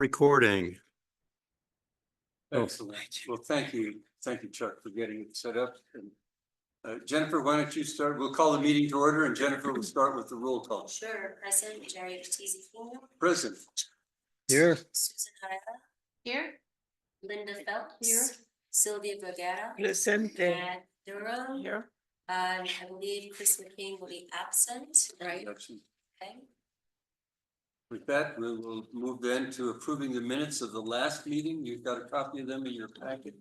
Recording. Excellent. Well, thank you. Thank you, Chuck, for getting it set up. And Jennifer, why don't you start? We'll call the meeting to order and Jennifer will start with the roll call. Sure, President Jerry Ortiz-Aquino, Present. Here. Susan Herrera, Here. Linda Phelps. Here. Sylvia Vergara. Presente. Matt Durham. Here. I believe Chris McCain will be absent, right? Excellent. Okay. With that, we will move then to approving the minutes of the last meeting. You've got a copy of them in your packet.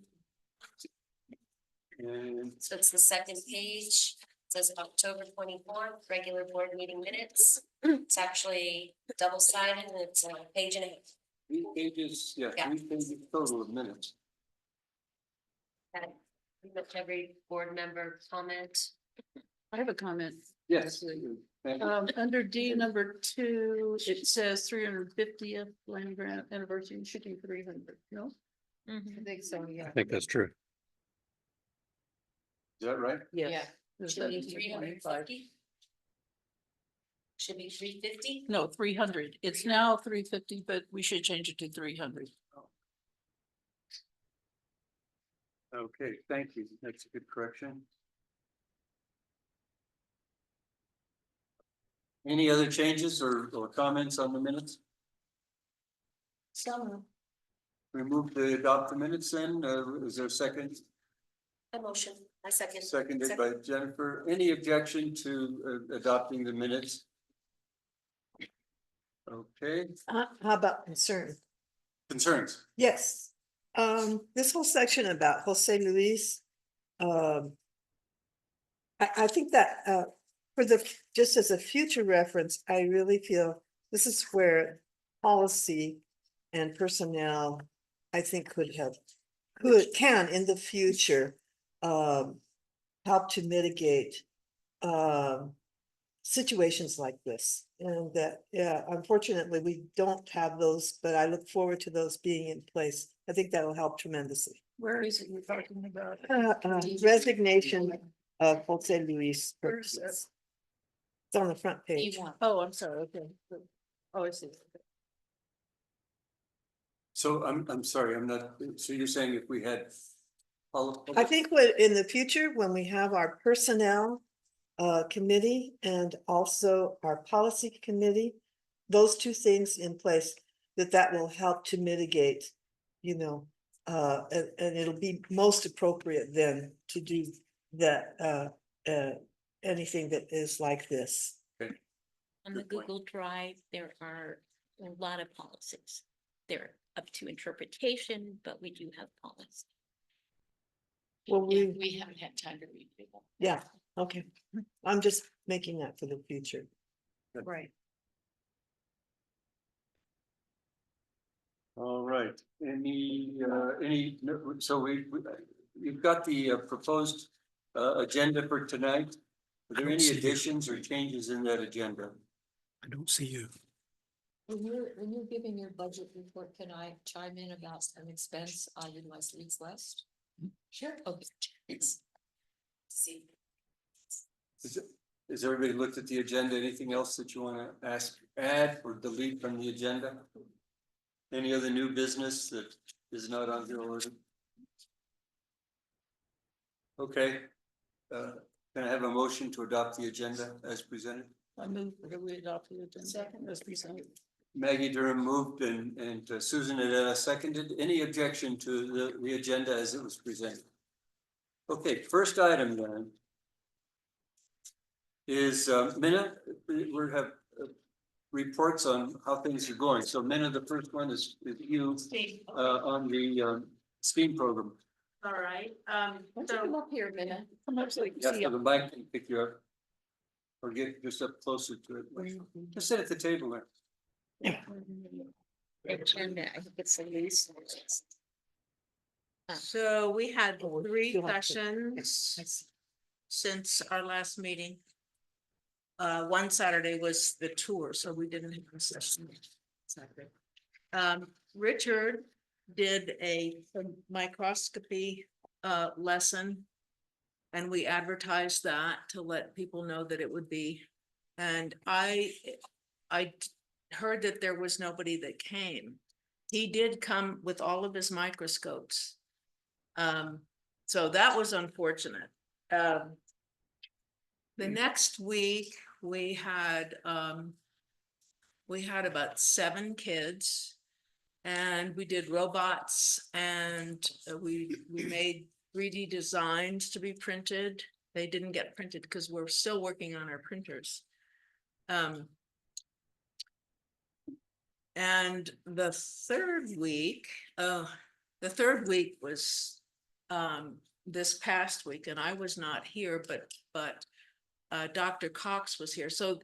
And So it's the second page. It says October 24th, regular board meeting minutes. It's actually double-sided and it's a page and a half. 3 pages, yeah, Yeah. 3 pages total of minutes. Okay. Pretty much every board member comment. I have a comment. Yes. Thank you. Under D number 2, it says 350th land grant anniversary, should be 300, no? I think so, yeah. I think that's true. Is that right? Yes. Should be 350. Should be 350. No, 300. It's now 350, but we should change it to 300. Okay, thank you. That's a good correction. Any other changes or comments on the minutes? So. We move to adopt the minutes then. Is there a second? A motion. I second. Seconded by Jennifer. Any objection to adopting the minutes? Okay, How about concern? concerns? Yes, this whole section about Jose Luis. I think that, for just as a future reference, I really feel this is where policy and personnel, I think can in the future, help to mitigate, situations like this. And that, yeah, unfortunately, we don't have those, but I look forward to those being in place. I think that will help tremendously. Where is it you're talking about? Resignation of Jose Luis Where's that? purposes. It's on the front page. Oh, I'm sorry, okay. Oh, I see. So I'm sorry, I'm not, so you're saying if we had. I think in the future, when we have our personnel committee and also our policy committee, those two things in place, that will help to mitigate, and it'll be most appropriate then to do that, anything that is like this. On the Google Drive, there are a lot of policies. They're up to interpretation, but we do have policy. Well, We haven't had time to read them. yeah, okay. I'm just making that for the future. Right. All right, so you've got the proposed agenda for tonight. Are there don't any see it. additions or changes in that agenda? I don't see you. When you're giving your budget report, can I chime in about an expense on my leads list? Sure. Okay. See. Has everybody looked at the agenda? Anything else that you want to add or delete from the agenda? Any other new business that is not on your order? Okay. Can I have a motion to adopt the agenda as presented? I move that we adopt the agenda. Second, as presented. Maggie Durham moved and Susan had seconded. Any objection to the agenda as it was presented? Okay, first item then is Minna, we have reports on how things are going. So Minna, the first one is you on the STEAM program. All right, Won't you come up here a minute? How much like Yeah, see so the mic can pick you up. Or get just up closer to it. Just sit at the table there. Agenda, I think it's the least. So we had Oh, 3 you'll have to- sessions since our last meeting. One Saturday was the tour, so we didn't have a session. Saturday. Richard did a microscopy lesson. And we advertised that to let people know that it would be, and I heard that there was nobody that came. he did come with all of his microscopes. So that was unfortunate. The next week, we had about 7 kids. And we did robots and we made 3D designs to be printed. They didn't get printed because we're still working on our printers. And the third week was this past week, and I was not here, but Dr. Cox was here. So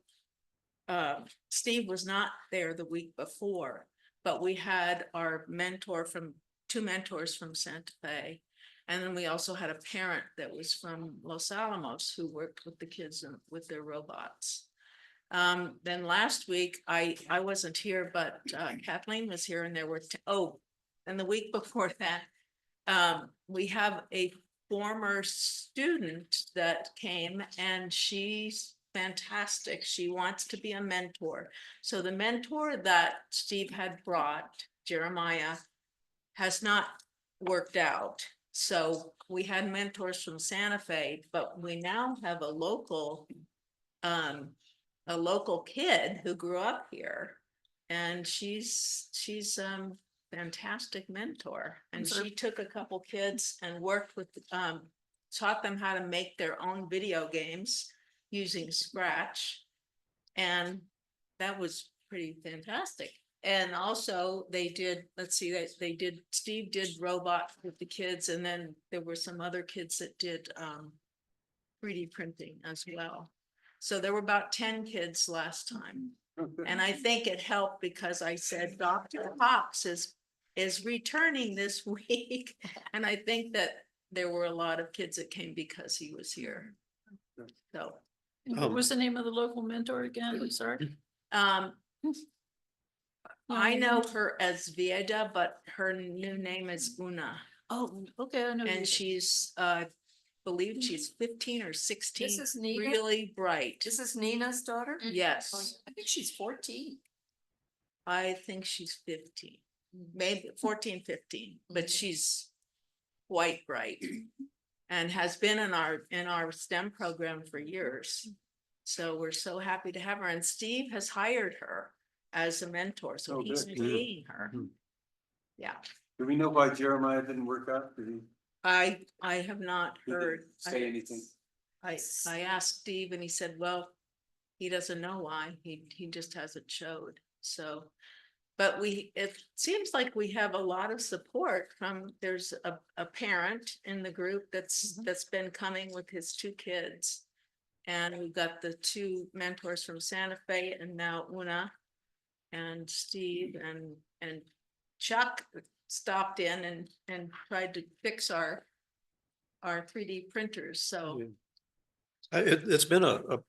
Steve was not there the week before, but we had our two mentors from Santa Fe. And then we also had a parent that was from Los Alamos who worked with the kids and with their robots. Then last week, I wasn't here, but Kathleen was here, and there were, and the week before that, we have a former student that came, and she's fantastic. She wants to be a mentor. So the mentor that Steve had brought, Jeremiah, has not worked out. So we had mentors from Santa Fe, but we now have a local kid who grew up here, and she's fantastic mentor. And she took a couple kids and worked with, taught them how to make their own video games using Scratch. And that was pretty fantastic. And also they did, Steve did robot with the kids, and then there were some other kids that did 3D printing as well. So there were about 10 kids last time. And I think it helped because I said, Dr. Cox is returning this week. And I think that there were a lot of kids that came because he was here. So. What was the name of the local mentor again? I'm sorry. I know her as Vieda, but her new name is Una. Oh, okay, I know. And she's, believe she's 15 or 16. This is Nina? Really bright. This is Nina's daughter? Yes, I think she's 14. I think she's 15, maybe 14, 15, but she's quite bright. And has been in our STEM program for years. So we're so happy to have her. And Steve has hired her as a mentor, so Oh, he's good. paying her. Mhm. Yeah, Do we know why Jeremiah didn't work out? Did he? I have not He didn't heard. say anything? I asked Steve and he said, well, he doesn't know why. He just hasn't showed. So, but it seems like we have a lot of support from, there's a parent in the group that's been coming with his 2 kids. And we've got the 2 mentors from Santa Fe, and now Una and Steve and Chuck stopped in and tried to fix our 3D printers. So, It's been an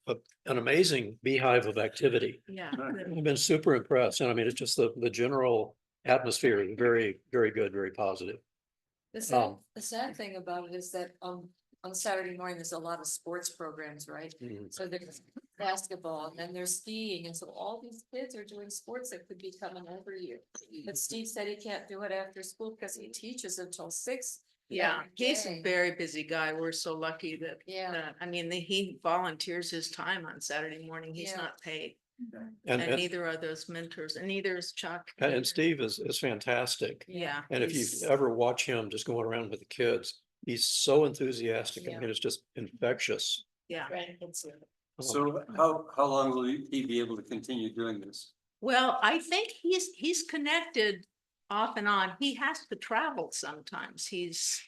amazing beehive of activity. yeah. I've been super impressed. And I mean, it's just the general atmosphere is very, very good, very positive. The sad thing about it is that on Saturday morning, there's a lot of sports programs, right? Mhm. So there's basketball, and then there's skiing, and so all these kids are doing sports that could be coming every year. But Steve said he can't do it after school because he teaches until 6. Yeah, every he's a day. very busy guy. We're so lucky that, Yeah. I mean, he volunteers his time on Saturday morning. He's Yeah. not paid. And, And neither are those mentors, and neither is Chuck. and Steve is fantastic. Yeah. And if you he's- ever watch him just going around with the kids, he's so enthusiastic. I Yeah. mean, it's just infectious. Yeah, Right, that's it. So how long will he be able to continue doing this? well, I think he's connected off and on. He has to travel sometimes. He's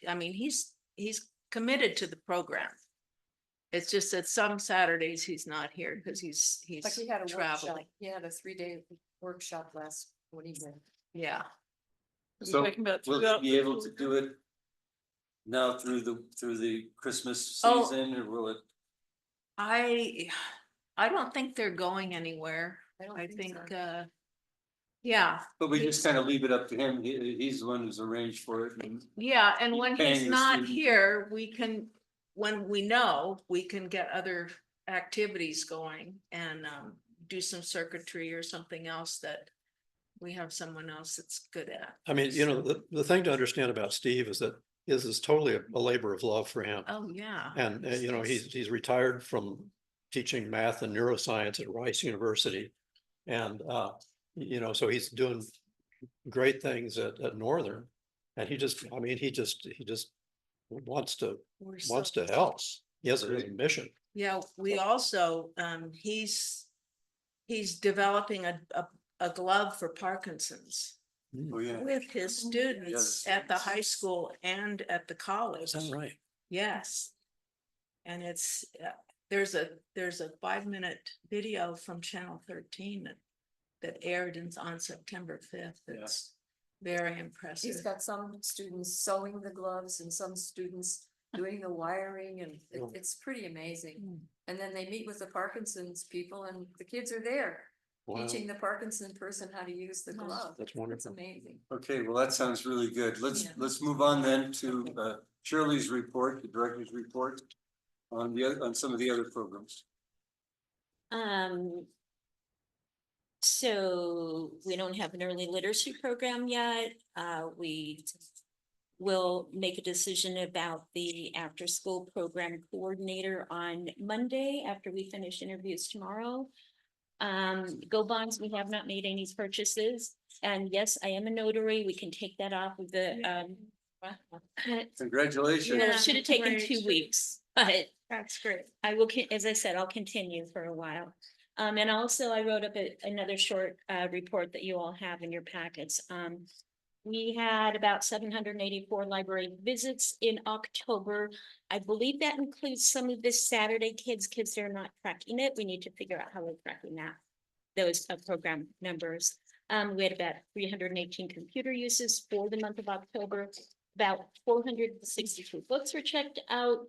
committed to the program. It's just that some Saturdays he's not here because he's Like he had a workshop, traveling. he had a 3-day workshop last, what he did. Yeah. So Talking about will throughout he be the able to school do it now through the Christmas Oh. season, or will it? I don't think they're going anywhere. don't I think, so. yeah, But we just kind of leave it up to him. He's the one who's arranged for it. And yeah, and when Paying he's the not student. here, when we know, we can get other activities going and do some circuitry or something else we have someone else that's good at. I mean, you know, the thing to understand about Steve is that this is totally a labor of love for him. Oh, yeah. And, you know, he's retired from teaching math and neuroscience at Rice University. And, you know, so he's doing great things at Northern. And he just, I mean, he just wants to help. He has a mission. Yeah, we also, he's developing a glove for Parkinson's Oh, yeah. with his students at the high school and at the college. Is that right? Yes. And it's, there's a 5-minute video from Channel 13 that aired on September 5th. It's very impressive. He's got some students sewing the gloves and some students doing the wiring and it's pretty amazing. And then they meet with the Parkinson's people and the kids are there Wow, teaching the Parkinson person how to use the glove. that's It's wonderful. amazing. Okay, well, that sounds really good. Let's, Yeah. let's move on then to Shirley's report, the director's report on on some of the other programs. So we don't have an early literacy program yet. We will make a decision about the after-school program coordinator on Monday after we finish interviews tomorrow. Go Bonds, we have not made any purchases. And yes, I am a notary. We can take that off of the, Congratulations. well, it should have taken Great. 2 weeks, but That's great. I will, as I said, I'll continue for a while. And also I wrote up another short report that you all have in your packets. We had about 784 library visits in October. I believe that includes some of this Saturday kids that are not tracking it. We need to figure out how we're tracking that, those program numbers. We had about 318 computer uses for the month of October. About 462 books were checked out.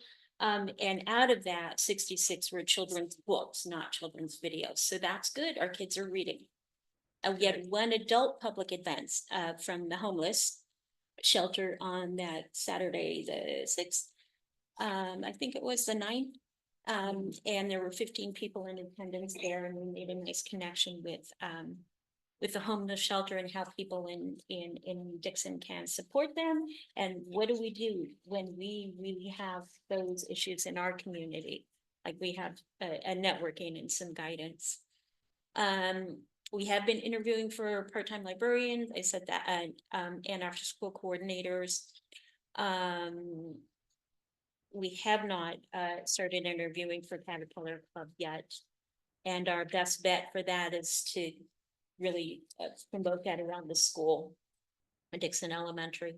And out of that, 66 were children's books, not children's videos. So that's good. Our kids are reading. We had one adult public event from the homeless shelter on that Saturday, the 6th. I think it was the 9th. And there were 15 people in attendance there, and we made a nice connection with the homeless shelter and how people in Dixon can support them. And what do we do when we really have those issues in our community? Like we have a networking and some guidance. We have been interviewing for part-time librarians. I said that, and after-school coordinators. We have not started interviewing for Caterpillar Club yet. And our best bet for that is to really promote that around the school, Dixon Elementary.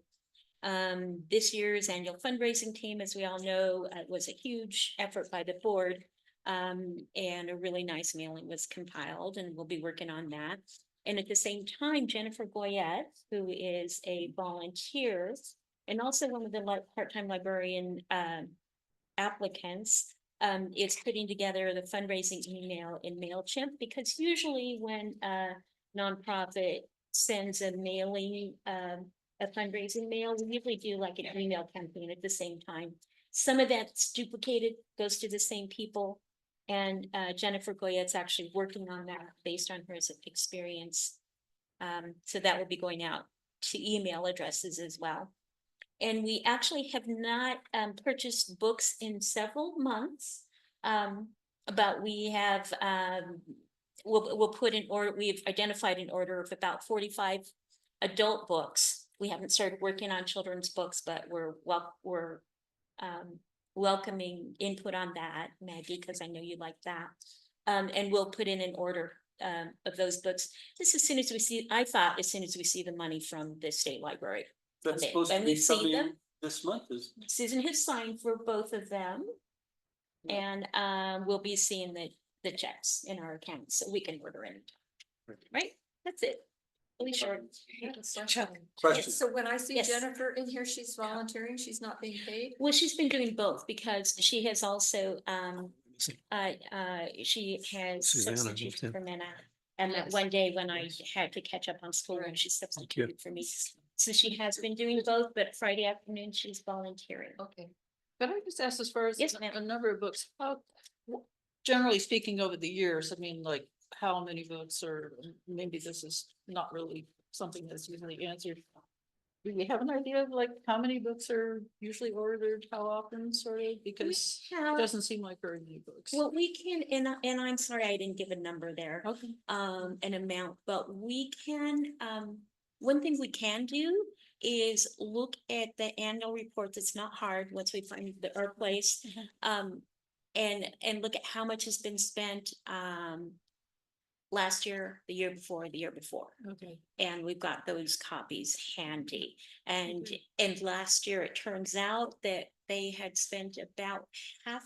This year's annual fundraising team, as we all know, was a huge effort by the board. And a really nice mailing was compiled, and we'll be working on that. And at the same time, Jennifer Goyette, who is a volunteer and also one of the part-time librarian applicants, is putting together the fundraising email in MailChimp, because usually when a nonprofit sends a mailing, a fundraising mail, we usually do like an email campaign at the same time. Some of that's duplicated, goes to the same people. And Jennifer Goyette's actually working on that based on her experience. So that will be going out to email addresses as well. And we actually have not purchased books in several months. But we have, we'll put in, or we've identified an order of about 45 adult books. We haven't started working on children's books, but we're welcoming input on that, Maggie, because I know you like that. And we'll put in an order of those books just as soon as we see, I thought as soon as we see the money from the state library. That's Okay, supposed to when be we see coming them- this month, is Susan has signed for both of them. And we'll be seeing the checks in our accounts, so we can order anytime. Right? That's it. Really short. question. So when I see Yes. Jennifer in here, she's volunteering, she's not being paid? Well, she's been doing both because she has also, she has Susanna, substituted yeah. for Minna. And that Yes. one day when I had to catch up on school, and she substituted for me. So she has been doing both, but Friday afternoon, she's volunteering. Okay. But I just asked as far as Yes, ma'am. a number of books, how, generally speaking, over the years, I mean, like, how many books, or maybe this is not really something that's usually answered. Do we have an idea of like how many books are usually ordered, how often, sort of, because it have- doesn't seem like very many books. Well, we can, and I'm sorry, I didn't give a number there, Okay. an amount, but we can, one thing we can do is look at the annual reports. It's not hard once we find our place. And look at how much has been spent, last year, the year before, the year before. Okay. And we've got those copies handy. And last year, it turns out that they had spent about half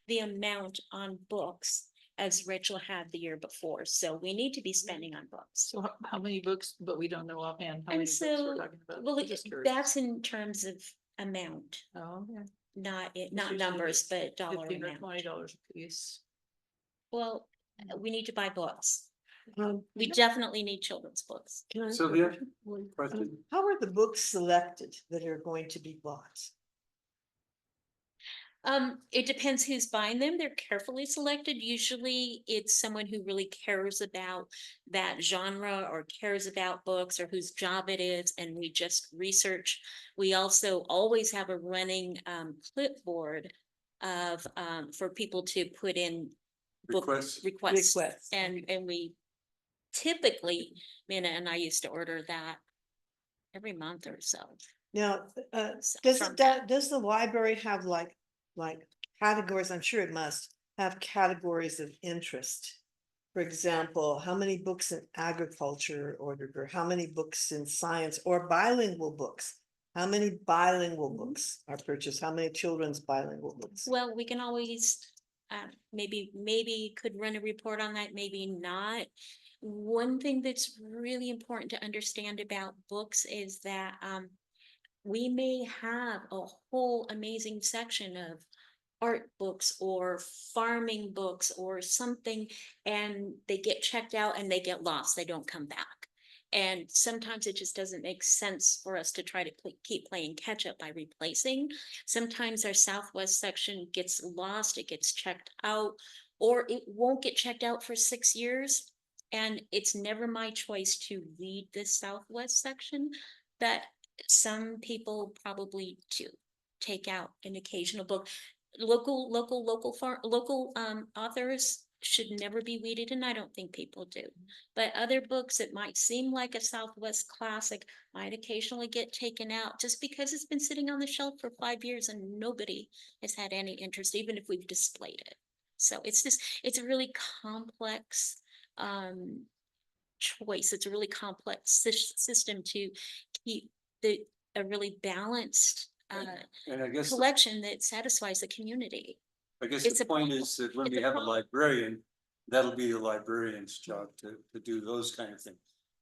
the amount on books as Rachel had the year before. So we need to be spending on books. So how many books, but we don't know offhand how And many books so, we're talking about. well, I'm just curious. that's in terms of amount, Oh, yeah. not usually numbers, but dollar $15 or amount. $20 a piece. Well, we need to buy books. Um, We definitely need children's books. can I ask a Sylvia? question? Question? How are the books selected that are going to be bought? It depends who's buying them. They're carefully selected. Usually it's someone who really cares about that genre or cares about books or whose job it is, and we just research. We also always have a running clipboard of for people to put in book Requests? Requests. And we typically, Minna and I used to order that every month or so. Now, So does from does the library have like categories? I'm sure it must have categories of interest. For example, how many books in agriculture are ordered, or how many books in science, or bilingual books? How many bilingual books are purchased? How many children's bilingual books? Well, we can always, maybe could run a report on that, maybe not. One thing that's really important to understand about books is that, we may have a whole amazing section of art books or farming books or something, and they get checked out and they get lost, they don't come back. And sometimes it just doesn't make sense for us to try to keep playing catch up by replacing. Sometimes our Southwest section gets lost, it gets checked out, or it won't get checked out for 6 years. And it's never my choice to lead the Southwest section, but some people probably do take out an occasional book. Local authors should never be weeded, and I don't think people do. But other books that might seem like a Southwest classic might occasionally get taken out just because it's been sitting on the shelf for 5 years and nobody has had any interest, even if we've displayed it. So it's a really complex choice. It's a really complex system to keep a really balanced And I guess, collection that satisfies the community. It's the a point problem. is that when It's we a have a problem. librarian, that'll be the librarian's job to do those kind of things.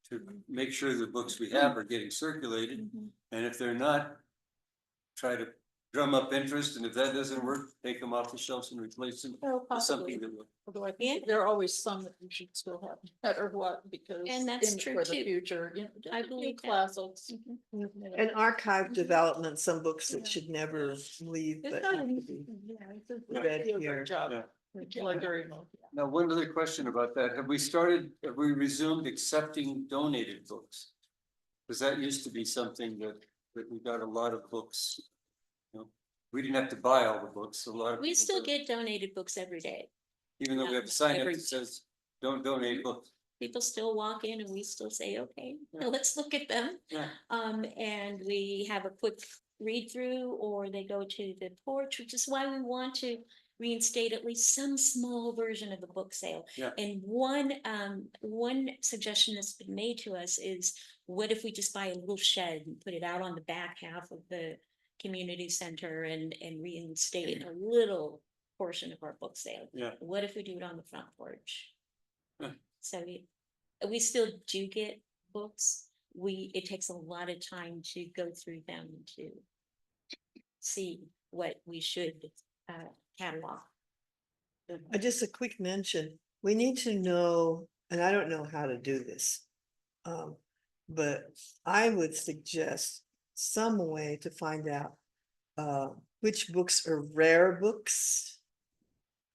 To make sure the books we have are getting circulated, Mhm. and if they're not, try to drum up interest, and if that doesn't work, take them off the shelves and replace them Well, with possibly, something that will. although I think there are always some that you should still have, no matter what, because. And that's in- true For the too. future, you know, I just, believe that. classics. Mhm. you know. And archive development, some books Yeah. that should never leave, It's but not have an to easy, be. yeah, it's a read they do a here. great job. Yeah. Librarian, yeah. Now, one other question about that, have we resumed accepting donated books? Cause that used to be something that we got a lot of books. You know, we didn't have to buy all the books, a lot of. We people still did. get donated books every day. Even though we not- have a sign up every- that says, don't donate books. People still walk in and we still say, okay, Yeah. let's look at them. Yeah. And we have a quick read through, or they go to the porch, which is why we want to reinstate at least some small version of the book sale. Yeah. And one suggestion that's been made to us is, what if we just buy a little shed and put it out on the back half of the community center and reinstate a little portion of our book sale? Yeah. What if we do it on the front porch? Yeah. So we still do get books. It takes a lot of time to go through them to see what we should catalog. Just a quick mention, we need to know, and I don't know how to do this. But I would suggest some way to find out which books are rare books.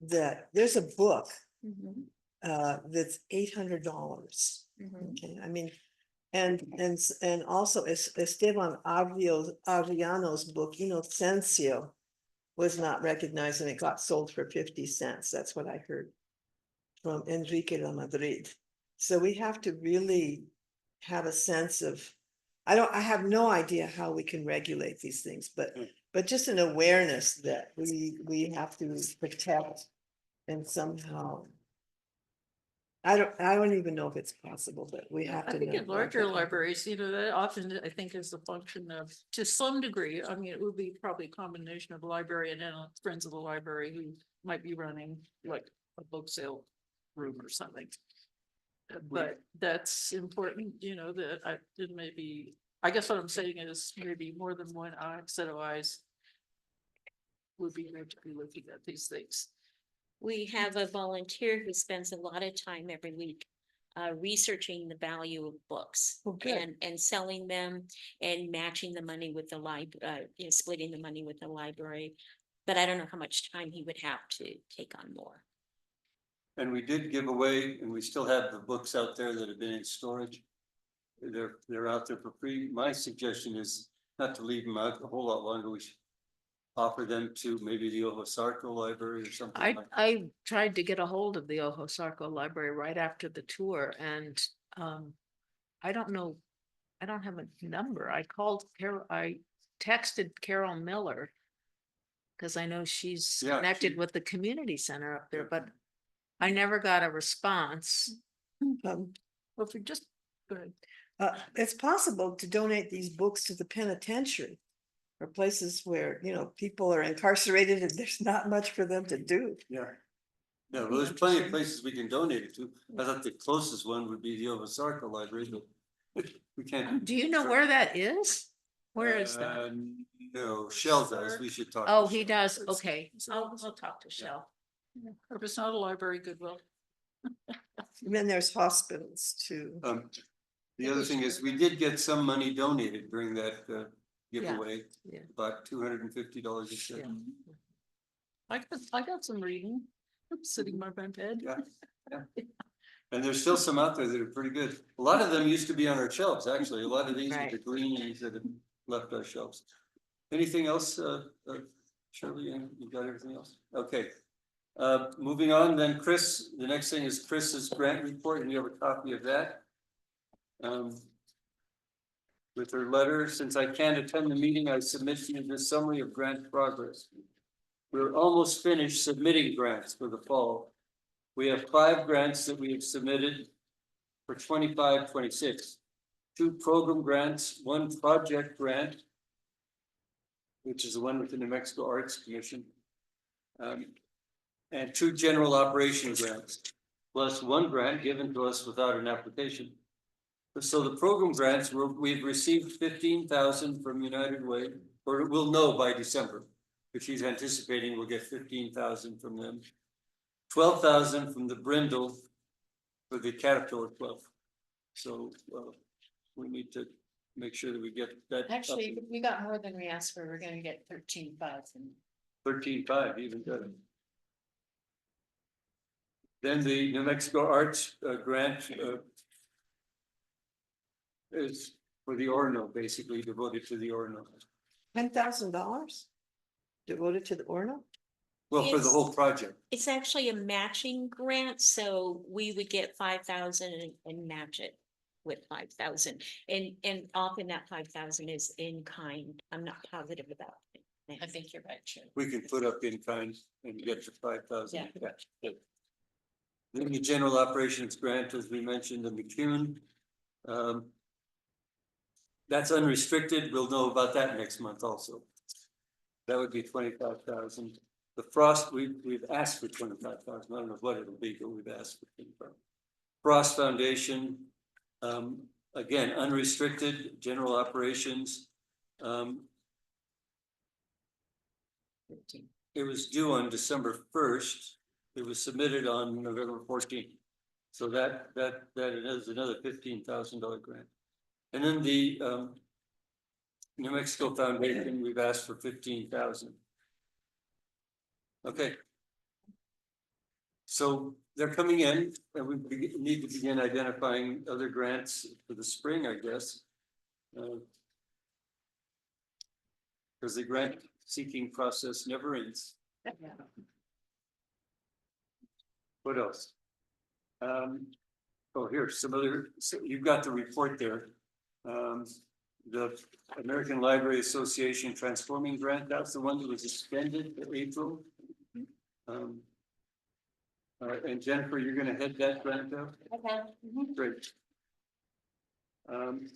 That there's a book Mhm. that's $800. Mhm. Okay, I mean, and also Esteban Aviano's book, Inocencio, was not recognized and it got sold for 50 cents. That's what I heard from Enrique La Madrid. So we have to really have a sense of, I have no idea how we can regulate these things, but just an awareness that we have to protect and somehow. I don't even know if it's possible, but we have I to think know. in larger libraries, that often I think is the function of, to some degree, I mean, it would be probably a combination of librarian and friends of the library who might be running like a book sale room or something. But that's important, that it may be, I guess what I'm saying is maybe more than one set of eyes would be great to be looking at these things. We have a volunteer who spends a lot of time every week researching the value of books Oh, good. and selling them and matching the money with the splitting the money with the library. But I don't know how much time he would have to take on more. And we did give away, and we still have the books out there that have been in storage. They're out there for free. My suggestion is not to leave them out a whole lot longer. We should offer them to maybe the Ojosarco Library or something like. I tried to get a hold of the Ojosarco Library right after the tour and I don't know, I don't have a number. I called Carol, I texted Carol Miller. Cause I know she's Yeah, connected she- with the community center up there, but I never got a response. Um, Well, if we just, go ahead. It's possible to donate these books to the penitentiary. Or places where, people are incarcerated and there's not much for them to do. Yeah. No, well, there's plenty of places we can donate it to. I thought the closest one would be the Ojosarco Library, but we can't. Do you know where that is? Where is that? No, Shell does. We should talk. Oh, to he Shell. does. Okay, I'll talk to Shell. Or if it's not a library, Goodwill. And then there's hospitals too. The other thing is, we did get some money donated during that giveaway, yeah. about $250 a check. Yeah. I got some reading, sitting in my front bed. Yeah. And there's still some out there that are pretty good. A lot of them used to be on our shelves, actually. A lot of these are the Right. greenies that have left our shelves. Anything else, Shirley, you got everything else? Okay. Moving on then, Chris, the next thing is Chris's grant report, and you have a copy of that. With her letter, since I can't attend the meeting, I submit to you this summary of grant progress. We're almost finished submitting grants for the fall. We have 5 grants that we have submitted for 25-26. 2 program grants, 1 project grant, which is the one with the New Mexico Arts Commission. And 2 general operation grants, plus 1 grant given to us without an application. So the program grants, we've received 15,000 from United Way, or we'll know by December. If she's anticipating, we'll get 15,000 from them. 12,000 from the Brindle for the Caterpillar Club. So we need to make sure that we get that. up Actually, to we got more than we asked for. We're gonna get 13,500. 13.5, even better. Then the New Mexico Arts grant is for the Orno, basically devoted to the Orno. $10,000 devoted to the Orno? Well, for the Yes. whole project. It's actually a matching grant, so we would get 5,000 and match it with 5,000. And often that 5,000 is in kind. I'm not positive about it. I think you're right, Sharon. We can put up in kind and get to 5,000. Yeah. Then the general operations grant, as we mentioned, the McCune. That's unrestricted. We'll know about that next month also. That would be 25,000. The Frost, we've asked for 25,000. I don't know what it'll be, but we've asked for 25,000. Frost Foundation, again, unrestricted, general operations. It was due on December 1st. It was submitted on November 14th. So that is another $15,000 grant. And then the New Mexico Foundation, we've asked for 15,000. Okay. So they're coming in and we need to begin identifying other grants for the spring, I guess. Because the grant seeking process never ends. What else? Oh, here's some other, so you've got the report there. The American Library Association Transforming Grant, that's the one that was extended to April. And Jennifer, you're gonna head that grant up? Great. And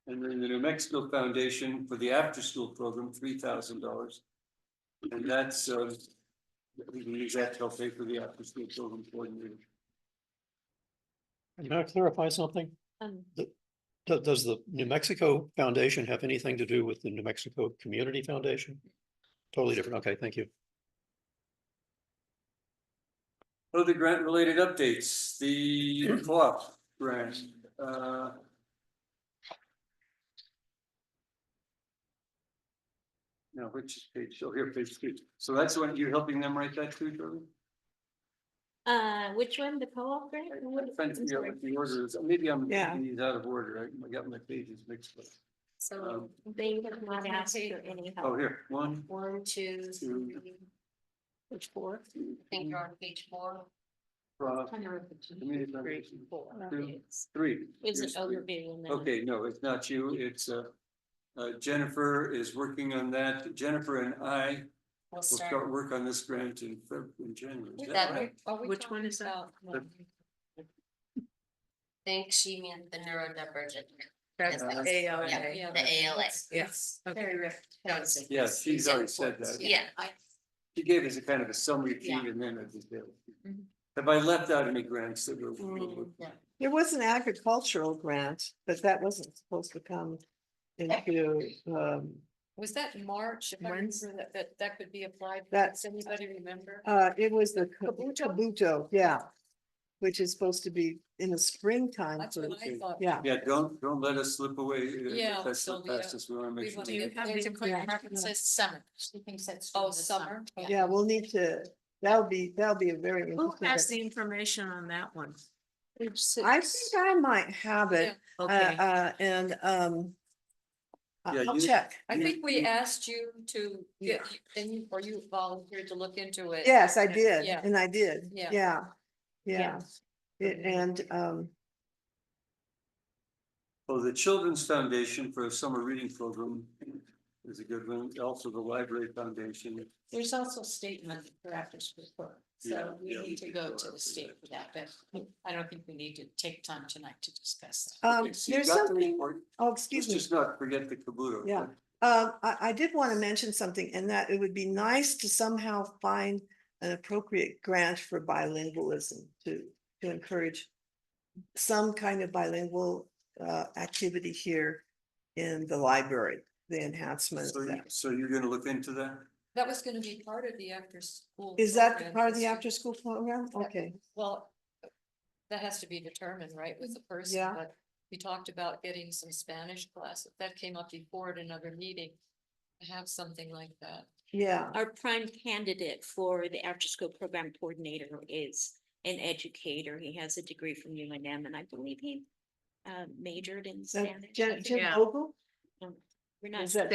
then the New Mexico Foundation for the after-school program, $3,000. And that's, we can use that to help pay for the after-school program coordinator. Can I clarify something? Does the New Mexico Foundation have anything to do with the New Mexico Community Foundation? Totally different. Okay, thank you. Other grant related updates, the co-op grant. No, which page? Oh, here, page 2. So that's the one you're helping them write that too, Charlie? Which one, the co-op grant? I'm trying to figure out what the order is. Maybe I'm Yeah. getting these out of order. I got my pages mixed up. So they have not asked for any Oh, help. here, 1, 1, 2, 2, 3, Which 4? I think you're on page 4. Community Foundation. 4. 2, 3. Is Here's it 3. overview? and then- Okay, no, it's not you. It's Jennifer is working on that. Jennifer and I We'll will start. start work on this grant in January. Is that That- right? Which one is that? I think she meant the neurodivergent. That's Yes, the ALA. Yeah, the ALA. Yes. Okay. Yeah, she's already said that. Yeah. She gave us a kind of a summary sheet Yeah. and then a detail. Mhm. Have I left out any grants that were? There was an agricultural grant, but that wasn't supposed to come into, Was that in March? If I When's- remember that could be applied. for. That's- Does anybody remember? it was the Kabuto? Kabuto, yeah. Which is supposed to be in the springtime. That's for- what I thought. Yeah, Yeah, don't let us slip away. Yeah, That's slip Sylvia. past us. We wanna make We sure. wanna Do you get- have there's the a quick yeah. preferences summer? She thinks that's. Oh, the summer. yeah, we'll need to, that'll be a very Who has interesting. the information on that one? I think I might have it, Okay, and, Yeah, I'll you- check. I think we asked you to get, or you volunteered to look into it. Yes, I did, Yeah. and I did, Yeah. yeah, yeah. And, Oh, the Children's Foundation for a Summer Reading Program is a good one. Also the Library Foundation. There's also statement for after school club, Yeah, so we yeah, we need to could go go to after the state for that, but I don't think we need to take time tonight to discuss that. Okay, so you there's got the something, report. oh, excuse Let's me. just not forget the Kabuto. Yeah. I did want to mention something, and that it would be nice to somehow find an appropriate grant for bilingualism to encourage some kind of bilingual activity here in the library, the enhancement of that. So you're gonna look into that? That was gonna be part of the after school. Is that program, part of the this- after-school program? Okay, Well, that has to be determined, right, with the person, Yeah. but we talked about getting some Spanish class, if that came up before at another meeting. To have something like that. yeah, Our prime candidate for the after-school program coordinator is an educator. He has a degree from UNM, and I believe he majored in that Spanish. Jim Yeah. Vogel? We're not. is that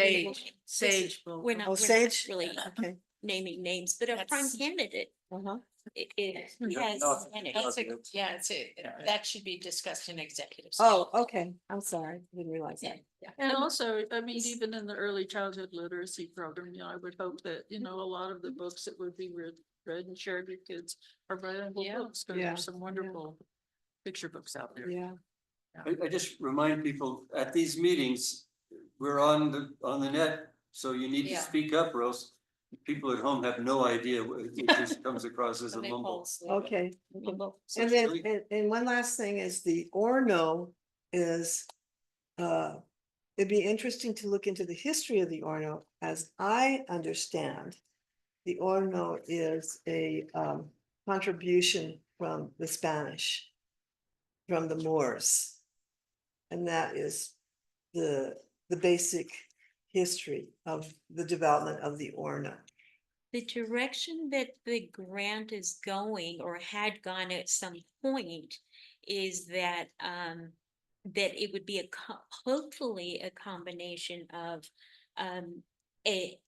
Sage. We're not, Oh, we're not Sage? really Okay. naming names, but a prime That's- candidate Uh-huh. is, Yeah, has no, Spanish. That's a, Okay. yeah, it's a, that should be discussed in executive. Oh, okay, I'm sorry, didn't realize Yeah, that. yeah. And also, I mean, even in the early childhood literacy program, I would hope that, a lot of the books that would be read and shared with kids are bilingual Yeah. books, because Yeah, there's some wonderful picture books out there. Yeah, I just remind people, at these meetings, we're on the net, so you need to Yeah. speak up or else people at home have no idea. It just comes across as a And they fall mumble. asleep. okay. Mumble. So And it's then, really- and one last thing is the Orno is, it'd be interesting to look into the history of the Orno. As I understand, the Orno is a contribution from the Spanish, from the Moors. And that is the basic history of the development of the Orno. The direction that the grant is going or had gone at some point is that that it would be hopefully a combination of a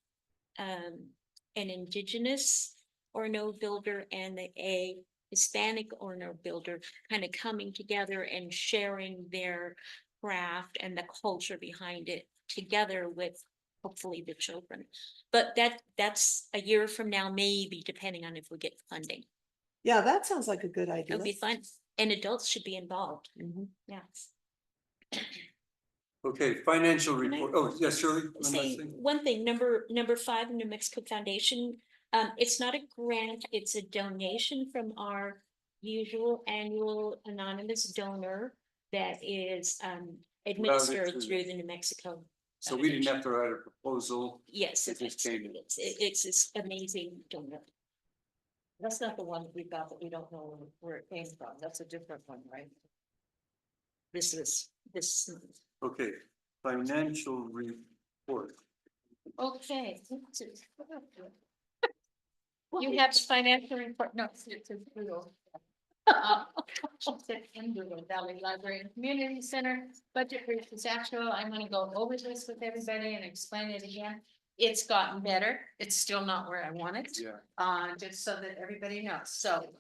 an indigenous or no builder and a Hispanic or no builder kind of coming together and sharing their craft and the culture behind it together with hopefully the children. But that's a year from now, maybe, depending on if we get funding. Yeah, that sounds like a good idea. It'll be fun, and adults should be involved. Mhm. Yeah. Okay, financial Can I report. Oh, yes, Shirley. one last Say thing. one thing, number 5, New Mexico Foundation, it's not a grant, it's a donation from our usual annual anonymous donor that is administered to- through the New Mexico. So we didn't have to write a proposal. Yes, it just came in. it's this amazing donor. That's not the one that we got that we don't know where it came from. That's a different one, right? This. Okay, financial report. Okay. You have the financial report, no, it's Google. Underwood Valley Library and Community Center, budget versus actual. I'm gonna go over this with everybody and explain it again. It's gotten better. It's still not where I want it. Yeah. Just so that everybody knows. So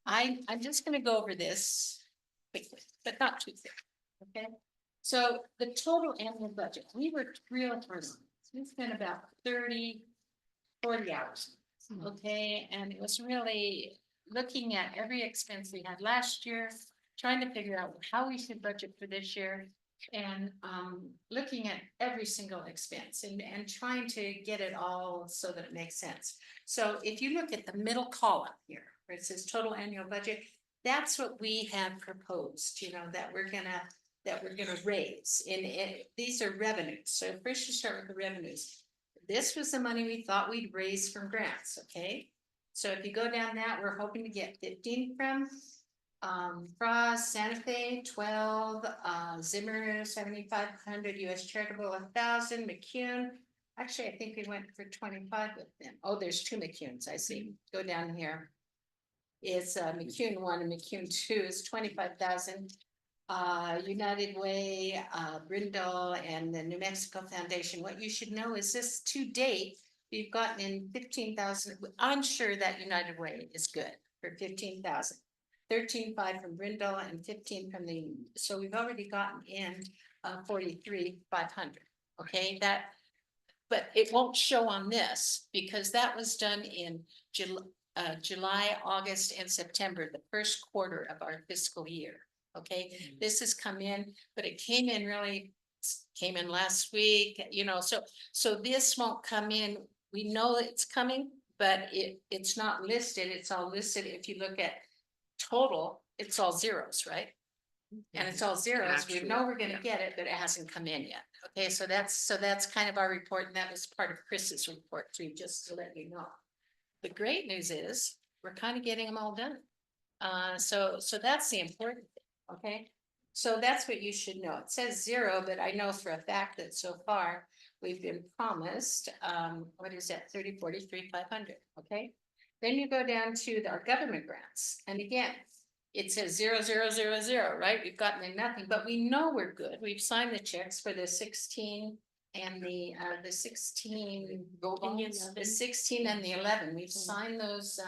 I'm just gonna go over this quickly, but not too thick. Okay, so the total annual budget, we were real through. We spent about 40 hours. Okay, and it was really looking at every expense we had last year, trying to figure out how we should budget for this year. And looking at every single expense and trying to get it all so that it makes sense. So if you look at the middle column here, where it says total annual budget, that's what we have proposed, you know, that we're gonna raise. And these are revenues. So first you start with the revenues. This was the money we thought we'd raise from grants, okay? So if you go down that, we're hoping to get 15 from Frost, Santa Fe, 12, Zimmer, 7,500, US Charitable, 1,000, McCune. Actually, I think we went for 25 with them. Oh, there's 2 McCunes, I see. Go down here. It's McCune 1 and McCune 2 is 25,000. United Way, Brindle, and the New Mexico Foundation. What you should know is this to date, we've gotten in 15,000. I'm sure that United Way is good for 15,000. 13,500 from Brindle and 15 from the, so we've already gotten in 43,500. Okay, that, but it won't show on this because that was done in July, August, and September, the first quarter of our fiscal year. Okay, this has come in, but it came in last week, you know, so this won't come in. We know it's coming, but it's not listed. It's all listed. If you look at total, it's all zeros, right? And it's all zeros. We know we're gonna get it, but it hasn't come in yet. Okay, so that's kind of our report, and that was part of Chris's report too, just to let you know. The great news is, we're kind of getting them all done. So that's the important thing. Okay, so that's what you should know. It says 0, but I know for a fact that so far we've been promised, what is that, 43,500, okay? Then you go down to our government grants, and again, it says 0, 0, 0, 0, right? We've gotten in nothing, but we know we're good. We've signed the checks for the 16 and the 16 the 16 and the 11. We've signed those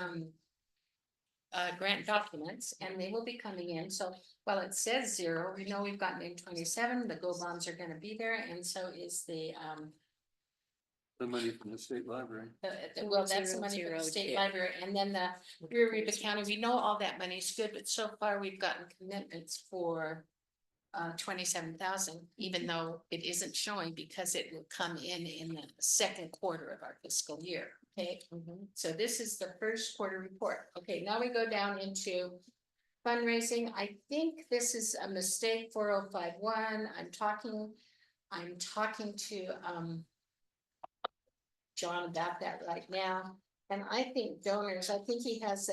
grant documents, and they will be coming in. So while it says 0, we know we've gotten in 27, the go bonds are gonna be there, and so is the money from the state library. well, that's the money from the state library, and then the Rio Riva County, we know all that money is good, but so far we've gotten commitments for 27,000, even though it isn't showing because it will come in the second quarter of our fiscal year. Okay, so this is the first quarter report. Okay, now we go down into fundraising. I think this is a mistake, 4051. I'm talking to John about that right now. And I think donors, I think he has,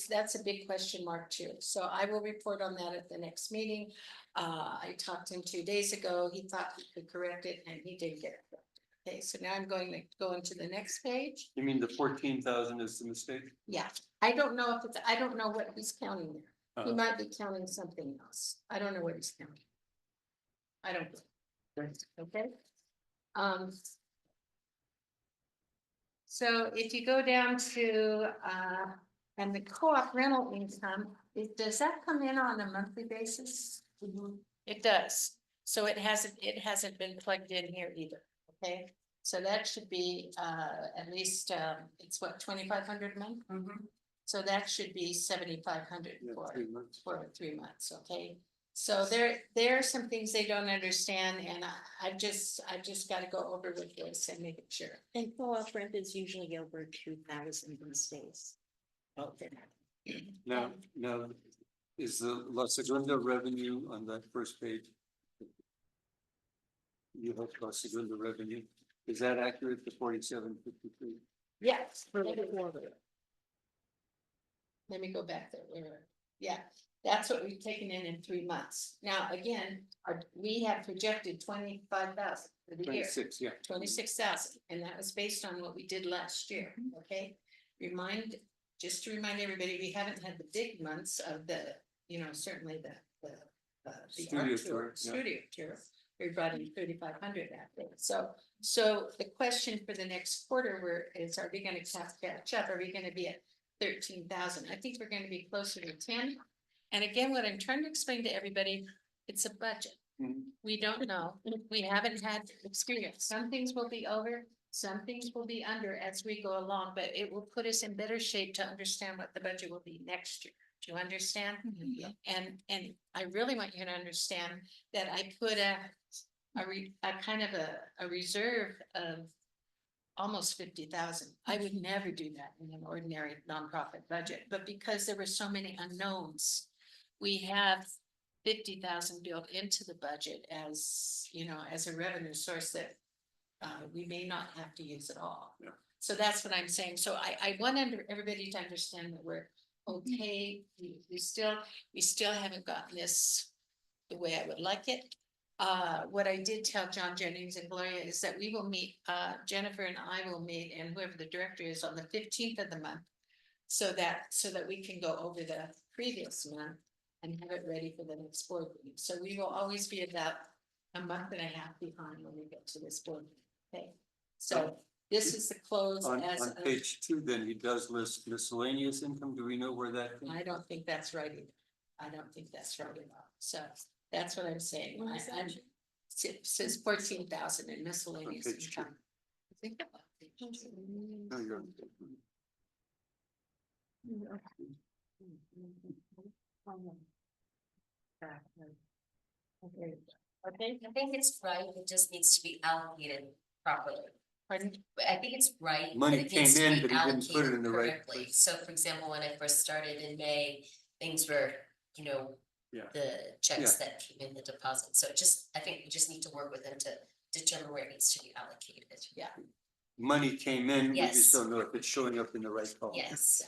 that's a big question mark too. So I will report on that at the next meeting. I talked to him 2 days ago. He thought he could correct it and he didn't get it. Okay, so now I'm going to go into the next page. You mean the 14,000 is the mistake? Yeah, I don't know if it's, I don't know what he's counting there. He Uh-huh. might be counting something else. I don't know what he's counting. I don't. Okay. Um. So if you go down to, and the co-op rental income, does that come in on a monthly basis? It does. So it hasn't been plugged in here either, okay? So that should be, at least, it's what, 2,500 a month? So that should be 7,500 Yeah, for 3 months. for 3 months, okay? So there are some things they don't understand, and I've just gotta go over with this and make it sure. And co-op rent is usually over 2,000 these days. Okay. Now, is the La Segunda revenue on that first page? You have La Segunda revenue, is that accurate, the 4753? Yes. Let me go back there, yeah, that's what we've taken in 3 months. Now, again, we have projected 25,000 for the year. 26, yeah. 26,000, and that was based on what we did last year, okay? Just to remind everybody, we haven't had the big months of the, certainly the Studio art tour, yeah. studio tour. We brought in 3,500 that day, so the question for the next quarter is, are we gonna catch up, are we gonna be at 13,000? I think we're gonna be closer to 10. And again, what I'm trying to explain to everybody, it's a budget. Mhm. We don't know. We haven't had experience. Some things will be over, some things will be under as we go along, but it will put us in better shape to understand what the budget will be next year. Do you understand? And I really want you to understand that I put a kind of a reserve of almost 50,000. I would never do that in an ordinary nonprofit budget, but because there were so many unknowns, we have 50,000 built into the budget as, as a revenue source that we may not have to use at all. Yeah. So that's what I'm saying. So I want everybody to understand that we're okay. We still haven't gotten this the way I would like it. What I did tell John Jennings and Gloria is that we will meet, Jennifer and I will meet, and whoever the director is, on the 15th of the month. So that we can go over the previous month and have it ready for the next board meeting. So we will always be about a month and a half behind when we get to this board meeting. Okay, so this is the close On as of, page 2, then he does list miscellaneous income, do we know where that? I don't think that's right either. I don't think that's right at all. So that's what I'm saying. It says 14,000 in miscellaneous On page 2. income. I think about page 2. No, you're- Okay, I think it's right, it just needs to be allocated properly. pardon? But I think it's right. but Money it needs came to in, be but he didn't put it in the right allocated correctly. place. So for example, when I first started in May, things were, Yeah. the checks that came in, the deposit. So I think we just need to work with them to determine where it needs to be allocated. Yeah. Money came in, we Yes. just don't know if it's showing up in the right column. Yes,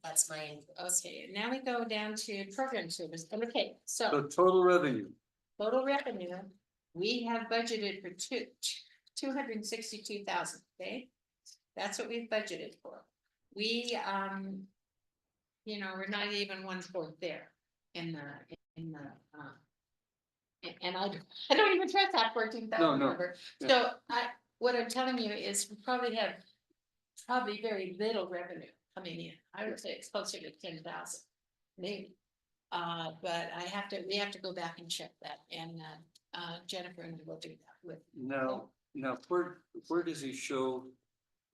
that's my input. Okay, now we go down to program service. Okay, so So total revenue, total revenue, we have budgeted for 262,000, okay? That's what we've budgeted for. We, we're not even 1/4 there in the, and I don't even trust that 14,000 No, number. yeah. So what I'm telling you is we probably have very little revenue coming in. I would say it's closer to 10,000, maybe. But we have to go back and check that, and Jennifer and I will do that with. now where does he show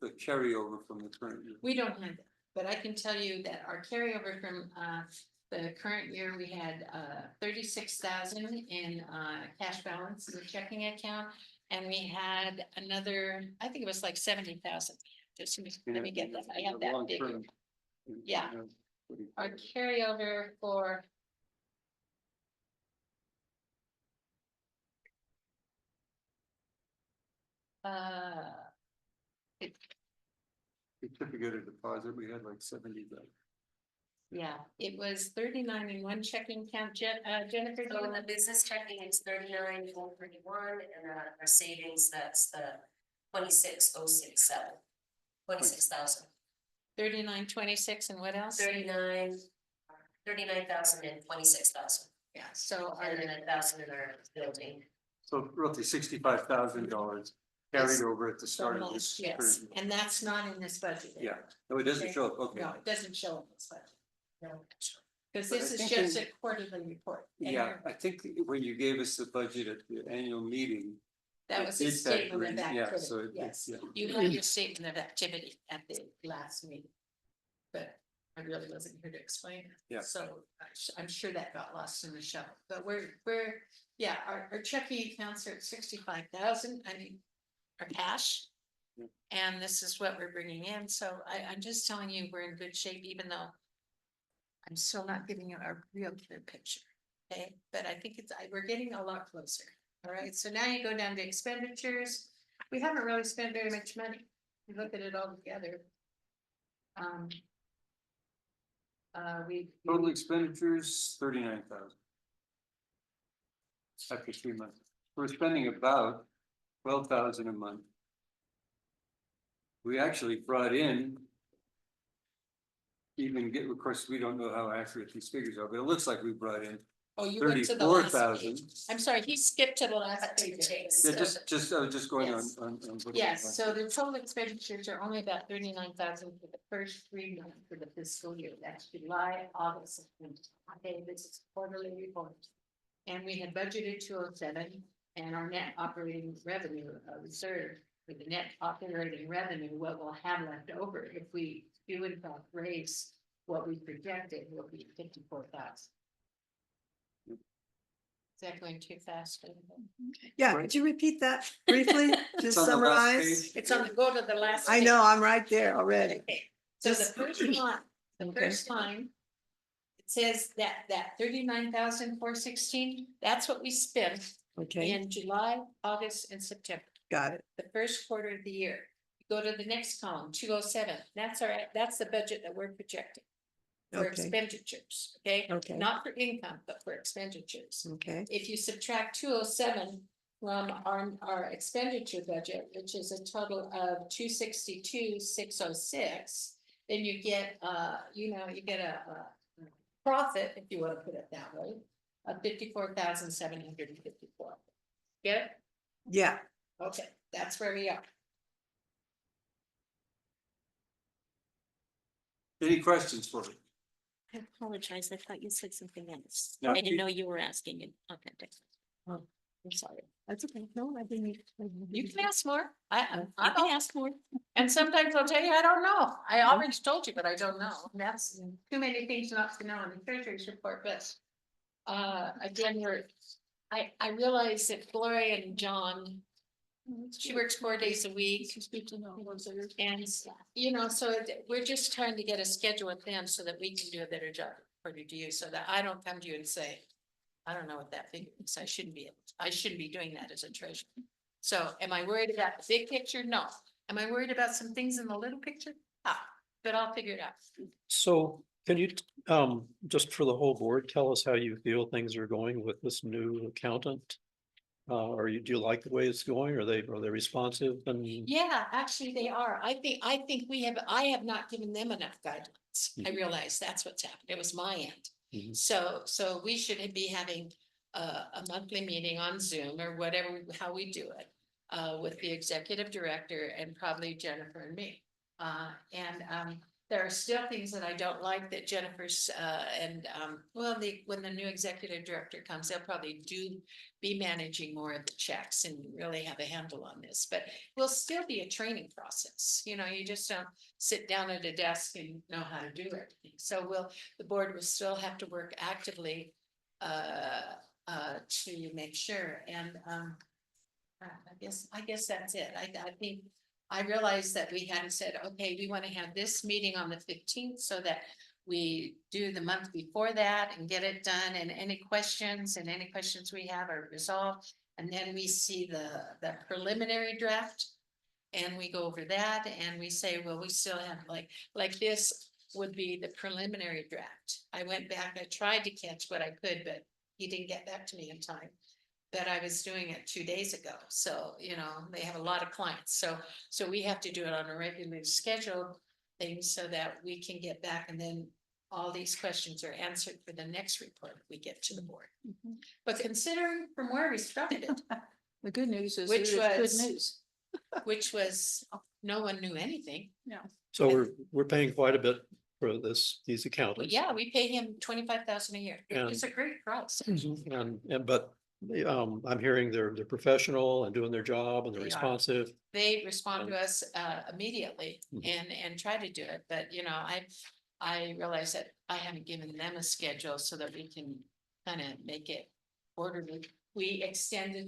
the carryover from the current year? We don't have that, but I can tell you that our carryover from the current year, we had 36,000 in cash balance in the checking account. And we had another, I think it was like 70,000. Just let me get that. I have that figure. Long-term, Yeah. what do you- Our carryover for. Certificate of deposit, we had like 70. Yeah, it was 39 in one checking account. Jennifer, do So you in the have- business checking, it's 39,431, and our savings, that's the 26,067. 26,000. 3926 and what else? 39,000 and 26,000. Yeah, so And our, then 1,000 in our building. So roughly $65,000 carried over at the start of this. yes, current year. and that's not in this budget. Yeah, no, it doesn't Okay. show up, okay. No, it doesn't show in this budget. No. Because But this I is think just in- a quarterly report. and Yeah, you're- I think when you gave us the budget at the annual meeting. That it was a did statement factor of in, yeah, so activity, it- yes. yeah. You had your statement of activity at the last meeting. But I really wasn't here to explain it. Yeah. So I'm sure that got lost in the shuffle, but yeah, our checking accounts are at 65,000, I mean, our cash. Yeah. And this is what we're bringing in, so I'm just telling you, we're in good shape, even though I'm still not giving you a real clear picture, okay? But I think we're getting a lot closer, all right? So now you go down to expenditures. We haven't really spent very much money. You look at it all together. We. Total expenditures, 39,000. After 3 months, we're spending about 12,000 a month. We actually brought in. Of course, we don't know how accurate these figures are, but it looks like we brought in Oh, you went to the last 34,000. page. I'm sorry, he skipped to the last Cut to the page. chase. Yeah, I was just going on, Yes. on. what- Yes, so the total expenditures are only about 39,000 for the first 3 months of the fiscal year. That's July, August, September. Okay, this is quarterly report. And we had budgeted 207 and our net operating revenue reserve for the net operating revenue, what we'll have left over if we do in fact raise what we projected will be 54,000. Is that going too fast? Yeah, Right. could you repeat that briefly? It's Just on the last summarize. page. It's on the, go to the last. I page. know, I'm right there already. Okay, so the Just- first line, the Okay. first line. It says that 39,416, that's what we spent Okay, in July, August and September, got it. the first quarter of the year. Go to the next column, 207, that's that's the budget that we're projecting. For Okay, expenditures, okay? Okay. Not for income, but for expenditures. okay, If you subtract 207 from our expenditure budget, which is a total of 262,606, then you get, you get a profit, if you want to put it that way, of 54,754. Get it? yeah. Okay, that's where we are. Any questions for me? I apologize, I thought you said something else. No, I didn't you- know you were asking it. Okay, Oh. I'm sorry. That's okay. No, I didn't. You can ask more. You can ask more. And sometimes I'll tell you, I don't know. I already told you, but I don't know. And that's too many things not to know in the treasurer's report, but. Again, I realize that Gloria and John. She works 4 days a week. And, so we're just trying to get a schedule with them so that we can do a better job according to you, so that I don't come to you and say. I don't know what that figure is. I shouldn't be doing that as a treasurer. So am I worried about the big picture? No. Am I worried about some things in the little picture? But I'll figure it out. So can you, just for the whole board, tell us how you feel things are going with this new accountant? Do you like the way it's going? Are they responsive and? Yeah, actually they are. I think I have not given them enough guidelines. I realize that's what's happened. It was my end. Mhm. So we should be having a monthly meeting on Zoom or whatever, how we do it. With the executive director and probably Jennifer and me. There are still things that I don't like that Jennifer's when the new executive director comes, they'll probably be managing more of the checks and really have a handle on this, but will still be a training process. You just don't sit down at a desk and know how to do everything. So the board will still have to work actively to make sure. And I guess that's it. I think I realized that we hadn't said, okay, we want to have this meeting on the 15th so that we do the month before that and get it done, and any questions we have are resolved. And then we see the preliminary draft and we go over that and we say, well, we still have like this would be the preliminary draft. I went back, I tried to catch what I could, but he didn't get back to me in time. but I was doing it 2 days ago, so, you know, they have a lot of clients, so we have to do it on a regularly scheduled thing so that we can get back and then all these questions are answered for the next report we get to the board. But considering from where we started, The good news is Which it is was- good news. which was, no one knew anything. So we're paying quite a bit for these But accountants. yeah, we pay him 25,000 a year. It's a great price. But I'm hearing they're professional and doing their job and they're They are. responsive. They respond to us immediately Mhm. and try to do it, but you know, I realize that I haven't given them a schedule so that we can kind of make it orderly. We extended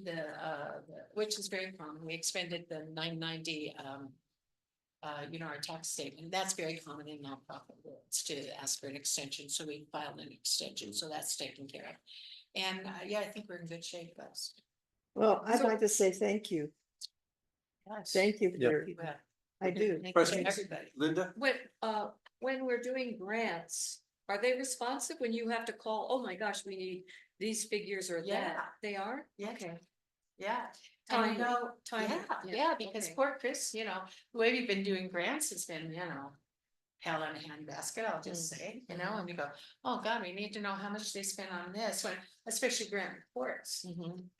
which is very common, we extended the 990 you know, our tax statement, that's very common in nonprofit worlds to ask for an extension, so we filed an extension, so that's taken care of. And yeah, I think we're in good shape, guys. Well, I'd like to say thank you. Thank you Yeah. for, I do. Thank you, Questions? everybody. Linda? When we're doing grants, are they responsive when you have to call, oh my gosh, we need these figures or Yeah. that? They are? Yeah. Okay. Yeah. And Timely, you know, timely, yeah, because okay. poor Chris, you know, the way we've been doing grants has been, you know, hell in a handbasket, I'll just say, you know, and you go, oh God, we need to know how much they spent on this, when, especially grant reports.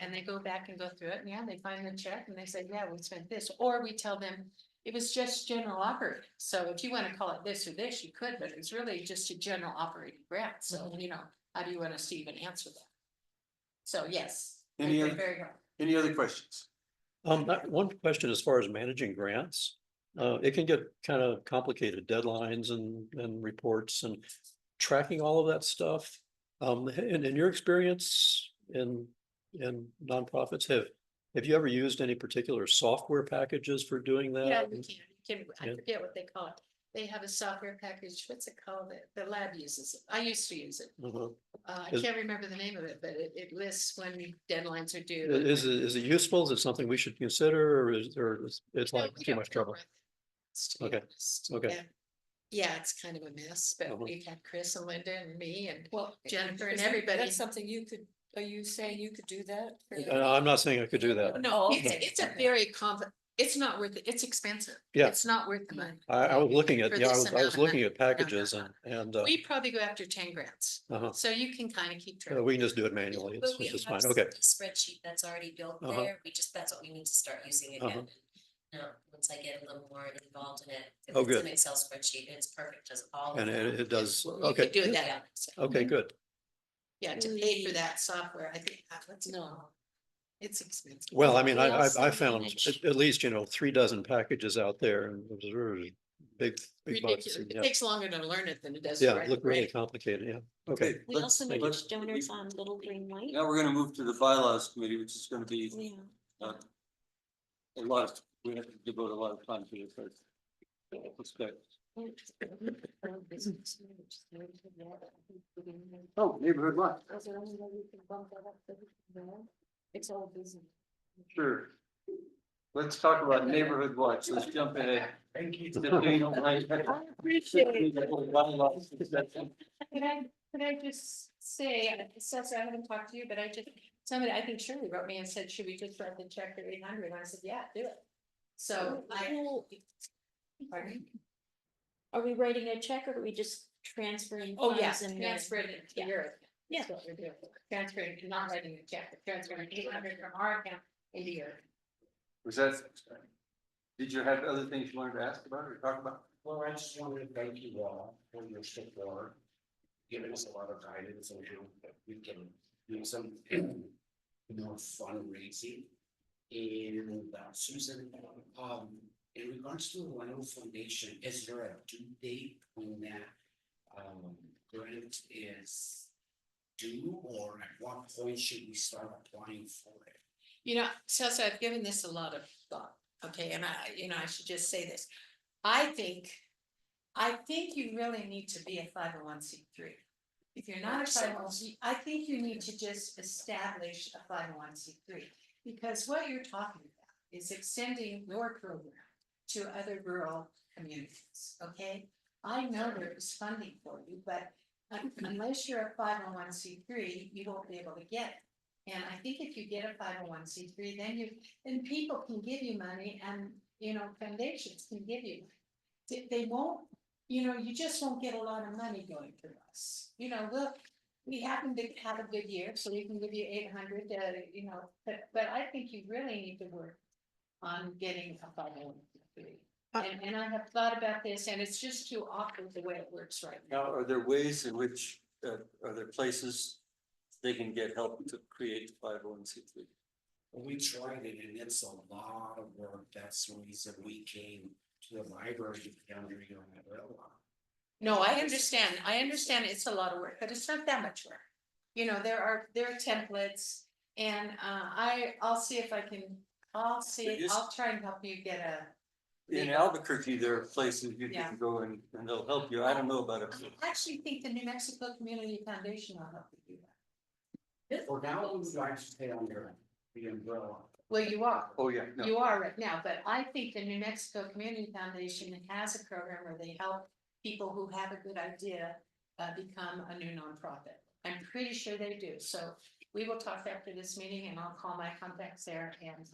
And they go back and go through it, and yeah, they find the check and they say, yeah, we spent this, or we tell them it was just general operating. So if you want to call it this or this, you could, but it's really just a general operating grant, so, you know, how do you want us to even answer that? So, yes. Any they're other- very hard. Any other questions? One question as far as managing grants, it can get kind of complicated, deadlines and reports and tracking all of that stuff. In your experience in nonprofits, have you ever used any particular software packages for doing that? Yeah, you can, I Yeah. forget what they call it. They have a software package, what's it called? The lab uses it. I used to use it. Uh-huh. I Is- can't remember the name of it, but it lists when deadlines are due. Is it useful? Is it something we should consider or it's No, like we too don't much go trouble? with it, to be Okay, honest. okay. Yeah. Yeah, it's kind of a mess, but Uh-huh. we've had Chris and Linda and me and Well, Jennifer and is that- everybody. That's something you could, are you saying you could do that? I'm not saying I could do that. No, Oh, it's, okay, it's a okay. very it's not worth it. It's expensive. Yeah. It's not worth the money. I was looking at, For yeah, I this was amount of looking money. at packages no. and We probably go after 10 grants, uh-huh. so you can kind of keep track. We can just do it manually. But It's we just have fine. Okay. a spreadsheet that's already built Uh-huh. there, that's what we need to start using Uh-huh. again. Once I get a little more involved in it, if Oh, it's an good. Excel spreadsheet, it's perfect, does all of And that. it does, You okay, could do Yeah. that. okay, good. Yeah, to pay for that software, I think, what's no, it's expensive. Well, I mean, We I also found manage- at least, 3 dozen packages out there and it was really big bucks. Ridiculous. and It yeah. takes longer to learn it than it does. to Yeah, write it looked really it. complicated, yeah. Okay. We also thank you. manage donors on Little Green Light. Now we're gonna move to the bylaws committee, which is gonna be Yeah. a lot of, we have to devote a lot of time to this. I suspect. Oh, neighborhood watch, It's all busy. sure. Let's talk about neighborhood watch. Let's jump in it. Thank you. I appreciate it. Could I just say, Cesar, I haven't talked to you, but somebody, I think Shirley wrote me and said, should we just write the check for 800? And I said, yeah, do it. So pardon me? Are we writing a check or are we just transferring? Oh, yeah, funds in there? transfer it into Yeah. your account. Yeah. That's what we're doing. Transferring, not writing a check, but transferring 800 from our account into your. Was that, did you have other things you wanted to ask about or talk about? Well, I just wanted to thank you all for your support, giving us a lot of guidance on how that we can do some fundraising. And Susan, in regards to the Lionel Foundation, is there a due date when that grant is due, or at what point should we start applying for it? Cesar, I've given this a lot of thought, okay, and I should just say this. I think you really need to be a 501c3. If you're not a 501c, I think you need to just establish a 501c3. Because what you're talking about is extending your program to other rural communities, okay? I know there is funding for you, but unless you're a 501c3, you won't be able to get it. And I think if you get a 501c3, then people can give you money and, foundations can give you. They won't, you just won't get a lot of money going through us. We happen to have a good year, so we can give you 800, but I think you really need to work on getting a 501c3. And I have thought about this, and it's just too awkward the way it works right now. Now, are there ways in which, are there places they can get help to create 501c3? We tried it and it's a lot of work. That's the reason we came to the library under your umbrella. No, I understand. It's a lot of work, but it's not that much work. There are templates and I'll see if I can, I'll try and help you get a. In Albuquerque, there are places you Yeah. can go and they'll help you. I don't know about it. I actually think the New Mexico Community Foundation will help you do that. For now, we would like to stay under the umbrella. Well, you are. Oh, yeah, no. You are right now, but I think the New Mexico Community Foundation has a program where they help people who have a good idea become a new nonprofit. I'm pretty sure they do. So we will talk after this meeting and I'll call my contacts there and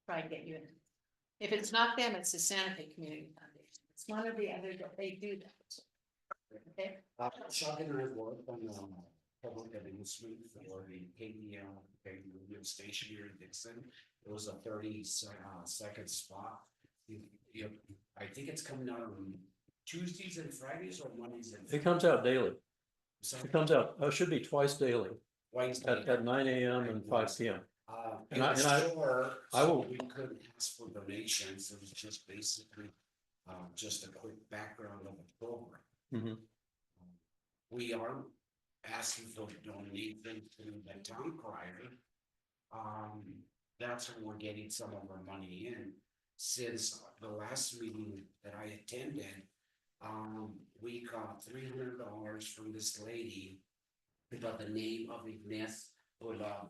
try and get you in. If it's not them, it's the Santa Fe Community Foundation. It's one or the other that they do that. Okay? Chuck and I worked on public announcement for the KDL radio station here in Dixon. It was a 30-second spot. I think it's coming out on Tuesdays and Fridays or Mondays and. It comes out daily. Fridays. It comes out, it should be twice daily Wednesday. at 9 a.m. and 5 p.m. And I I will- we couldn't ask for donations. It was just basically just a quick background of the program. Mhm. We are asking for donations to the town crier. That's when we're getting some of our money in. Since the last meeting that I attended, we got $300 from this lady by the name of Ignace Boulevard.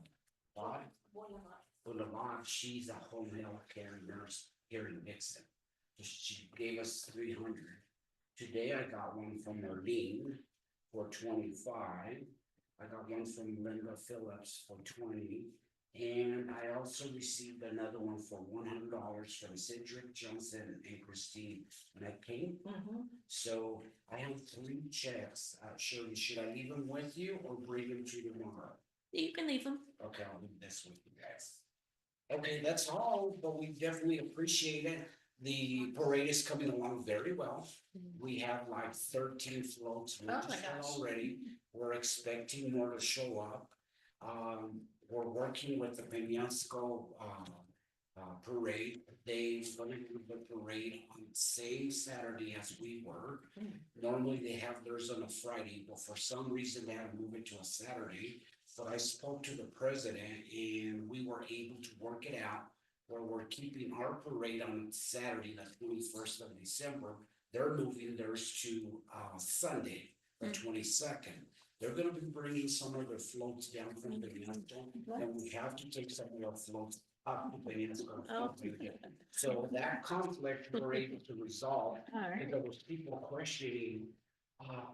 She's a home health care nurse here in Dixon. She gave us 300. Today I got one from Marlene for 25. I got one from Linda Phillips for 20. And I also received another one for $100 from Cedric Johnson and Christine McCain. So I have 3 checks. Shirley, should I leave them with you or bring them to you tomorrow? You can leave them. Okay, I'll leave this with you guys. Okay, that's all, but we definitely appreciate it. The parade is coming along very well. We have like 13 floats my registered gosh. already. We're expecting more to show up. We're working with the Peñasco parade. They're gonna do the parade on the same Saturday as we were. Normally they have theirs on a Friday, but for some reason they had to move it to a Saturday. But I spoke to the president and we were able to work it out where we're keeping our parade on Saturday, the 21st of December. They're moving theirs to Sunday, the 22nd. They're gonna be bringing some of their floats down from the Peñasco, and we have to take some of our floats up to Peñasco. So that conflict we're able to resolve, and there was people questioning,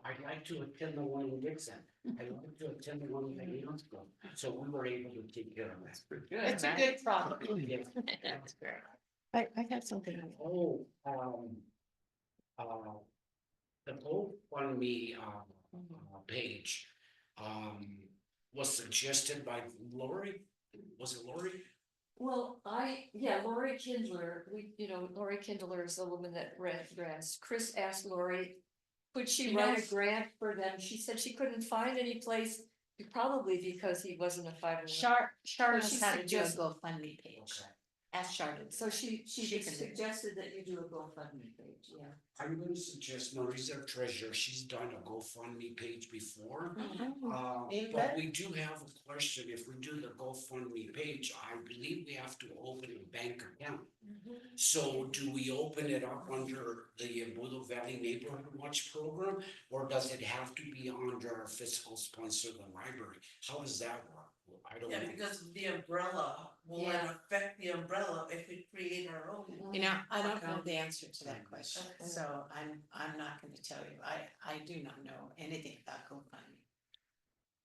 I'd like to attend the one in Dixon. I'd like to attend the one in Peñasco. So we were able to take care of that. It's a good problem. Yeah. That's great. I have something. Oh, the GoFundMe page was suggested by Lori. Was it Lori? Well, Lori Kindler, Lori Kindler is the woman that ran grants. Chris asked Lori, could she write a grant for them? She said she couldn't find any place, probably because he wasn't a 501. Char knows she how to do a suggested- GoFundMe page. Okay. Ask Charlotte. So she She can do it. suggested that you do a GoFundMe page, yeah. I'm gonna suggest Marie's our treasurer. She's done a GoFundMe page before. Ain't But bad. we do have a question. If we do the GoFundMe page, I believe we have to open a bank account. So do we open it up under the Embudo Valley Neighborhood Watch program? Or does it have to be under our fiscal sponsor, the library? How does that work? I don't Yeah, know. because the umbrella will Yeah. affect the umbrella if we create our own. I don't know the answer to that question, Okay. so I'm not gonna tell you. I do not know anything about GoFundMe.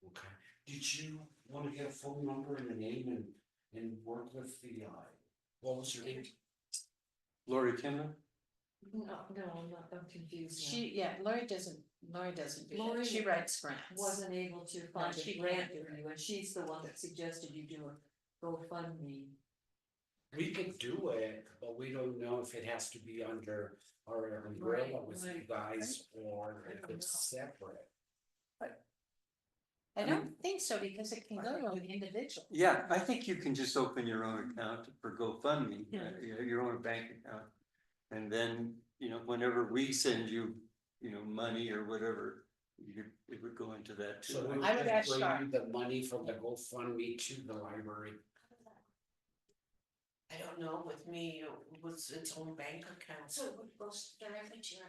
Okay, did you wanna get a phone number and a name and work with the, what was her name? Lori Kendall? No, I'm not, I'm confused now. Lori doesn't do Lori that. She writes grants. Wasn't able to find she a grant can't do for you, and she's the one that suggested you do a GoFundMe. We could do it, but we don't know if it has to be under our umbrella with you guys or if it's separate. I don't think so, because it can go to an individual. Yeah, I think you can just open your own account for GoFundMe, Yeah. your own bank account. And then, whenever we send you, money or whatever, it would go into that too. So we I would can ask bring Sharp. you the money from the GoFundMe to the library. I don't know, with me, it was its own bank account, So it goes directly to your.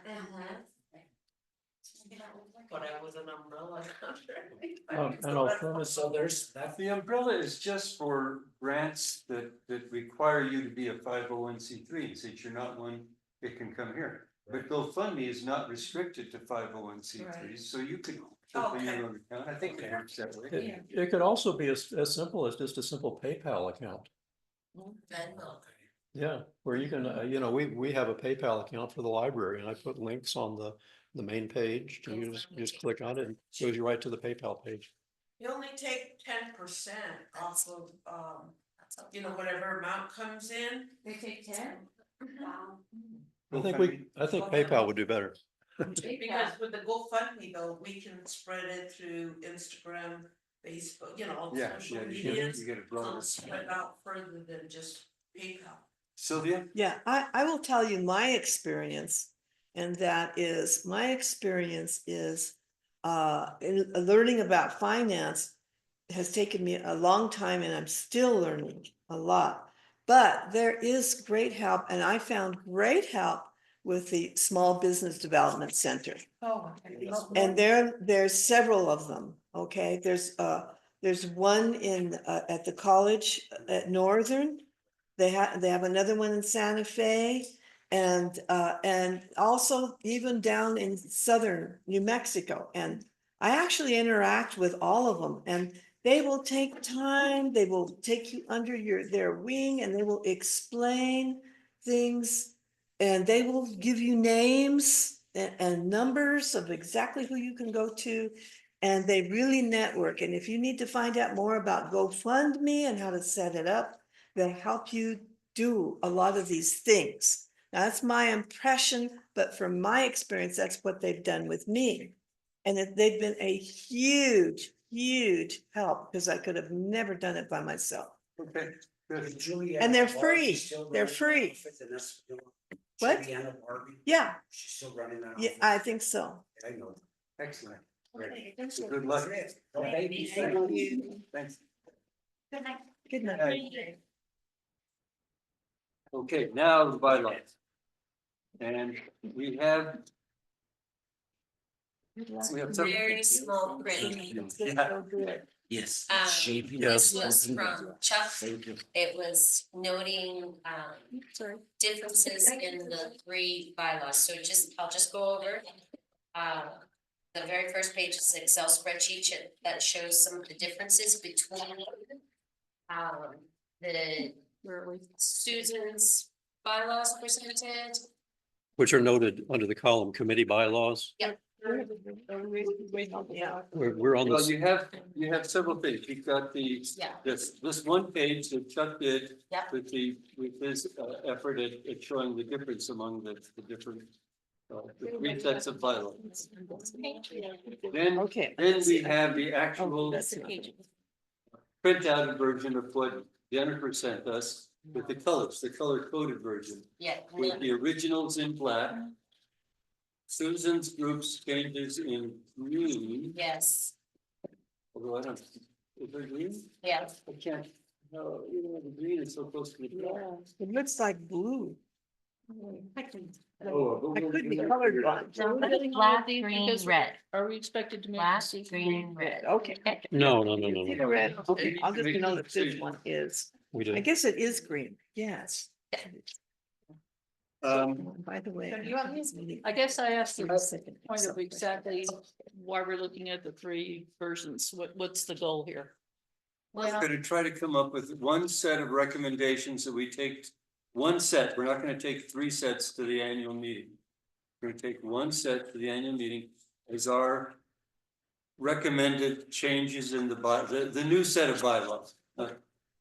but I was an umbrella. And alternative, So there's that. The umbrella is just for grants that require you to be a 501c3, since you're not one, it can come here. But GoFundMe is not restricted to 501c3s, Right. so you could open Okay. your own account, I think it works that way. it could also be as simple as just a simple PayPal account. Venmo. Yeah, where you can, we have a PayPal account for the library and I put links on the main page. And you just click on it and it goes you right to the PayPal page. You only take 10% off of, That's a you know, lot. whatever amount comes in. They take 10? Wow. I think PayPal would do better. Because with the GoFundMe though, we can spread it through Instagram, Facebook, all the Yeah, social you medias. get it So broader. spread out further than just PayPal. Sylvia? Yeah, I will tell you my experience. And that is, my experience is, in learning about finance has taken me a long time and I'm still learning a lot. But there is great help and I found great help with the Small Business Development Center. Oh. And there's several of them, okay? There's one in, at the college at Northern. They have another one in Santa Fe and also even down in southern New Mexico. And I actually interact with all of them and they will take time, they will take you under their wing and they will explain things. And they will give you names and numbers of exactly who you can go to. And they really network. And if you need to find out more about GoFundMe and how to set it up, they'll help you do a lot of these things. Now, that's my impression, but from my experience, that's what they've done with me. And they've been a huge, huge help because I could have never done it by myself. Okay, good. Juliana And they're Barbie free. still They're running free. that office in Espanola? What? Juliana Barbie, Yeah, she's still running that. yeah, office? I think so. I know. Excellent. Okay, thanks. Good luck. Well, thank you. Thanks. Good night. Night. Okay, now the bylaws. And we have some. Very small print. Yeah. Yes. Um, Shaping This up was something. from Chuck. Thank you. It was noting differences in the three bylaws, so I'll just go over. The very first page is an Excel spreadsheet that shows some of the differences between the Where are we? Susan's bylaws presented. Which are noted under the column committee bylaws. Yeah. We're on Well, this, you have several things. You've got Yeah. this one page that Chuck did. Yep. With his effort at showing the difference among the different. The three sets of bylaws. Then Okay. we have the actual that's the page. printout version of what Jennifer sent us with the colors, the color coded version. Yeah. With the originals in black. Susan's group's changes in green, Yes, although I don't, is there green? yeah. I can't, no, the green is so close to the black. It looks like blue. Oh, I could be colorblind. Black, green, red. Are we expected to make? Black, decisions? green, red. Okay. no. See the red? Okay, I'll just know that this one is, We I did. guess it is green, yes. By the way. So do you want these? I guess I asked the Second. point of exactly why we're looking at the three versions. What's the goal here? We're Well, gonna try to come up with one set of recommendations that we take, one set, we're not gonna take three sets to the annual meeting. We're gonna take one set to the annual meeting as our recommended changes in the new set of bylaws.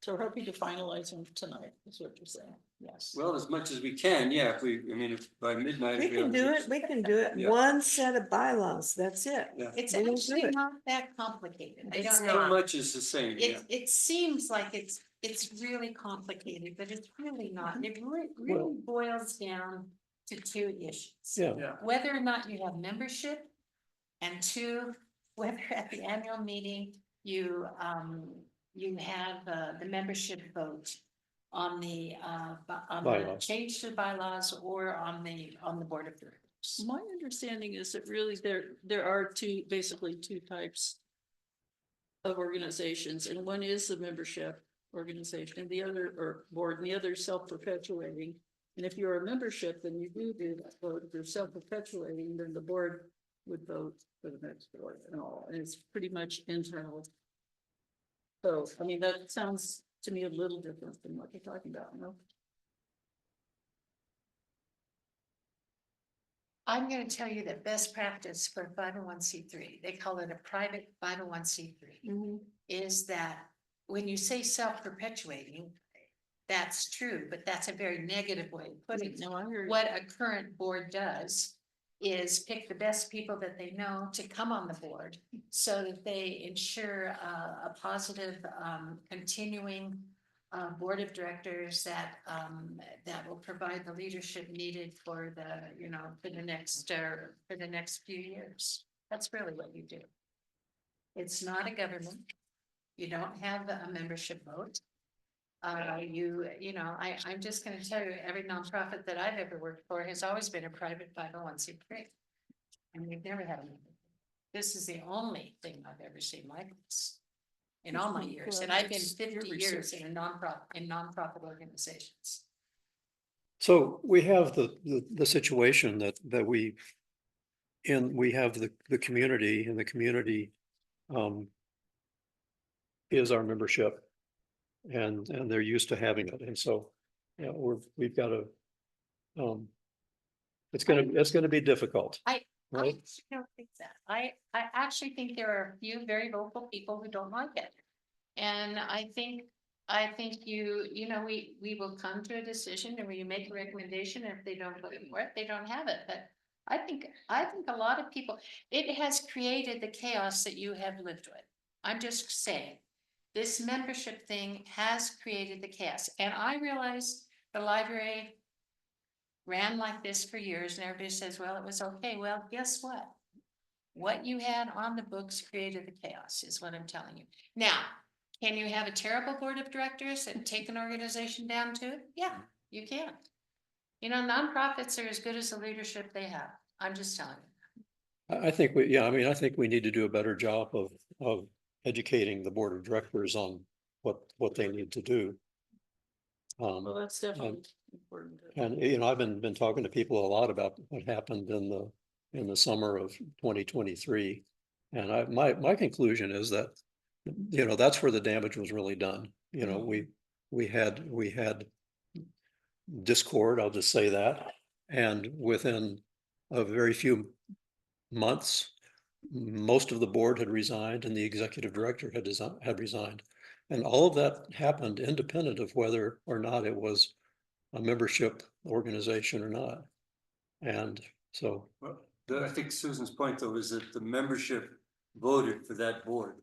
So we're hoping to finalize them tonight, is what you're saying, yes. Well, as much as we can, yeah, if by midnight. We if can do it, we can do it. Yeah. One set of bylaws, that's it. Yeah. it's We will do actually it. not that complicated. I It's don't So know. much is the same, yeah. It seems like it's really complicated, but it's really not. It really Well- boils down to two issues. Yeah, Yeah. Whether or not you have membership, and two, whether at the annual meeting, you have the membership vote on the Bylaws. change to bylaws or on the board of directors. My understanding is that really there are basically two types of organizations, and one is the membership organization, and the other, or board, and the other is self-perpetuating. And if you're a membership, then you do that vote. If you're self-perpetuating, then the board would vote for the next board and all, and it's pretty much internal. So, I mean, that sounds to me a little different than what you're talking about, no? I'm gonna tell you that best practice for 501c3, they call it a private 501c3, is that when you say self-perpetuating, that's true, but that's a very negative way of putting it. No, I hear you. What a current board does is pick the best people that they know to come on the board so that they ensure a positive, continuing board of directors that will provide the leadership needed for the next few years. That's really what you do. It's not a government. You don't have a membership vote. I'm just gonna tell you, every nonprofit that I've ever worked for has always been a private 501c3. And we've never had a member. This is the only thing I've ever seen like this in all my years, and I've been Your 50 years research. in nonprofit organizations. so we have the situation that we have the community, and the community is our membership. And they're used to having it, and so, yeah, we've got to. It's gonna be difficult. I Right? don't think that. I actually think there are a few very vocal people who don't like it. And I think we will come to a decision and we make a recommendation. If they don't vote for it, they don't have it. But I think a lot of people, it has created the chaos that you have lived with. I'm just saying. This membership thing has created the chaos, and I realize the library ran like this for years, and everybody says, well, it was okay. Well, guess what? What you had on the books created the chaos, is what I'm telling you. Now, can you have a terrible board of directors and take an organization down to it? Yeah, you can. Nonprofits are as good as the leadership they have. I'm just telling you. I think I think we need to do a better job of educating the board of directors on what they need to do. Well, that's definitely important. And I've been talking to people a lot about what happened in the summer of 2023. And my conclusion is that, that's where the damage was really done. We had discord, I'll just say that. And within a very few months, most of the board had resigned and the executive director had resigned. And all of that happened independent of whether or not it was a membership organization or not. And so. Well, I think Susan's point though is that the membership voted for that board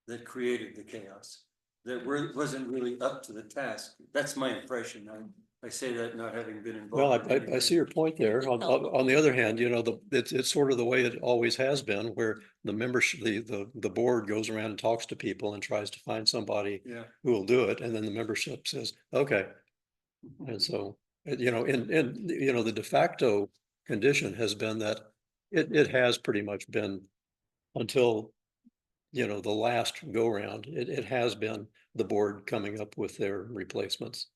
that created the chaos. That wasn't really up to the task. That's my impression. I say that not having been involved. Well, I see your point there. On the other hand, it's sort of the way it always has been, where the membership, the board goes around and talks to people and tries to find somebody Yeah. who will do it, and then the membership says, okay. And so, the de facto condition has been that it has pretty much been until, the last go round, it has been the board coming up with their replacements.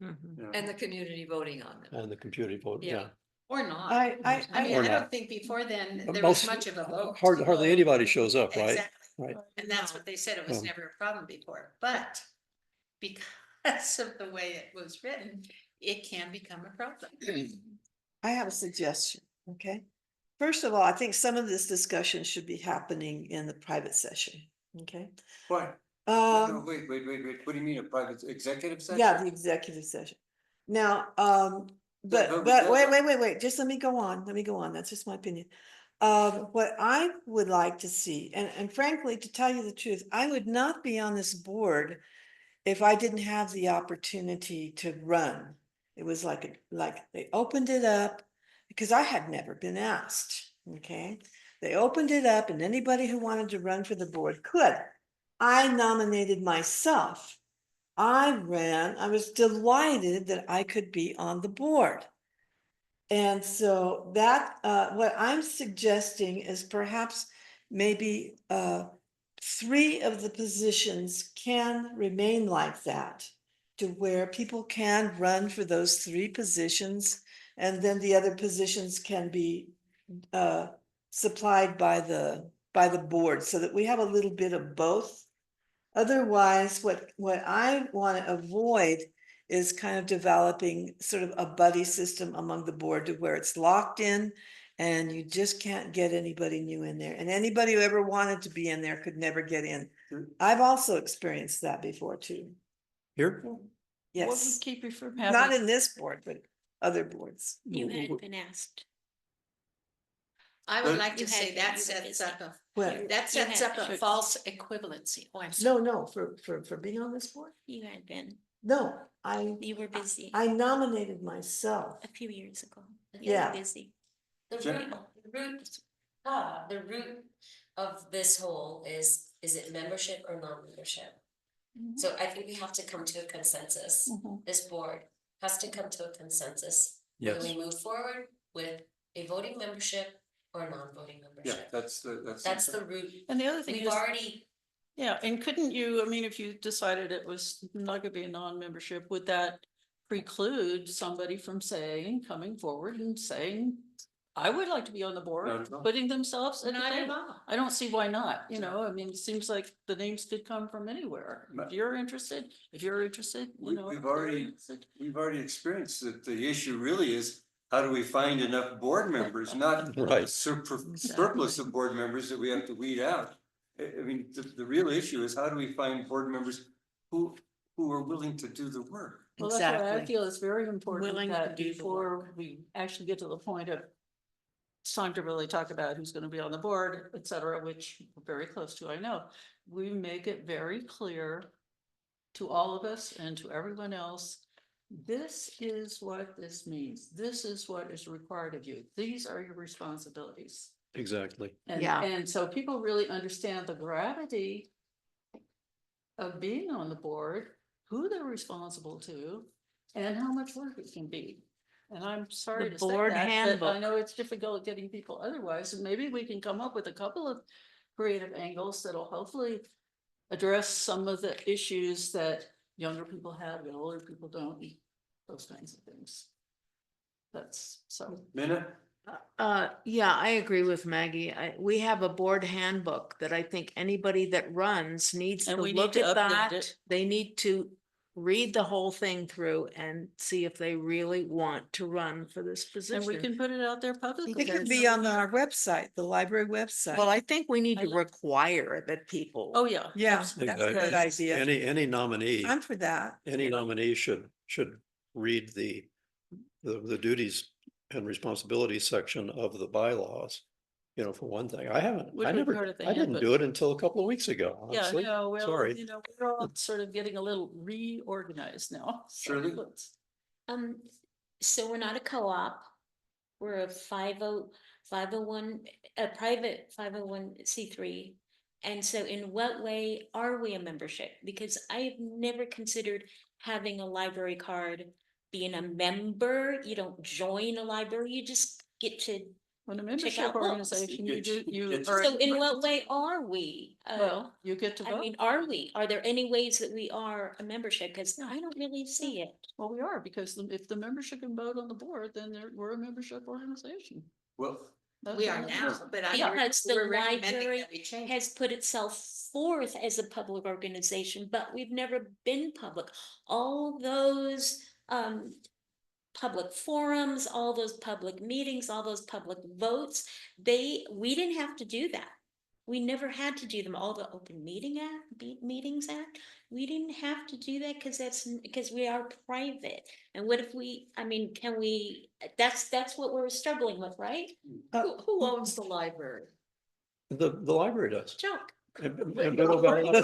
Mhm. you know. And the community voting on them. And the computer vote, Yeah. yeah. Or not. I I mean, Or I not. don't think before then But there was most- much of a vote. Hardly anybody shows up, right? Exactly. Right. And that's what they said, it was Um, never a problem before, but because of the way it was written, it can become a problem. I have a suggestion, okay? First of all, I think some of this discussion should be happening in the private session, okay? Why? No, Um, wait, what do you mean, a private executive session? yeah, the executive session. Now, but but that- wait, just let me go on, that's just my opinion. What I would like to see, and frankly, to tell you the truth, I would not be on this board if I didn't have the opportunity to run. It was like they opened it up, because I had never been asked, okay? They opened it up and anybody who wanted to run for the board could. I nominated myself. I ran, I was delighted that I could be on the board. And so that, what I'm suggesting is perhaps maybe, 3 of the positions can remain like that, to where people can run for those 3 positions, and then the other positions can be, supplied by the board, so that we have a little bit of both. Otherwise, what I want to avoid is kind of developing sort of a buddy system among the board, to where it's locked in and you just can't get anybody new in there. And anybody who ever wanted to be in there could never get in. I've also experienced that before too. Here, What Yes, would keep you from not having, in this board, but other boards. You had been asked. I would But- like to You say had- that you were sets busy. up a, Well, that sets up had- a false equivalency. Oh, I'm sorry. no, for being on this board? You had been, No, you were busy I nominated myself. a few years ago. You Yeah. were busy. The Jen- the root of this whole is it membership or non-membership? So I think we have to come to a consensus. Mhm. This board has to come to a consensus. Whether yes. we move forward with a voting membership or non-voting Yeah, membership. that's That's the root. and the other thing We've is, already, yeah, and couldn't you, I mean, if you decided it was not gonna be a non-membership, would that preclude somebody from saying, coming forward and saying, I would like to be on the Not board, at all. putting themselves at the Not at table? all. I don't see why not, you know, I mean, it seems like the names could come from anywhere. Ma- If you're interested, you know. We've if they're already- interested. We've already experienced that the issue really is, how do we find enough board members, not Right. surplus of board members that we have to weed out. I mean, the real issue is, how do we find board members who are willing to do the work? Well, that's why I Exactly. feel it's very important Willing to that do the before we actually get to the point of it's time to really talk about who's gonna be on the board, et cetera, which we're very close to, I know. We make it very clear to all of us and to everyone else, this is what this means. This is what is required of you. These are your responsibilities. Exactly. And, Yeah. and so people really understand the gravity of being on the board, who they're responsible to, and how much work it can be. And I'm sorry The to say board that, but I handbook. know it's difficult getting people otherwise, and maybe we can come up with a couple of creative angles that'll hopefully address some of the issues that younger people have and older people don't, those kinds of things. That's so. Minna? Yeah, I agree with Maggie. We have a board handbook that I think anybody that runs needs And to we need look to at update that. it. They need to read the whole thing through and see if they really want to run for this And we position. can put it out there publicly. It could be on our website, the library website. Well, I think we need I to like- require that people. Oh, yeah. Yeah, absolutely. that's a good idea. Any nominee, I'm for that. any nominee should read the duties and responsibilities section of the bylaws. You know, for one thing, I haven't, Which I was never, part of the I didn't handbook. do it until a couple of weeks ago, Yeah, honestly. no, well, Sorry. you know, we're all sort of getting a little reorganized now. so Shirley? let's- So we're not a co-op. We're a 501, a private 501c3. And so in what way are we a membership? Because I've never considered having a library card, being a member. You don't join a library, you just get to When a check membership out books. organization, you do, you It's- are. So in what way are we? Well, you get to I vote. mean, are we? Are there any ways that we are a membership? Because I don't really see it. Well, we are, because if the membership can vote on the board, then we're a membership organization. Well, That's We all are it now, is. but I. Because the we're recommending library that we change. has put itself forth as a public organization, but we've never been public. All those public forums, all those public meetings, all those public votes, we didn't have to do that. We never had to do them, all the open meetings act, we didn't have to do that because we are private. And what if can we, that's what we're struggling with, right? Who owns the library? The library does. Chuck. And Biddle Valley-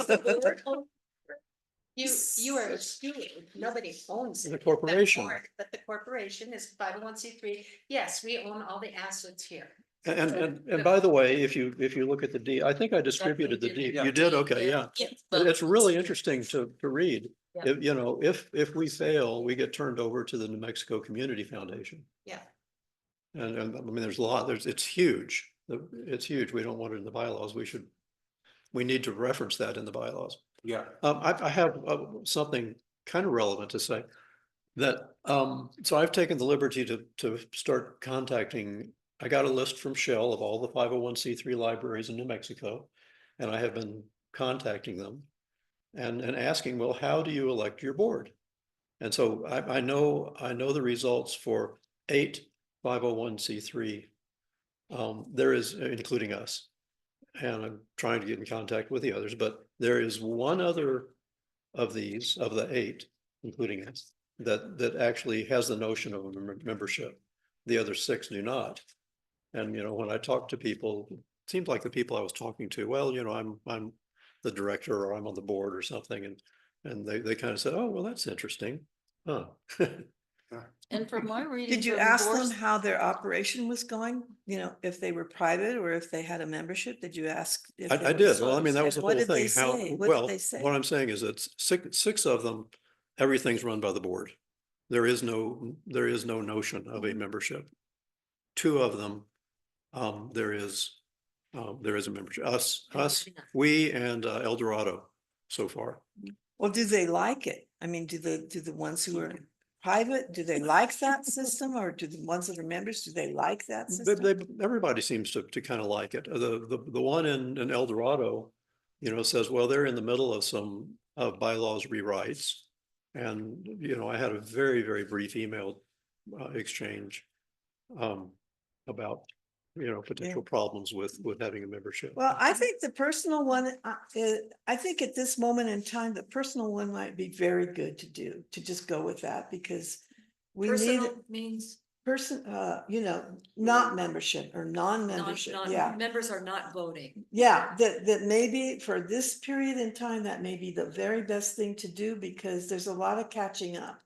You are a steward, nobody owns it. The it's that corporation. board, But the corporation is 501(c)(3). Yes, we own all the assets here. And by the way, if you look at the deed, I think I distributed the deed. You did, okay, yeah. It's really interesting to read. Yeah. If we fail, we get turned over to the New Mexico Community Foundation. Yeah. And I mean, it's huge. It's huge. We don't want it in the bylaws. We need to reference that in the bylaws. yeah, I have something kind of relevant to say. That, so I've taken the liberty to start contacting, I got a list from Shell of all the 501(c)(3) libraries in New Mexico. And I have been contacting them and asking, well, how do you elect your board? And so I know the results for 8 501(c)(3). There is, including us. And I'm trying to get in contact with the others, but there is one other of these, of the 8, including us, that actually has the notion of a membership. The other 6 do not. And, when I talk to people, it seems like the people I was talking to, well, I'm the director or I'm on the board or something. And they kind of said, oh, well, that's interesting. Huh. And from my reading. Did you from ask them boards- how their operation was going? If they were private or if they had a membership? Did you ask? if I they were did. Well, I mean, that was the and what whole did they thing. How, say? What well, did they say? what I'm saying is that six of them, everything's run by the board. There is no notion of a membership. 2 of them, there is a membership. Us, we and El Dorado so far. Well, do they like it? I mean, do the ones who are private, do they like that system, or do the ones that are members, do they like that system? Everybody seems to kind of like it. The one in El Dorado, says, well, they're in the middle of some bylaws rewrites. And, I had a very, very brief email exchange about, potential problems with having a membership. Well, I think the personal one, I think at this moment in time, the personal one might be very good to do, to just go with that, because we need Personal means not membership or non-membership, yeah. members are not voting. Yeah, that maybe for this period in time, that may be the very best thing to do, because there's a lot of catching up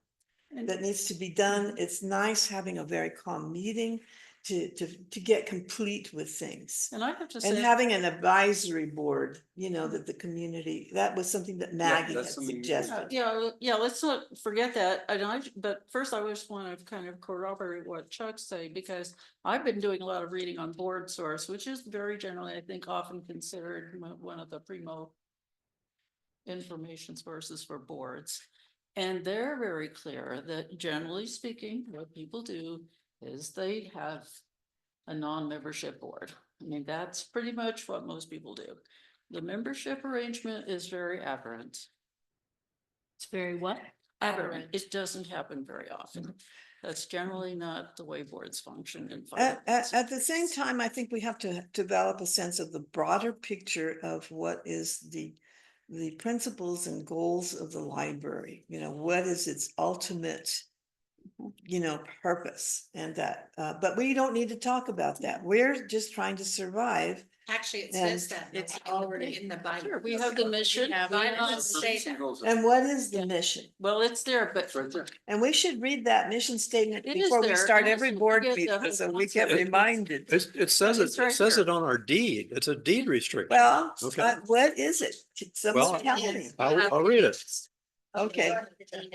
that needs to be done. It's nice having a very calm meeting to get complete with things. And I have to And say, having an advisory board, that the community, that was something that Maggie had that's something we did. suggested. yeah, let's not forget that. But first I just want to kind of corroborate what Chuck said, because I've been doing a lot of reading on Board Source, which is very generally, I think, often considered one of the primo information sources for boards. And they're very clear that generally speaking, what people do is they have a non-membership board. I mean, that's pretty much what most people do. The membership arrangement is very aberrant. It's very what? Aberrant. It doesn't happen very often. That's generally not the way boards function in. At the same time, I think we have to develop a sense of the broader picture of what is the principles and goals of the library. What is its ultimate purpose, and that, but we don't need to talk about that. We're just trying to survive. Actually, it And says that. it's already in the Bible. Sure, we have the mission. Yeah, we Bible have- does say that. And what is the mission? Well, it's there, but It's right there. And we should read that mission statement It is before we there, start and every let's board forget the meeting, whole so we get concept. reminded. It says It's right it here. on our deed. It's a deed restriction. Well, Okay. what is it? Someone Well, tell me. I'll read it. Okay,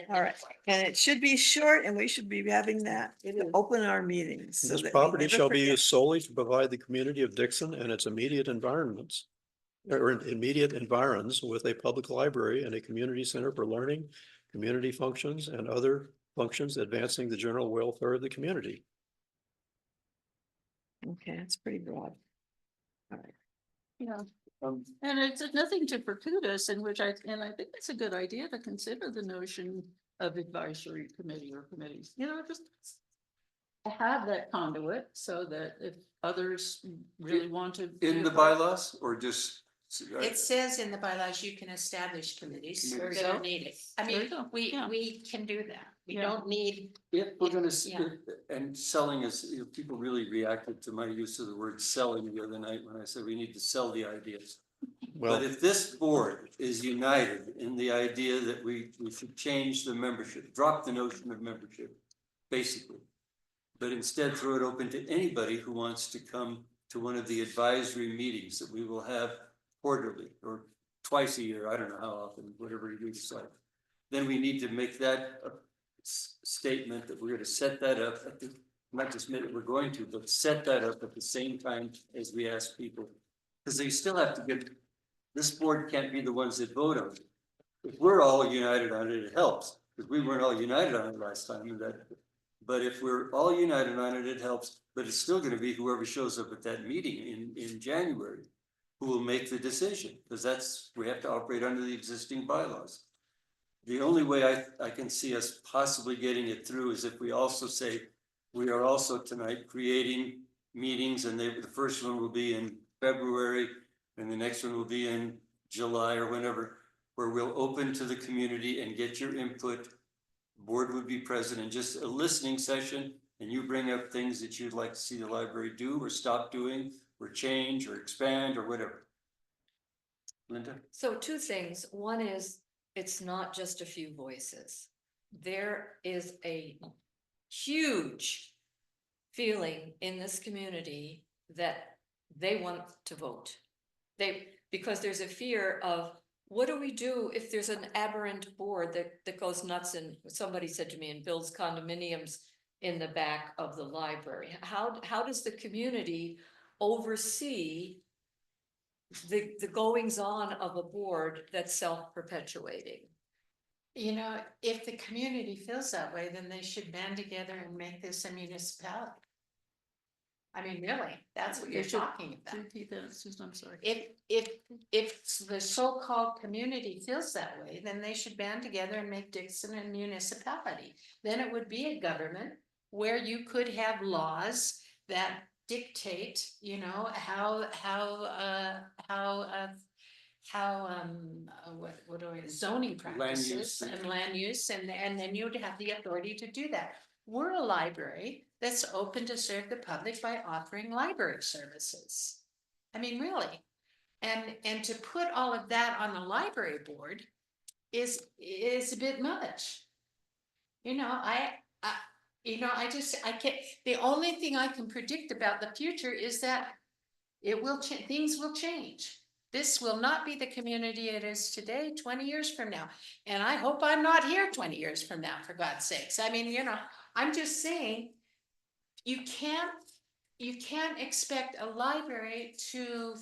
all right. And it should be short and we should be having that to open our meetings. so This that we property never shall be forget. used solely to provide the community of Dixon and its immediate environments. Or immediate environs with a public library and a community center for learning, community functions and other functions advancing the general welfare of the community. Okay, that's pretty broad. All right. Yeah, Um, and it's nothing to preclude us, and I think it's a good idea to consider the notion of advisory committee or committees, just to have that conduit so that if others really want to. in be the a part- bylaws or just? It says in the bylaws you can establish committees Committees. that are needed. I There you mean, go. Yeah. we can do that. We Yeah. don't need, If we're gonna, Yeah. and selling is, people really reacted to my use of the word selling the other night when I said we need to sell the ideas. Well, But if this board is united in the idea that we should change the membership, drop the notion of membership, basically. But instead throw it open to anybody who wants to come to one of the advisory meetings that we will have quarterly or twice a year, I don't know how often, whatever you decide. Then we need to make that a statement that we're gonna set that up at the, not just admit we're going to, but set that up at the same time as we ask people. Because they still have to get, this board can't be the ones that vote on it. If we're all united on it, it helps, because we weren't all united on it last time and that. But if we're all united on it, it helps, but it's still gonna be whoever shows up at that meeting in January who will make the decision, because we have to operate under the existing bylaws. The only way I can see us possibly getting it through is if we also say, we are also tonight creating meetings and the first one will be in February and the next one will be in July or whenever, where we'll open to the community and get your input. Board would be present in just a listening session and you bring up things that you'd like to see the library do or stop doing or change or expand or whatever. Linda? So two things. One is, it's not just a few voices. There is a huge feeling in this community that they want to vote. Because there's a fear of, what do we do if there's an aberrant board that goes nuts, and somebody said to me, and builds condominiums in the back of the library? How does the community oversee the goings on of a board that's self-perpetuating? if the community feels that way, then they should band together and make this a municipality. I mean, really, that's what you're You should talking about. Repeat that, Susan, I'm sorry. If the so-called community feels that way, then they should band together and make Dixon a municipality. Then it would be a government where you could have laws that dictate, what do I, zoning practices and land use, and then you'd have the authority to do that. We're a library that's open to serve the public by offering library services. I mean, really. And to put all of that on the library board is a bit much. I can't, the only thing I can predict about the future is that things will change. This will not be the community it is today, 20 years from now. And I hope I'm not here 20 years from now, for God's sakes. I mean, I'm just saying, you can't expect a library to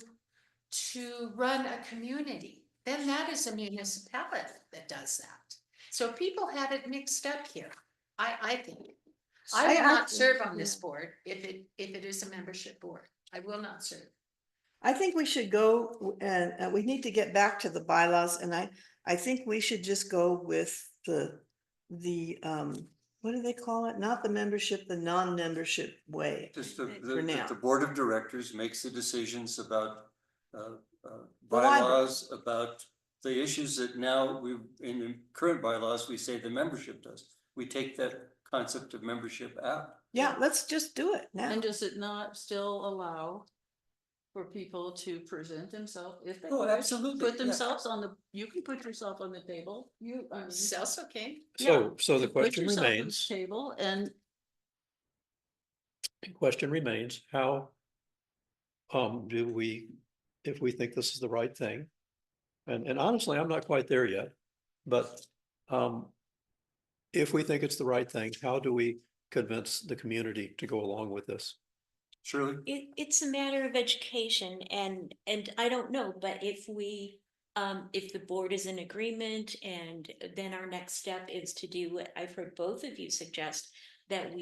run a community. Then that is a municipality that does that. So people have it mixed up here, I think. I will not serve on this board if it is a membership board. I will not serve. I think we should go and we need to get back to the bylaws, and I think we should just go with the what do they call it? Not the membership, the non-membership way. Just For now. the board of directors makes the decisions about library. bylaws, about the issues that now in the current bylaws, we say the membership does. We take that concept of membership out. Yeah, let's just do it now. And does it not still allow for people to present themselves if they Oh, wish, absolutely, put yeah. themselves you can put yourself on the table, That's okay. so the put question yourself on the remains, table and how do we, if we think this is the right thing? And honestly, I'm not quite there yet, but If we think it's the right thing, how do we convince the community to go along with this? Shirley? It's a matter of education and I don't know, but if we, if the board is in agreement and then our next step is to do what I've heard both of you suggest, that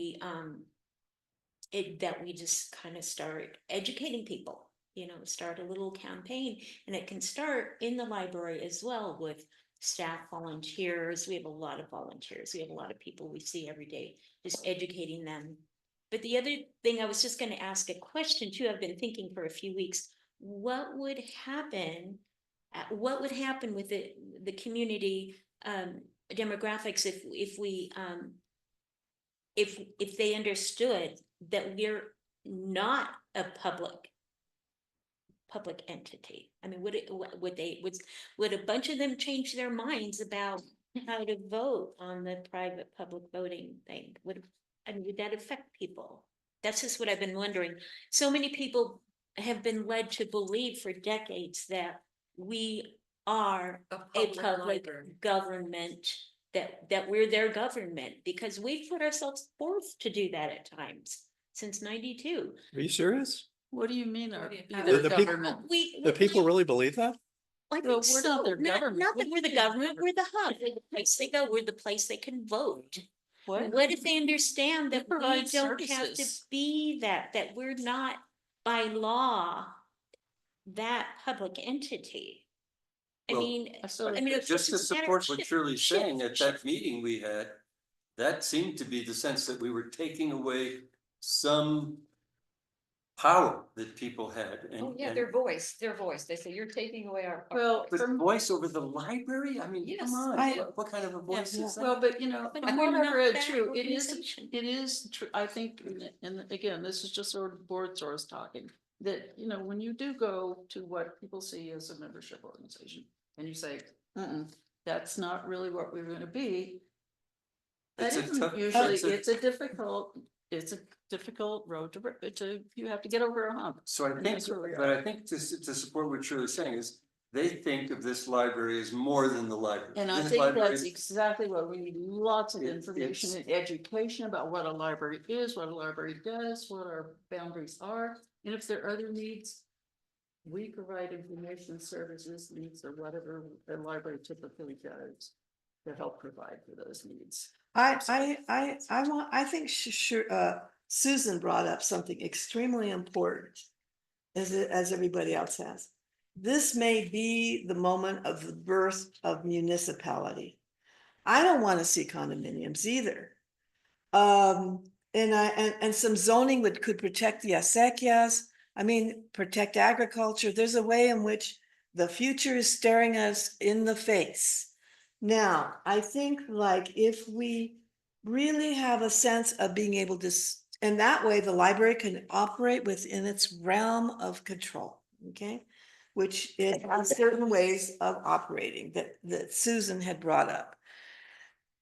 that we just kind of start educating people, you know, start a little campaign, and it can start in the library as well with staff volunteers. We have a lot of volunteers. We have a lot of people we see every day, just educating them. But the other thing, I was just gonna ask a question too, I've been thinking for a few weeks, what would happen? What would happen with the community demographics if we if they understood that we're not a public entity? I mean, would a bunch of them change their minds about how to vote on the private public voting thing? Would that affect people? That's just what I've been wondering. So many people have been led to believe for decades that we are a public government, that we're their government, because we've put ourselves forth to do that at times since 92. Are you serious? What do you mean our The people- government? Do people really believe that? I Well, think we're so. not their government. Not What that do we're you the mean? government, we're the hub, we're the place they go, we're the place they can vote. What if they understand that we provide don't have to services. be that we're not by law that public entity? I Well, mean, So I mean, it's Just to it's a matter support of what shift- Shirley's saying, at shift. that meeting we had, that seemed to be the sense that we were taking away some power that people had and. Oh, yeah, and- their voice, they say, you're taking away our. Well, But from, voice over the library? I mean, Yes, come on, I- what kind of a voice is that? well, but you know, But from we're what I've not read that too, organization. it is true, I think, and again, this is just sort of board source talking. That, you know, when you do go to what people see as a membership organization, and you say, that's not really what we're gonna be. That It's a isn't tough- usually, it's a- it's a difficult road to, you have to get over a hump. So I And think, that's where we but are. I think to support what Shirley's saying is, they think of this library as more than the library. And I This think library that's is- exactly what we need, lots of It- information it's- and education about what a library is, what a library does, what our boundaries are, and if there are other needs. We provide information services, needs, or whatever the library typically does to help provide for those needs. I think Susan brought up something extremely important. As everybody else has. This may be the moment of the birth of municipality. I don't want to see condominiums either. And some zoning could protect the acequias. I mean, protect agriculture. There's a way in which the future is staring us in the face. Now, I think like if we really have a sense of being able to, and that way the library can operate within its realm of control, okay? Which it has certain ways of operating that Susan had brought up.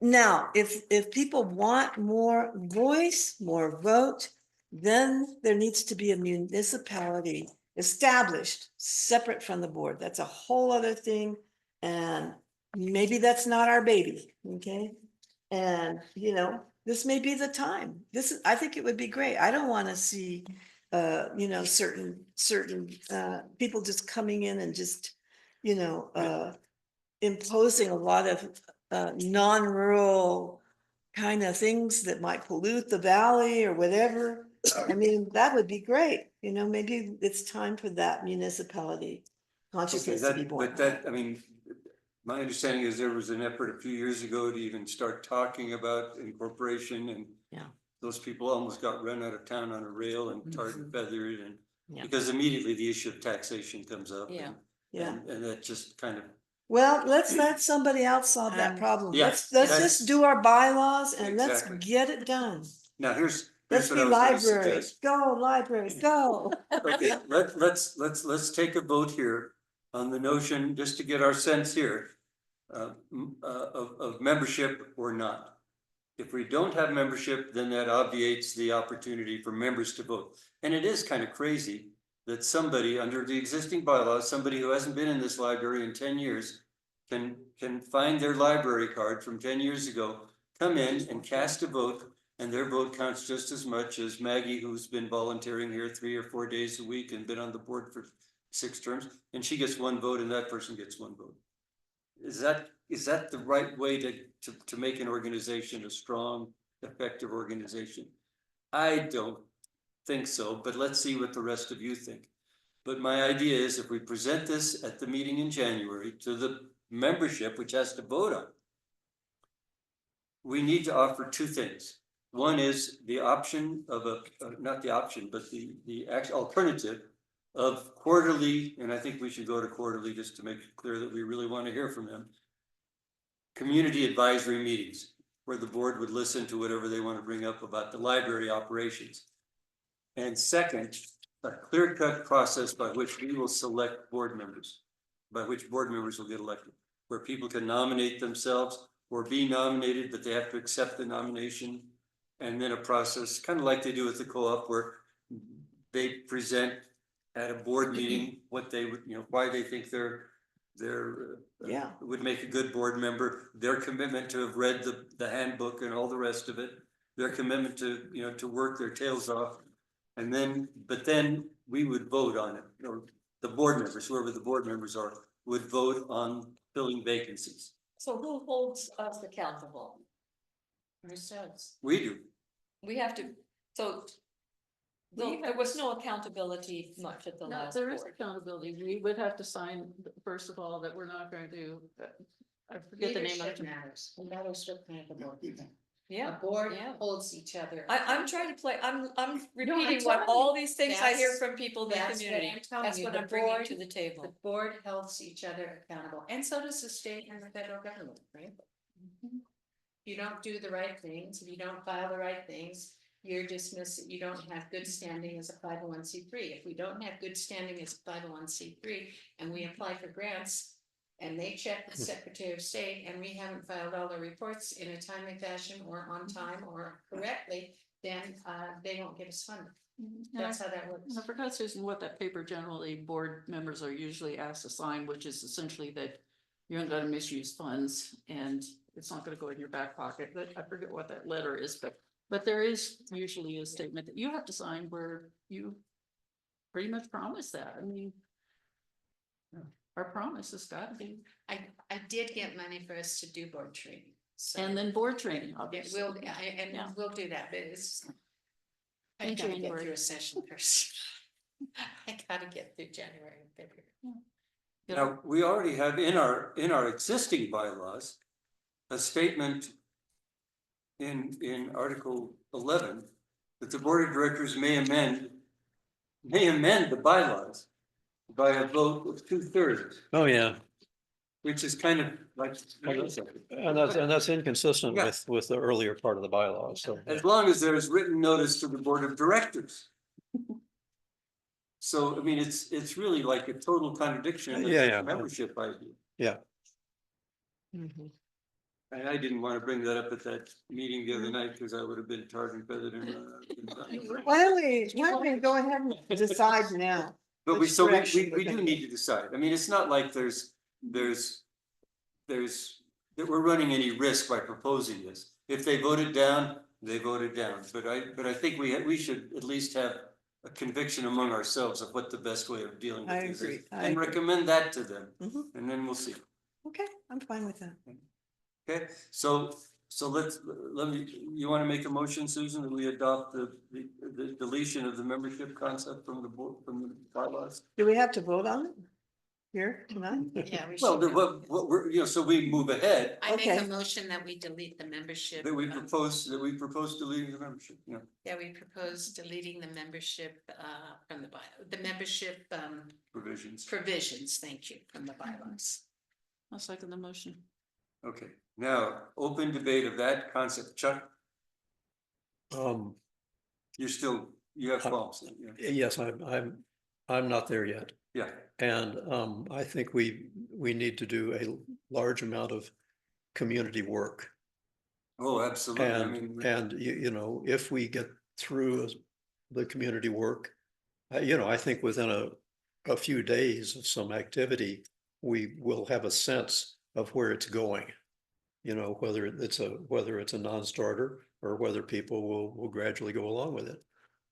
Now, if people want more voice, more vote, then there needs to be a municipality established, separate from the board. That's a whole other thing. And maybe that's not our baby, okay? And, you know, this may be the time. I think it would be great. I don't want to see, you know, certain people just coming in and just, you know, imposing a lot of non-rural kind of things that might pollute the valley or whatever. I mean, that would be great. You know, maybe it's time for that municipality Okay, consciousness to be born. but that, I mean, my understanding is there was an effort a few years ago to even start talking about incorporation and. Yeah. Those people almost got run out of town on a rail and tarred and feathered and, Yeah. because immediately the issue of taxation comes up. Yeah. Yeah. And that just kind of, Well, let's let somebody else solve that problem. yeah, Let's that's- just do our bylaws and let's Exactly. get it done. now here's Let's what be I was gonna library. suggest. Go, library, go. Okay, let's take a vote here on the notion, just to get our sense here. Of membership or not. If we don't have membership, then that obviates the opportunity for members to vote. And it is kind of crazy that somebody under the existing bylaws, somebody who hasn't been in this library in 10 years. can find their library card from 10 years ago, come in and cast a vote, and their vote counts just as much as Maggie, who's been volunteering here 3 or 4 days a week and been on the board for 6 terms, and she gets 1 vote and that person gets 1 vote. Is that the right way to make an organization a strong, effective organization? I don't think so, but let's see what the rest of you think. But my idea is if we present this at the meeting in January to the membership, which has to vote on, we need to offer 2 things. One is the option of not the option, but the actual alternative of quarterly, and I think we should go to quarterly just to make it clear that we really want to hear from them. Community advisory meetings, where the board would listen to whatever they want to bring up about the library operations. And second, a clear-cut process by which we will select board members, by which board members will get elected, where people can nominate themselves or be nominated, but they have to accept the nomination. And then a process, kind of like they do with the co-op, where they present at a board meeting what they would, why they think they're Yeah. would make a good board member, their commitment to have read the handbook and all the rest of it, their commitment to, to work their tails off. And then, but then we would vote on it, or the board members, whoever the board members are, would vote on filling vacancies. So who holds us accountable? Ourselves. We do. We have to, so. There was no accountability much at the No, last there is board. accountability. We would have to sign, first of all, that we're not going to, I forget the name of Leadership it. matters, and that is what kind of a board. Yeah, A board yeah. holds each other. I'm trying to play, I'm repeating telling what you, all these things I hear that's- from people in the that's what community. I'm telling That's you, what the I'm bringing board- to the The table. board holds each other accountable, and so does the state and the federal government, right? If you don't do the right things, if you don't file the right things, you're dismissed, you don't have good standing as a 501c3. If we don't have good standing as a 501c3 and we apply for grants and they check with the Secretary of State and we haven't filed all the reports in a timely fashion or on time or correctly, then they won't get us funded. That's how that works. I forgot, Susan, what that paper generally board members are usually asked to sign, which is essentially that you're not gonna misuse funds and it's not gonna go in your back pocket, but I forget what that letter is, but there is usually a statement that you have to sign where you pretty much promise that. I mean, our promise has got to be, I did get money for us to do board training. So and then board training, yeah, obviously. Yeah. we'll do that, but it's. I In gotta get January. through a session first. I gotta get through January and February. Now, we already have in our existing bylaws, a statement in Article 11, that the board of directors may amend the bylaws by a vote of 2/3, Oh, yeah. which is kind of like. And that's inconsistent Yeah. with the earlier part of the bylaws, so. As long as there's written notice to the board of directors. So, I mean, it's really like a total contradiction of Yeah, the yeah. membership idea. Yeah. And I didn't want to bring that up at that meeting the other night because I would have been tarred and feathered. Why don't we go ahead and decide now? But which so direction we're we do gonna need to decide. I mean, it's not like that we're running any risk by proposing this. If they voted down, they voted down. But I think we should at least have a conviction among ourselves of what the best way of dealing I with this is. agree, I And agree. recommend that to them, Mhm. and then we'll see. Okay, I'm fine with that. Okay, so let me, you want to make a motion, Susan, that we adopt the deletion of the membership concept from the board, from the bylaws? Do we have to vote on it here tonight? Yeah, we Well, should. what we're, so we move ahead, I make Okay. a motion that we delete the membership. that we propose deleting the membership, yeah. Yeah, we propose deleting the membership from the the membership Provisions. provisions, thank you, from the bylaws. I'll second the motion. Okay, now, open debate of that concept. Chuck, you have qualms, yeah. Yes, I'm not there yet. Yeah, And I think we need to do a large amount of community work. oh, absolutely, I mean. And if we get through the community work, I think within a few days of some activity, we will have a sense of where it's going. You know, whether it's a non-starter or whether people will gradually go along with it.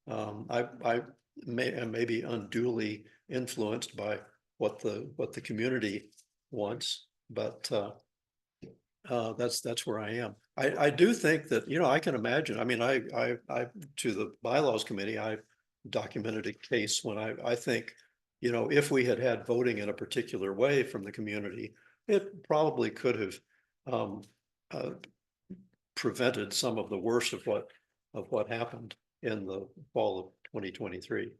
I may be unduly influenced by what the community wants, but that's where I am. I do think that, you know, I can imagine, I mean, I to the bylaws committee, I documented a case when I think, you know, if we had had voting in a particular way from the community, it probably could have prevented some of the worst of what happened in the fall of 2023.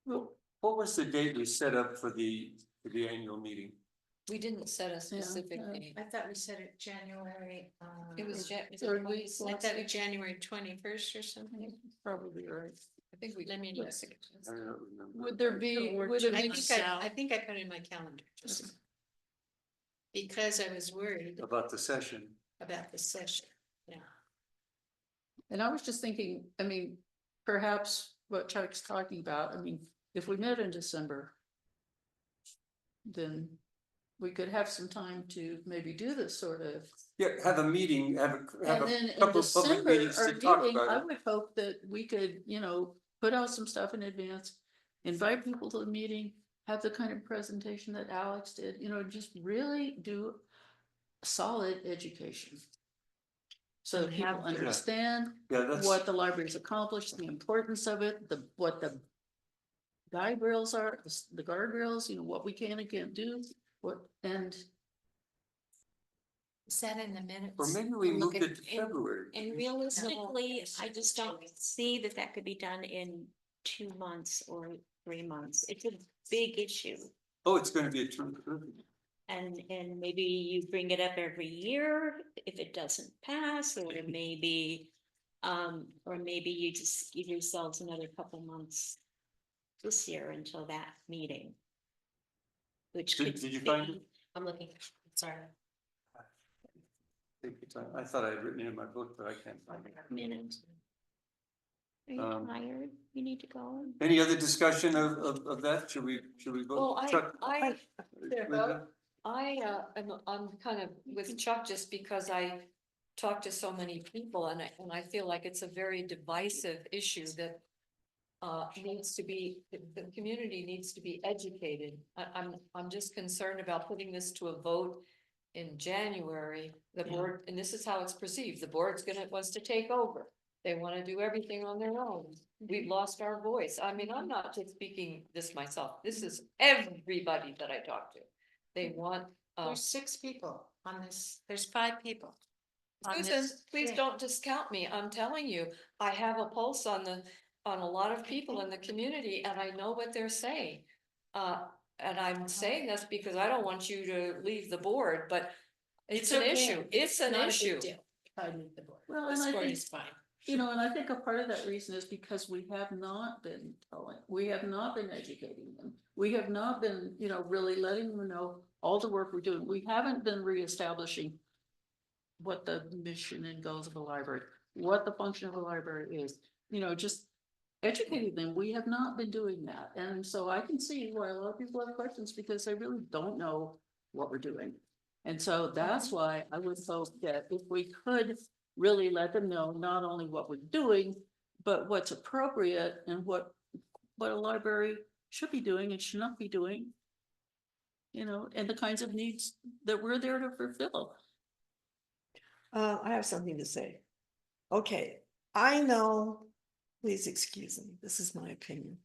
Well, what was the date we set up for the annual meeting? We didn't set a specific date. I thought we said it January. It was Third week. I thought it was January 21st or something. Probably right. I think we. Let me look. look. I don't remember. Would there be, would there be? I think I put it in my calendar, just because I was worried About the session. about the session, yeah. And I was just thinking, I mean, perhaps what Chuck's talking about, I mean, if we met in December, then we could have some time to maybe do this sort of. Yeah, have a meeting, have And then a in couple of public December, meetings our to talk meeting, I about it. would hope that we could, you know, put out some stuff in advance, invite people to the meeting, have the kind of presentation that Alex did, you know, just really do solid education. So that people understand Yeah, that's, what the library's accomplished, the importance of it, what the guide rails are, the guardrails, you know, what we can and can't do, and Is that in the minutes? or maybe we I'm moved looking it to February. And realistically, I just don't see that that could be done in 2 months or 3 months. It's a big issue. Oh, it's gonna be a true. And maybe you bring it up every year if it doesn't pass, or maybe you just give yourselves another couple months this year until that meeting. Which could. Did you find it? I'm looking, sorry. Take your time. I thought I had written it in my book, but I can't find it. Minutes. Are you tired? You need to go. Any other discussion of that? Should we Well, vote? Chuck? Linda? I'm kind of with Chuck just because I talk to so many people and I feel like it's a very divisive issue that needs to be, the community needs to be educated. I'm just concerned about putting this to a vote in January. The board, and this is how it's perceived, the board's wants to take over. They want to do everything on their own. We've lost our voice. I mean, I'm not just speaking this myself. This is everybody that I talk to. They want, There's 6 people on this, there's 5 people. on Susan, this please thing. don't discount me. I'm telling you, I have a pulse on a lot of people in the community and I know what they're saying. And I'm saying this because I don't want you to leave the board, but it's an okay. issue. It's an Not a big issue. deal if I leave the board. well, and This I board think, is fine. you know, and I think a part of that reason is because we have not been telling, we have not been educating them. We have not been, you know, really letting them know all the work we're doing. We haven't been reestablishing what the mission and goals of a library, what the function of a library is, you know, just educating them. We have not been doing that. And so I can see why a lot of people have questions because they really don't know what we're doing. And so that's why I would hope that if we could really let them know not only what we're doing, but what's appropriate and what a library should be doing and should not be doing. You know, and the kinds of needs that we're there to fulfill. I have something to say. Okay, I know, please excuse me, this is my opinion.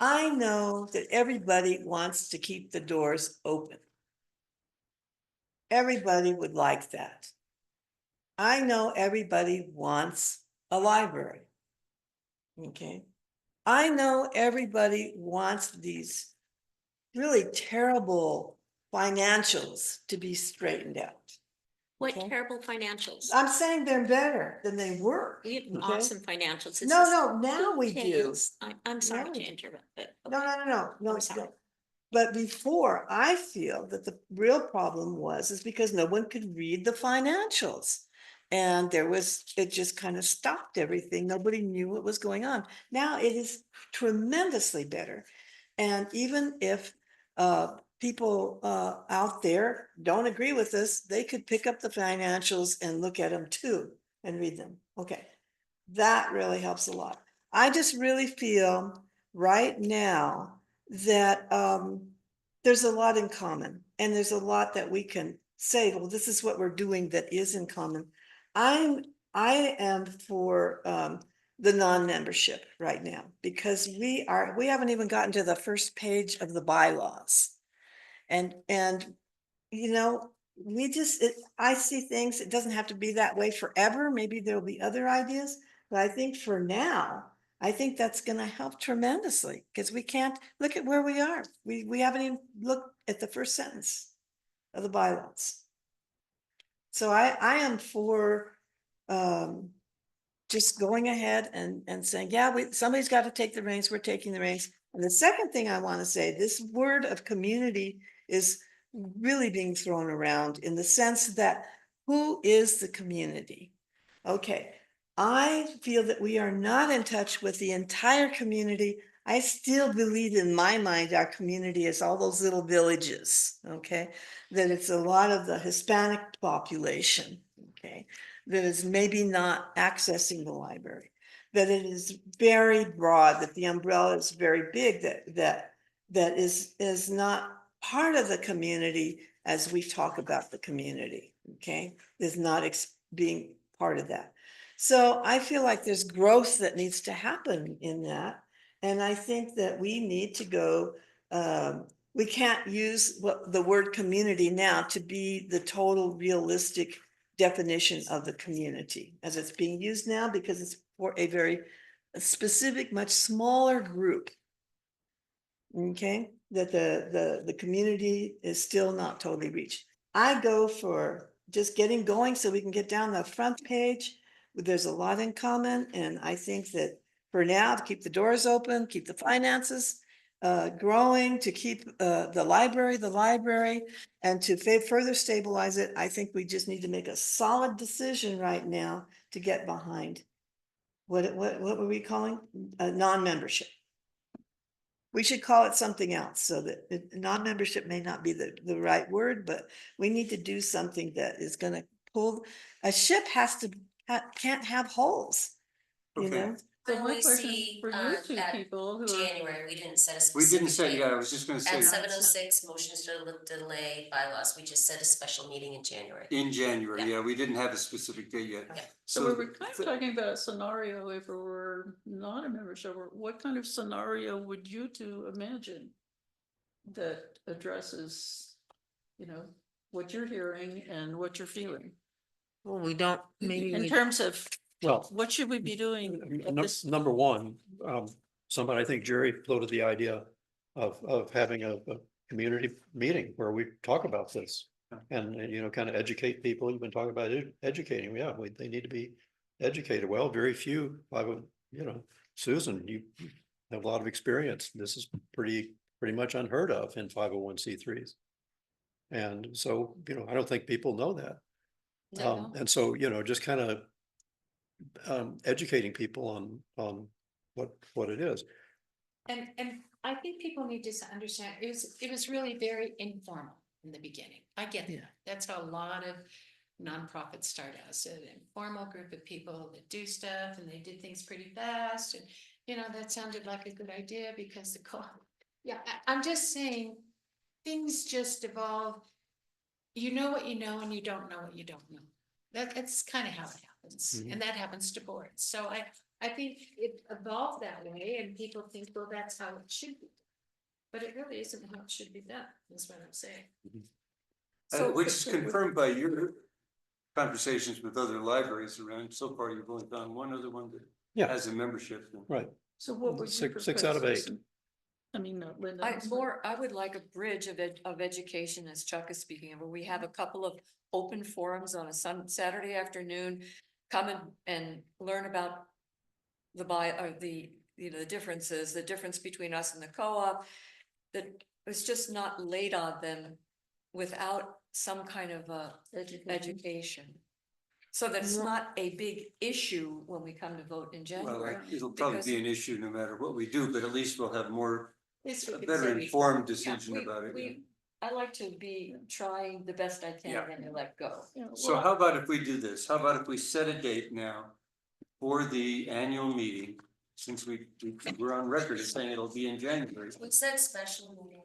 I know that everybody wants to keep the doors open. Everybody would like that. I know everybody wants a library. Okay, I know everybody wants these really terrible financials to be straightened out. What Okay. terrible financials? I'm saying they're better than they were. We have okay? awesome financials. It's No, just no, now we do. details. I'm sorry Now we to do. interrupt, but. No, okay. no, no, no, no, I'm it's sorry. not. But before, I feel that the real problem is because no one could read the financials. And it just kind of stopped everything. Nobody knew what was going on. Now it is tremendously better. And even if people out there don't agree with this, they could pick up the financials and look at them too and read them. Okay. That really helps a lot. I just really feel right now that there's a lot in common and there's a lot that we can say, well, this is what we're doing that is in common. I am for the non-membership right now because we haven't even gotten to the first page of the bylaws. And you know, I see things, it doesn't have to be that way forever. Maybe there'll be other ideas, but I think for now, I think that's gonna help tremendously because we can't look at where we are. We haven't even looked at the first sentence of the bylaws. So I am for just going ahead and saying, yeah, somebody's got to take the reins, we're taking the reins. And the second thing I want to say, this word of community is really being thrown around in the sense that who is the community? Okay, I feel that we are not in touch with the entire community. I still believe in my mind, our community is all those little villages, okay? That it's a lot of the Hispanic population, okay? That is maybe not accessing the library, that it is very broad, that the umbrella is very big, that is not part of the community as we talk about the community, okay? Is not being part of that. So I feel like there's growth that needs to happen in that. And I think that we need to go, we can't use the word community now to be the total realistic definition of the community as it's being used now, because it's for a very specific, much smaller group. Okay, that the community is still not totally reached. I go for just getting going so we can get down the front page. There's a lot in common, and I think that for now, to keep the doors open, keep the finances growing, to keep the library, and to further stabilize it, I think we just need to make a solid decision right now to get behind. What were we calling? Non-membership. We should call it something else so that non-membership may not be the right word, but we need to do something that is gonna pull, a ship can't have holes, you Okay. know? So my We question see, for you two at people who are, January, we didn't set a We specific didn't say, date. yeah, I was just gonna say, At 7:06, motions to delay bylaws, we just set a special meeting in January. in January, Yeah. yeah, we didn't have a specific date yet. Yeah. so we were kind of talking about a scenario if we were not a membership, or what kind of scenario would you two imagine that addresses, you know, what you're hearing and what you're feeling? Well, we don't, maybe In we, terms of, Well, what should we be doing at this? number one, somebody, I think Jerry floated the idea of having a community meeting where we talk about this. And, you know, kind of educate people. You've been talking about educating. Yeah, they need to be educated. Well, very few, you know, Susan, you have a lot of experience. This is pretty much unheard of in 501c3s. And so, you know, I don't think people know that. No. And so, you know, just kind of educating people on what it is. And I think people need to understand, it was really very informal in the beginning. I get that. That's how a lot of nonprofits start out, so an informal group of people that do stuff and they did things pretty fast. And, you know, that sounded like a good idea because the yeah, I'm just saying, things just evolve. You know what you know and you don't know what you don't know. That's kind of how it happens. Mhm. And that happens to boards. So I think it evolved that way and people think, well, that's how it should be. But it really isn't how it should be done, is what I'm saying. Which is confirmed by your conversations with other libraries around. So far, you've only found one other one that Yeah. has a membership. Right. So what would you propose? Six out of 8. Susan? I mean, Linda. I would like a bridge of education, as Chuck is speaking of, where we have a couple of open forums on a Saturday afternoon. Come and learn about the differences, the difference between us and the co-op. That was just not laid on them without some kind of education. So that it's not a big issue when we come to vote in Well, January. it'll probably because- be an issue no matter what we do, but at least we'll have more, At least we a could better say- informed Yeah, decision about it. we I like to be trying the best I can Yeah. and then let go. So how about if we do this? How about if we set a date now for the annual meeting? Since we're on record as saying it'll be in January. We said special meeting.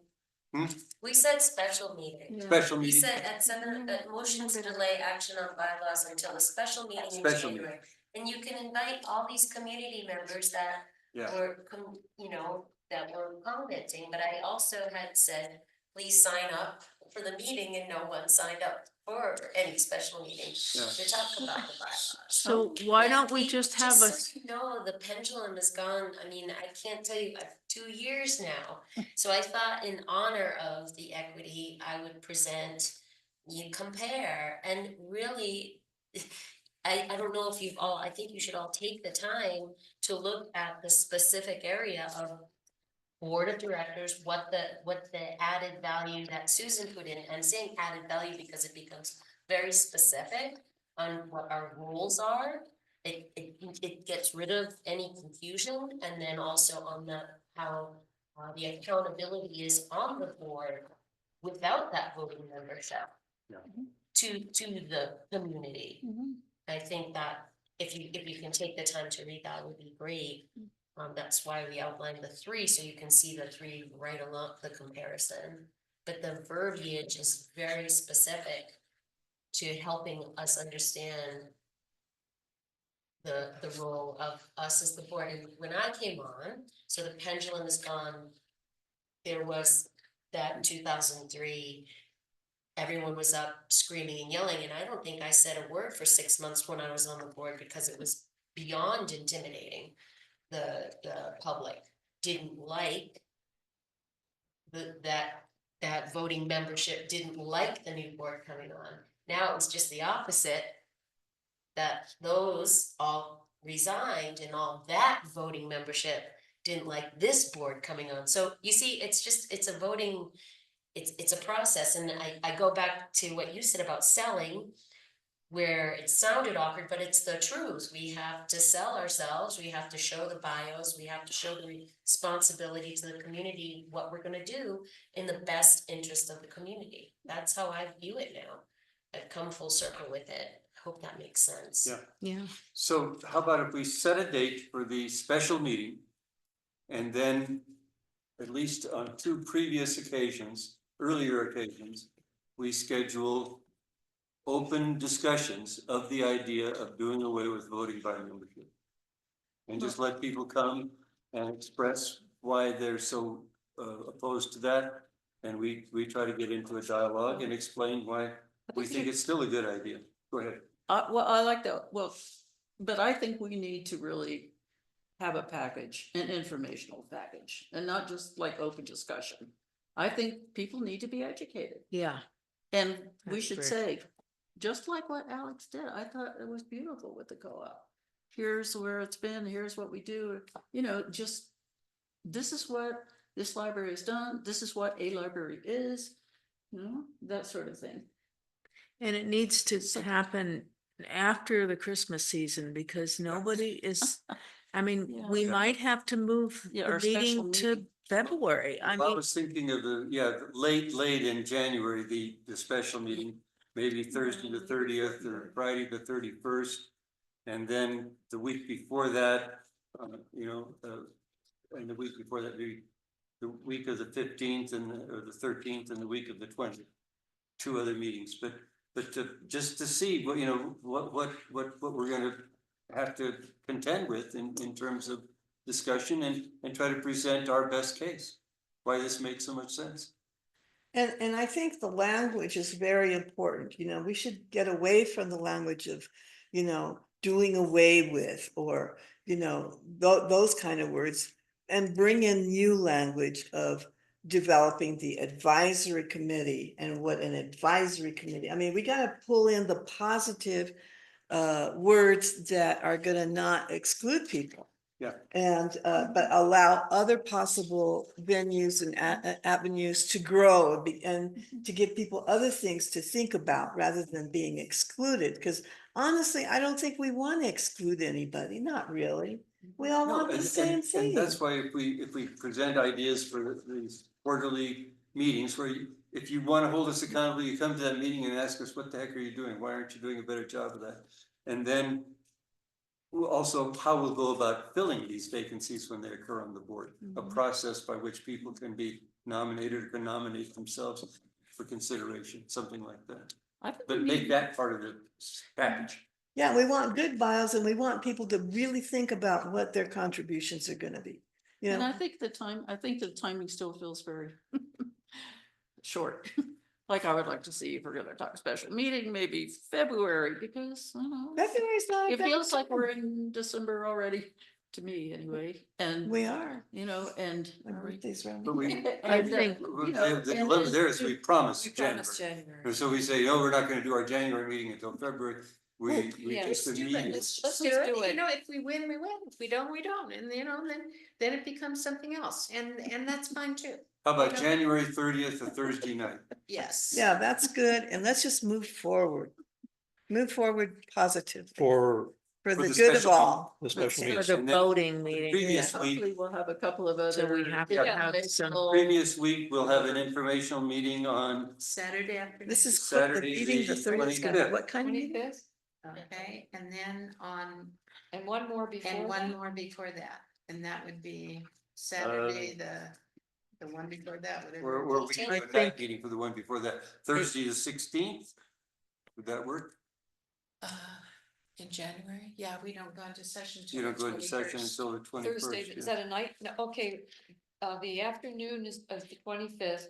Hmm? We said special meeting. Special We meeting, said at seven, motions to delay action on bylaws until a special meeting in Special meeting. January. And you can invite all these community members that yeah, were, that were commenting, but I also had said, please sign up for the meeting, and no one signed up for any special meeting Yeah. to talk about the bylaws. So why Yeah, don't we just have a, so you know, the pendulum has gone, I mean, I can't tell you, 2 years now. So I thought in honor of the equity, I would present, you compare, and really, I don't know if you've all, I think you should all take the time to look at the specific area of board of directors, what the added value that Susan put in, and saying added value because it becomes very specific on what our rules are. It gets rid of any confusion, and then also on how the accountability is on the board without that voting membership. Yeah. To the community. I think that if you can take the time to read that would be great. That's why we outlined the 3, so you can see the 3 right along the comparison. But the verbiage is very specific to helping us understand the role of us as the board. And when I came on, so the pendulum is gone. There was that in 2003, everyone was up screaming and yelling, and I don't think I said a word for 6 months when I was on the board because it was beyond intimidating. The public didn't like that voting membership didn't like the new board coming on. Now it was just the opposite, that those all resigned and all that voting membership didn't like this board coming on. So you see, it's a voting, it's a process. And I go back to what you said about selling, where it sounded awkward, but it's the truth. We have to sell ourselves, we have to show the bios, we have to show the responsibility to the community, what we're gonna do in the best interest of the community. That's how I view it now. I've come full circle with it. Hope that makes sense. Yeah. yeah, So how about if we set a date for the special meeting? And then, at least on 2 previous occasions, earlier occasions, we schedule open discussions of the idea of doing away with voting by membership. And just let people come and express why they're so opposed to that. And we try to get into a dialogue and explain why we think it's still a good idea. Go ahead. well, I like that, well, but I think we need to really have a package, an informational package, and not just like open discussion. I think people need to be educated. Yeah. And we That's should fair. say, just like what Alex did, I thought it was beautiful with the co-op. Here's where it's been, here's what we do, just, this is what this library has done, this is what a library is, that sort of thing. And it needs to happen after the Christmas season because nobody is, I mean, Yeah. we might have to move Yeah, the our special meeting to meeting. February. I I mean, was thinking of late in January, the special meeting, maybe Thursday the 30th or Friday the 31st. And then the week before that, and the week before that, the week of the 15th or the 13th and the week of the 20th. 2 other meetings, but just to see what, what we're gonna have to contend with in terms of discussion and try to present our best case, why this makes so much sense. And I think the language is very important, we should get away from the language of, doing away with, or, those kind of words, and bring in new language of developing the advisory committee and what an advisory committee, I mean, we gotta pull in the positive words that are gonna not exclude people. Yeah. And but allow other possible venues and avenues to grow and to give people other things to think about rather than being excluded. Because honestly, I don't think we want to exclude anybody, not really. We all No, want the and- same and thing. that's why if we present ideas for these quarterly meetings where if you wanna hold us accountable, you come to that meeting and ask us, what the heck are you doing? Why aren't you doing a better job of that? And then also how we'll go about filling these vacancies when they occur on the board, a process by which people can be nominated or can nominate themselves for consideration, something like that. I think But we make need- that part of the package. Yeah, we want good bios and we want people to really think about what their contributions are gonna be. You And know, I think the timing still feels very short. Like I would like to see if we're gonna talk special meeting, maybe February, because, I don't know. February's not. a It bad feels like time. we're in December already, to me anyway, and, We are. you know, and. My birthday's around. But we, I and, think- you know, the and dilemma then- there is we promise We January. promised January. And so we say, no, we're not gonna do our January meeting until February. We yeah, just Let's do it. immediately. Let's do do it. it. You know, if we win, we win. If we don't, we don't. And you know, then it becomes something else. And that's fine too. How about You know? January 30th, a Thursday night? Yes. Yeah, that's good. And let's just move forward. Move forward positively For for for the the good of special meeting. all. the special For meeting. the And then voting meeting. Previous yeah. week, Hopefully we'll have a couple of other. So we have to have some- informational- previous week, we'll have an informational meeting on Saturday afternoon. This is quick, the Saturday, meeting, the the 30th. 25th. What kind of meeting? 25th, Okay, and then on, and one more before. and one that? more before that. And that would be Saturday, the one before that, whatever. We're we it is. do a night think- meeting for the one before that, Thursday the 16th. Would that work? In January? Yeah, we don't go into session. till You don't the go into session 21st. until the 21st. Thursday, is that a night? No, okay, the afternoon is of the 25th,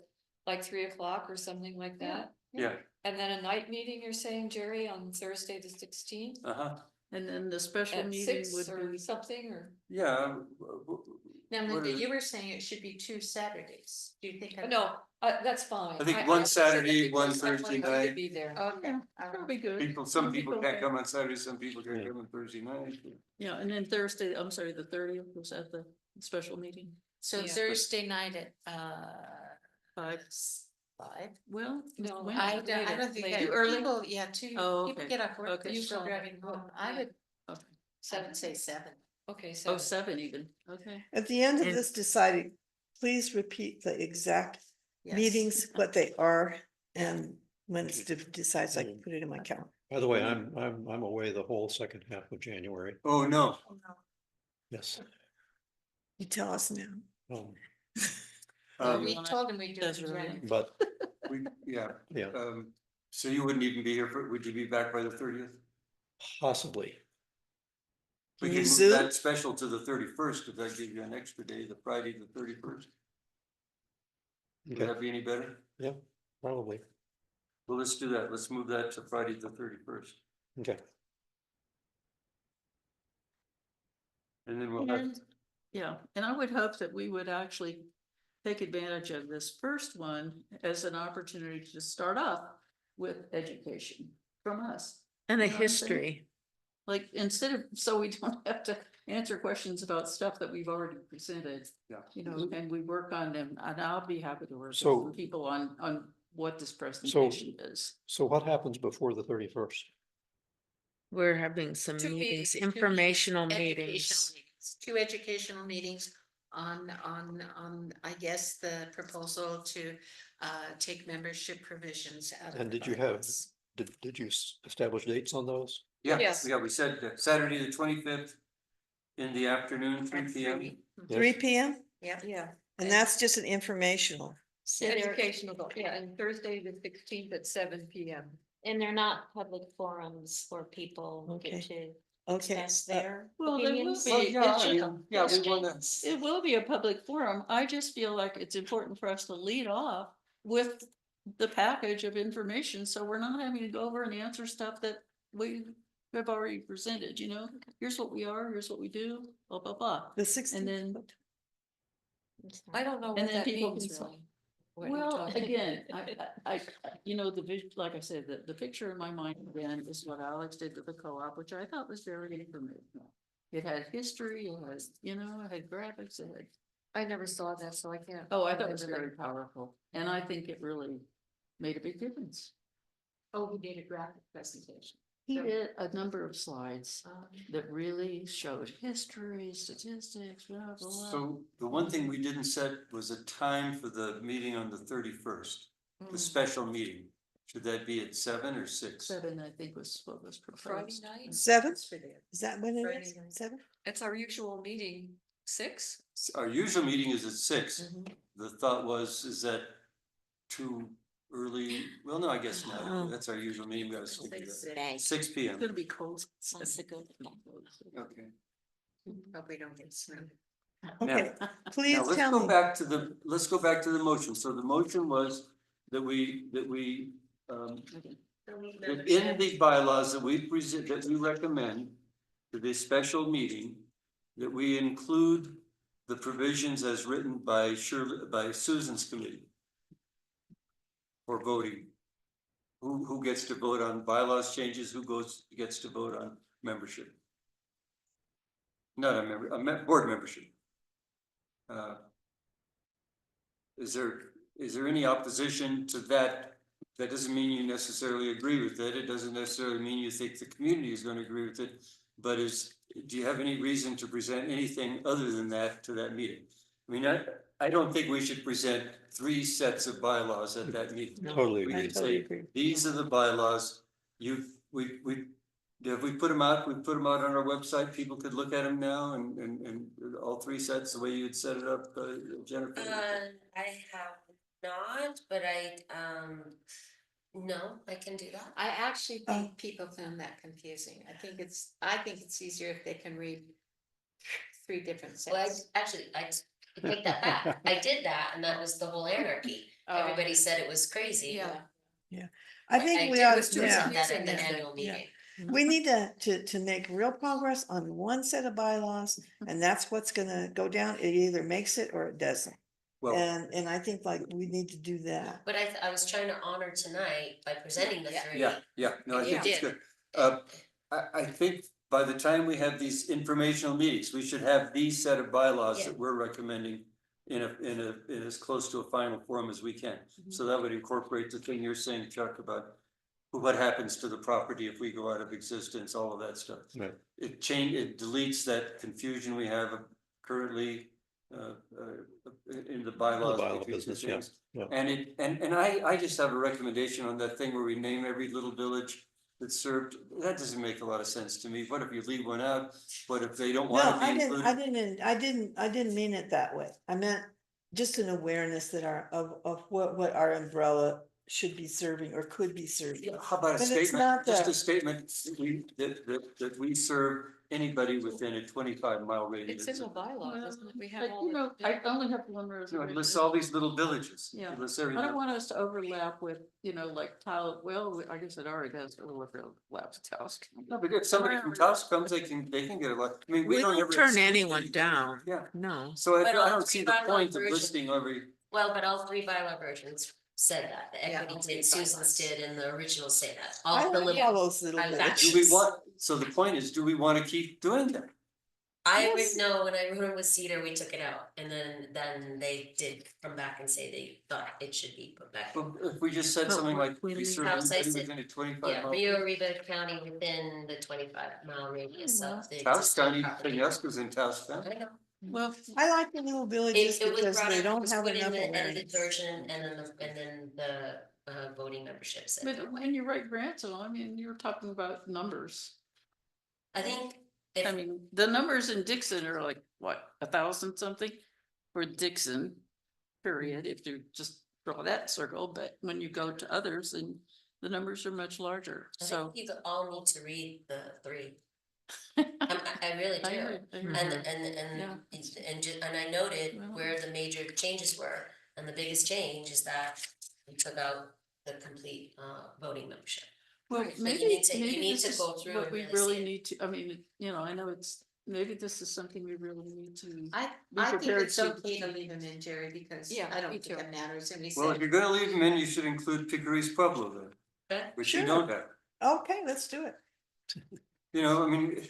like 3 o'clock or something like that. Yeah, And then a night meeting, you're saying, Jerry, on Thursday, the 16th? uh-huh, And then the special At meeting 6 would or be, something, or, yeah. Now, what Linda, is- you were saying it should be 2 Saturdays. Do you think? no, that's fine. I think I- one I- Saturday, one because I wanted Thursday you to night. Be there. Okay. that'll be good. People, some people can't can. come on Saturday, some people can't Yeah. come on Thursday night. Yeah, and then Thursday, I'm sorry, the 30th was at the special meeting. So Yeah. Thursday night at, 5. 5? Well. No, when- I don't think later. that Too early? people, yeah, too, Oh, people okay. get off work, Okay. they're still You driving call. home. I would Okay. say 7. Okay, Oh, so. 7 even, okay. At the end of And- this deciding, please repeat the exact Yes. meetings, what they are, and when it's decides, I can put it in my calendar. By the way, I'm away the whole second half of January. Oh, no. Yes. You tell us now. Um, Well, we Um, told them we do it in Desiree. January. But, Yeah, yeah, so you wouldn't even be here for, would you be back by the 30th? possibly. We Can can you move zoom? that special to the 31st, if that gives you an extra day, the Friday, the 31st. Would Okay, that be any better? probably. Well, let's do that. Let's move that to Friday, the 31st. Okay. And then we'll have, And, yeah, and I would hope that we would actually take advantage of this first one as an opportunity to start off with education from us. And a You know what I'm saying? history. Like, instead of, so we don't have to answer questions about stuff that we've already presented. Yeah. You know, and we work on them, and I'll be happy to work So- with people on what this presentation is. So what happens before the 31st? We're having some 2 meetings, meetings, 2 informational Educational meetings. meetings, 2 educational meetings on, I guess, the proposal to take membership provisions out of. And the did you have, bylaws. did you establish dates on those? yeah, Yes. yeah, we said that Saturday, the 25th in the afternoon, 3 At p.m. 3. Yes. 3 p.m. Yep. Yeah. And that's just an informational. So they're- Educational, yeah, and Thursday, the 16th at 7 p.m. And they're not public forums where people Okay. get to Okay. express their Well, there will opinions. be. Well, yeah, It's I just- mean, yeah, we wanna, It will be a public forum. I just feel like it's important for us to lead off with the package of information, so we're not having to go over and answer stuff that we have already presented, you know? Here's what we are, here's what we do, blah, blah, blah. The 16th. And then, I don't know And what then that people means can really. what you're well, talking- again, you know, like I said, the picture in my mind again is what Alex did with the co-op, which I thought was very informational. It had history, it has, you know, it had graphics, it had I never saw that, so I can't. oh, I thought it was really- very powerful, and I think it really made a big difference. Oh, we did a graphic presentation. He So- did a number of slides that really showed history, statistics, blah, blah, blah. so the one thing we didn't set was a time for the meeting on the 31st. the special meeting? Should that be at 7 or 6? 7, I think was what was Friday proposed. night, 7? Is that when it Friday is? night. 7? it's our usual meeting, 6? Our usual meeting is at 6. Mm-hmm. The thought was, is that too early? Well, no, I guess not. Oh. That's our usual meeting. We gotta stick to that. Thanks. 6 It's PM. gonna be cold. Okay. Hope we don't get snow. Okay, Now, please let's tell go me. back to let's go back to the motion. So the motion was that that in the bylaws that we present, that we recommend to this special meeting, that we include the provisions as written by Susan's committee for voting. Who gets to vote on bylaws changes, gets to vote on membership? Not a member, board membership. Is there any opposition to that? That doesn't mean you necessarily agree with it. It doesn't necessarily mean you think the community is going to agree with it. But do you have any reason to present anything other than that to that meeting? I mean, I don't think we should present 3 sets of bylaws at that meeting. Totally We agree. can say, these are the bylaws, have we put them out? We put them out on our website. People could look at them now and all 3 sets, the way you had set it up, Jennifer. I have not, but no, I can do that. I actually Oh. think people found that confusing. I think it's easier if they can read 3 different Well, sets. I take that back. I did that and that was the whole anarchy. Everybody said it was crazy. Yeah. I think we did ought was to, present yeah, that at the Yeah. annual meeting. we need to make real progress on one set of bylaws, and that's what's gonna go down. It either makes it or it doesn't. Well, And I think like we need to do that. But I was trying to honor tonight by presenting the 3. yeah, no, I think You it's did. good. I think by the time we have these informational meetings, we should have these set of bylaws Yeah. that we're recommending in as close to a final form as we can. Mm-hmm. So that would incorporate the thing you're saying, Chuck, about what happens to the property if we go out of existence, all of that stuff. Right. It deletes that confusion we have currently in the bylaws. bylaw between business, two yeah, things. yeah. And I just have a recommendation on that thing where we name every little village that's served. That doesn't make a lot of sense to me. What if you leave one out? What if they don't No, want to I be didn't, included? I didn't mean it that way. I meant just an awareness that of what our umbrella should be serving or could be serving. How about a But it's not statement, just the- a statement that we serve anybody within a 25-mile radius? It's in the bylaw, doesn't it? We have But all you know, the. I only have one You know, it reservation. lists all these little villages. Yeah. It lists I everything. don't want us to overlap with, like Tile, well, I guess it already does overlap with Taos. No, but if somebody from Taos comes, they can get a lot. I mean, We don't ever turn exclude anyone people. down. Yeah, No. so I But all don't see the 3 bylaw point of versions- listing every. Well, but all 3 bylaw versions said that. The Yeah, equity all did, 3 Susan's bylaws. did, and the original say that. I All the like all little. those little I villages. Do we Yes. want, so the point is, do we want to keep doing that? Yes. No, when I wrote it with Cedar, we took it out, and then they did come back and say they thought it should be put back. But if we just said But something like, we we leave- serve House, I anybody said- within a 25 Yeah, mile. Rio Arriba County within the 25-mile radius of the. Taos existing County, property. Penasco's in Taos County. I know. Well, I like the little villages It was because brought they up, it don't was have put in enough the edited awareness. version, and then the voting membership said. but no. when you write grants, I mean, you're talking about numbers. I think I if, mean, the numbers in Dixon are like, what, 1,000 something for Dixon, period, if you just draw that circle, but when you go to others, and the numbers are much larger, I so. think you all need to read the 3. I really I do. agree, I agree. And I noted Well- where the major changes were, and the biggest change is that we took out the complete voting membership. Well, Right, but maybe, you need to maybe this is go through what and we really really see it. need to, I mean, I know maybe this is something we really need to. I Be think prepared it's to- okay to leave them in, Jerry, because Yeah, I me don't think too. it matters. And we Well, if said, you're gonna leave them in, you should include Pickery's Pueblo then, Okay? which you Sure. don't have. Okay, let's do it. You know, I mean,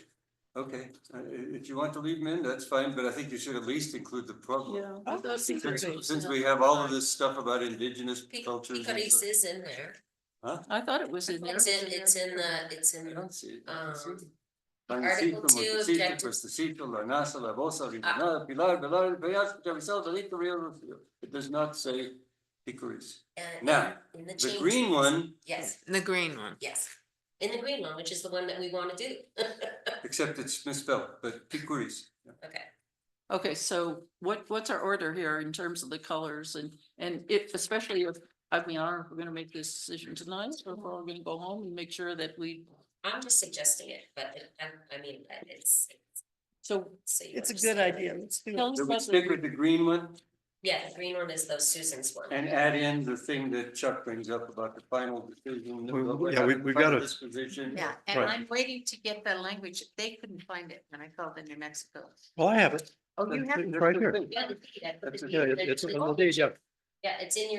okay, if you want to leave them in, that's fine, but I think you should at least include the Pueblo. Yeah. Oh, I thought since- Pickery- Since we have all of this stuff about indigenous cultures. and Picarice stuff. is in there. I thought it was in there. It's in I don't see it. I don't see it. Article 2, objective- La NASA, La Bosa, Pilar, Pilar, Bellas, Chavisal, Delito, Rio. It does not say Inquiries. And Now, in the the green changes- one, Yes, The green one. yes, in the green one, which is the one that we wanna do. except it's misspelled, but inquiries. Okay, Okay, so what's our order here in terms of the colors and if, especially if, I mean, I don't know if we're gonna make this decision tonight or if we're gonna go home and make sure that we, I'm just suggesting it, but I mean, it's. so So you It's a good understand. idea. Let's do it. tell us So we about stick the, with the green one Yeah, the green one is those Susan's one. and add in the thing that Chuck brings up about the final decision. Yeah, we've got to, Disposition. Yeah, and Right. I'm waiting to get the language. They couldn't find it when I called in New Mexico. well, I have it. Oh, you have It's it? right here. Yeah, the deed, I put That's the it. Yeah, deed, it's the- on the deed, yeah. Yeah, it's in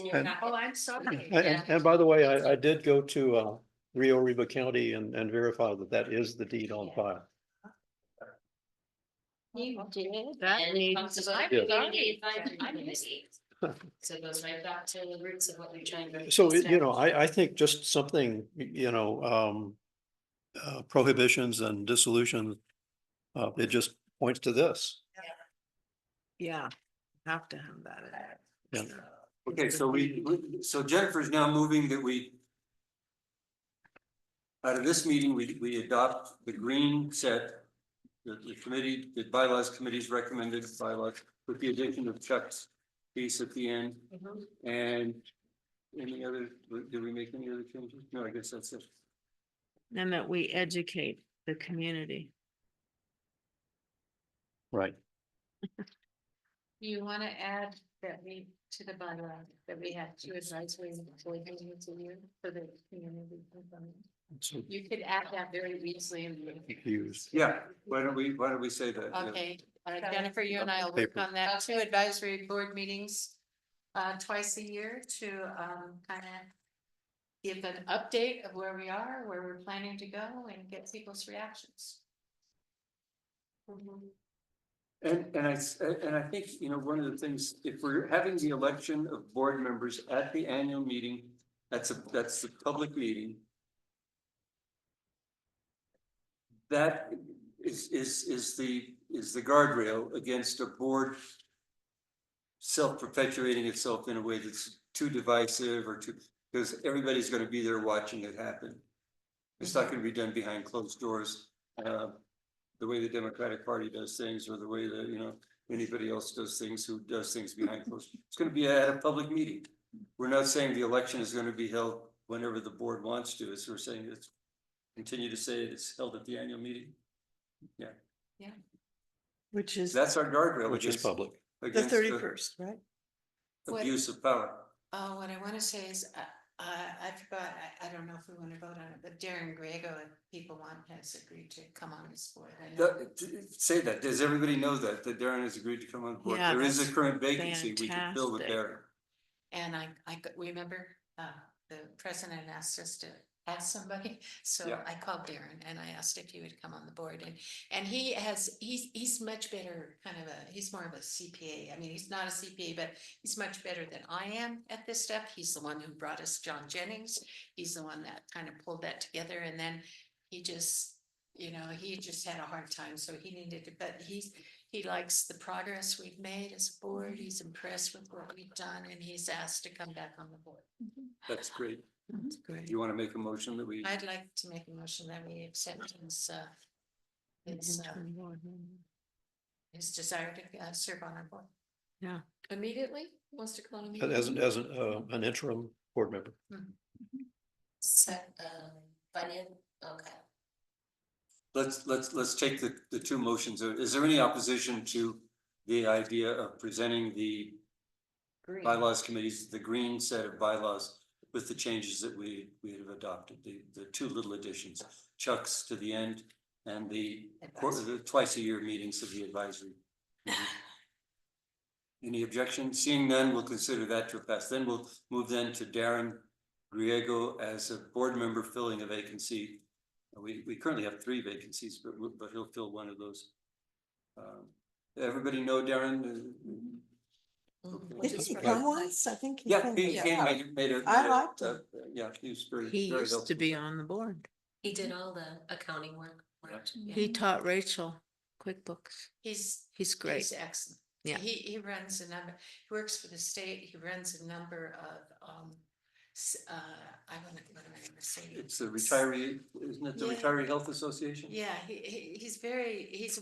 your And- packet. Oh, I'm sorry. And by the way, I did go to Rio Arriba County and verify that that is the deed on file. You did? That And it needs, talks about I'm the sorry. community advisory I missed committee. So it goes right back to the roots of what we're trying to. So, you know, establish. I think just something, you know, prohibitions and dissolution, it just points to this. yeah, have to have that. in there. Yeah. Okay, so so Jennifer's now moving that we. Out of this meeting, we adopt the green set. The committee, the bylaws committee's recommended bylaws with the addition of Chuck's piece at the end. Mhm. And any other, did we make any other changes? No, I guess that's it. And that we educate the community. Right. You wanna add that we, to the bylaw, that we have 2 advisory board meetings a year for the community? So You could add that very easily in the. confused. Yeah, why don't we say that? Yeah. Okay, Jennifer, you and I will work Paper. on that, 2 advisory board meetings twice a year to kind of give an update of where we are, where we're planning to go, and get people's reactions. And I think, you know, one of the things, if we're having the election of board members at the annual meeting, that's the public meeting. That is the guardrail against a board self-perpetuating itself in a way that's too divisive or too, because everybody's gonna be there watching it happen. It's not gonna be done behind closed doors, the way the Democratic Party does things, or the way that, you know, anybody else does things who does things behind closed. It's gonna be at a public meeting. We're not saying the election is gonna be held whenever the board wants to, it's, we're saying it's, continue to say it's held at the annual meeting. Which is That's our guardrail. Which is against- public. the against 31st, right? Abuse of power. What I wanna say is, I forgot, I don't know if we wanna vote on it, but Darren Grego, if people want, has agreed to come on this board. I know. Say that, does everybody know that Darren has agreed to come on board? Yeah, There is a that's current vacancy we can fill with fantastic. Darren. And I remember, the president asked us to ask somebody, so Yeah. I called Darren and I asked if he would come on the board, and he's much better, he's more of a CPA, I mean, he's not a CPA, but he's much better than I am at this stuff, he's the one who brought us John Jennings, he's the one that kind of pulled that together, and then he just, you know, he just had a hard time, so he needed to, but he likes the progress we've made as a board, he's impressed with what we've done, and he's asked to come back on the board. That's great. That's great. You want to make a motion that we, I'd like to make a motion that we accept Interim board member. his desire to serve on our board. Immediately, wants to call him. As an interim board member. Set, finance, okay. let's take the 2 motions. Is there any opposition to the idea of presenting the bylaws committees, the green set of bylaws with the changes that we have adopted, the 2 little additions, Chuck's to the end and the twice a year meetings of the advisory. Any objection? Seeing none, we'll consider that to a pass. Then we'll move then to Darren Griego as a board member filling a vacancy. We currently have 3 vacancies, but he'll fill one of those. Everybody know Darren? Did he come once? I think. Yeah, came. he came, made a. I liked him. Yeah, he was very, He very used to helpful. be on the board. He did all the accounting work. Yeah. He taught Rachel QuickBooks. He's He's great. He's excellent. Yeah. He runs a number, he works for the state, he runs a number of, what am I gonna say? It's the retiree, isn't it the Yeah. Retiree Health Association? Yeah, he's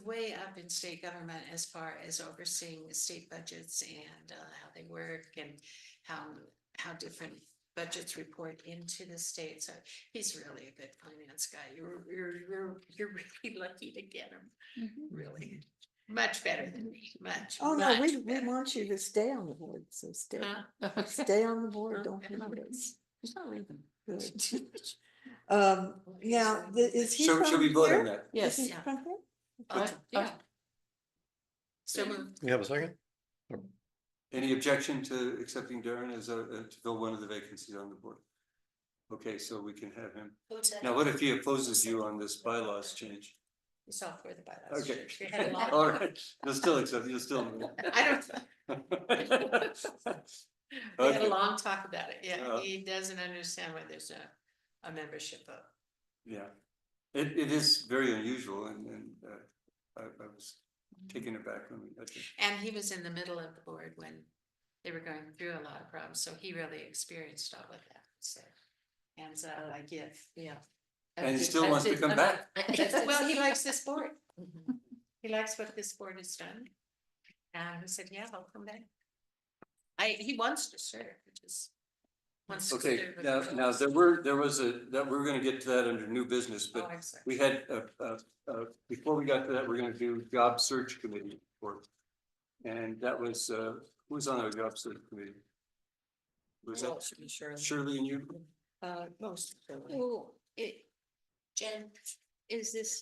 way up in state government as far as overseeing the state budgets and how they work and how different budgets report into the state. So he's really a good finance guy. You're really lucky to get him. Really, much better than me, much. Oh, no, we better. want you to stay on the board, so stay, Huh? stay on the board, don't Okay. leave us. He's not leaving. Good. Now, is he So from should we vote on here? that? Yes, Is he yeah. from here? Yeah. So moved. You have a second? Any objection to accepting Darren as to fill one of the vacancies on the board? Okay, so we can have him. Now, what if he opposes you on this bylaws change? It's all for the bylaws. Okay. We had a lot- All right, you'll still accept, you'll still. I don't, we had a Okay. long talk about it. Yeah, Uh, he doesn't understand why there's a membership vote. Yeah, it is very unusual and I was taken aback when I did. And he was in the middle of the board when they were going through a lot of problems, so he really experienced all of that, so. And so I give, yeah. And he still wants to come back. Well, he likes this board. He likes what this board has done. And he said, yeah, I'll come back. He wants to serve, which is. wants to Okay, serve with now, the- now there was that we're gonna get to that under new business, Oh, but I'm sorry. we had, before we got to that, we're gonna do job search committee work. And that was, who was on our job search committee? Was that Shirley and you? Most. Well, Jen, is this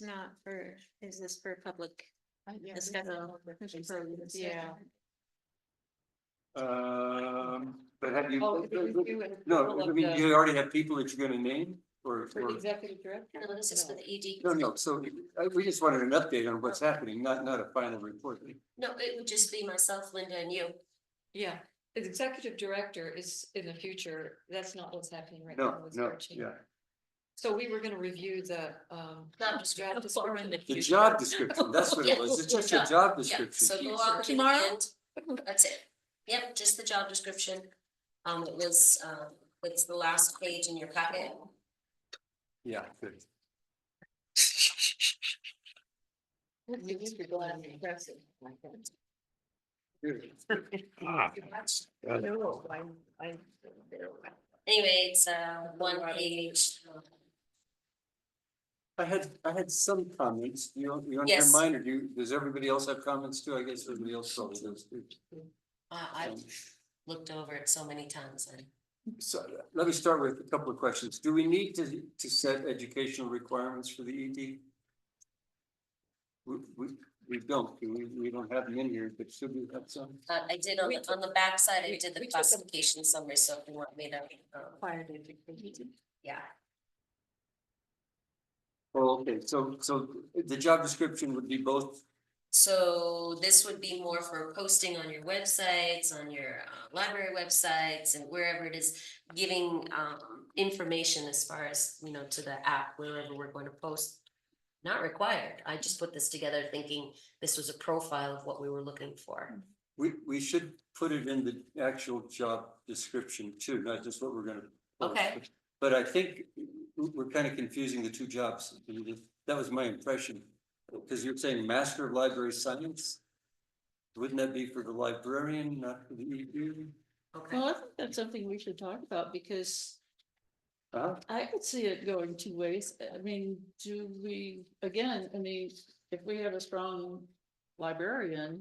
for public discussion? Yeah. But have you, Oh, you and no, people I of mean, the- you already have people that you're gonna name or? For the executive director? no, this is for the ED. No, so we just wanted an update on what's happening, not a final report. No, it would just be myself, Linda, and you. Yeah, the executive director is in the future, that's not what's happening right now. No, with no, Archie. yeah. So we were gonna review the Job description. description. The job description, that's what it was. It's just a job Yeah, description. so go out to the end. That's it. Yep, just the job description. It was, it's the last page in your packet. Yeah, good. Anyway, it's one page. I had some comments. You want to hear Yes. mine or does everybody else have comments too? I guess everybody else probably does too. I've looked over it so many times and. So let me start with a couple of questions. Do we need to set educational requirements for the ED? We don't, we don't have them in here, but should we have some? I did on the backside, I did the classification summary, so if you want me to, yeah. Oh, okay, so the job description would be both, So this would be more for posting on your websites, on your library websites and wherever it is, giving information as far as, you know, to the app, wherever we're going to post. Not required. I just put this together thinking this was a profile of what we were looking for. we should put it in the actual job description too, not just what we're gonna. post. Okay. But I think we're kind of confusing the two jobs. That was my impression. Because you're saying Master of Library Science? Wouldn't that be for the librarian, not for the ED? Okay. Well, I think that's something we should talk about because Huh? I could see it going two ways. I mean, do we, again, I mean, if we have a strong librarian,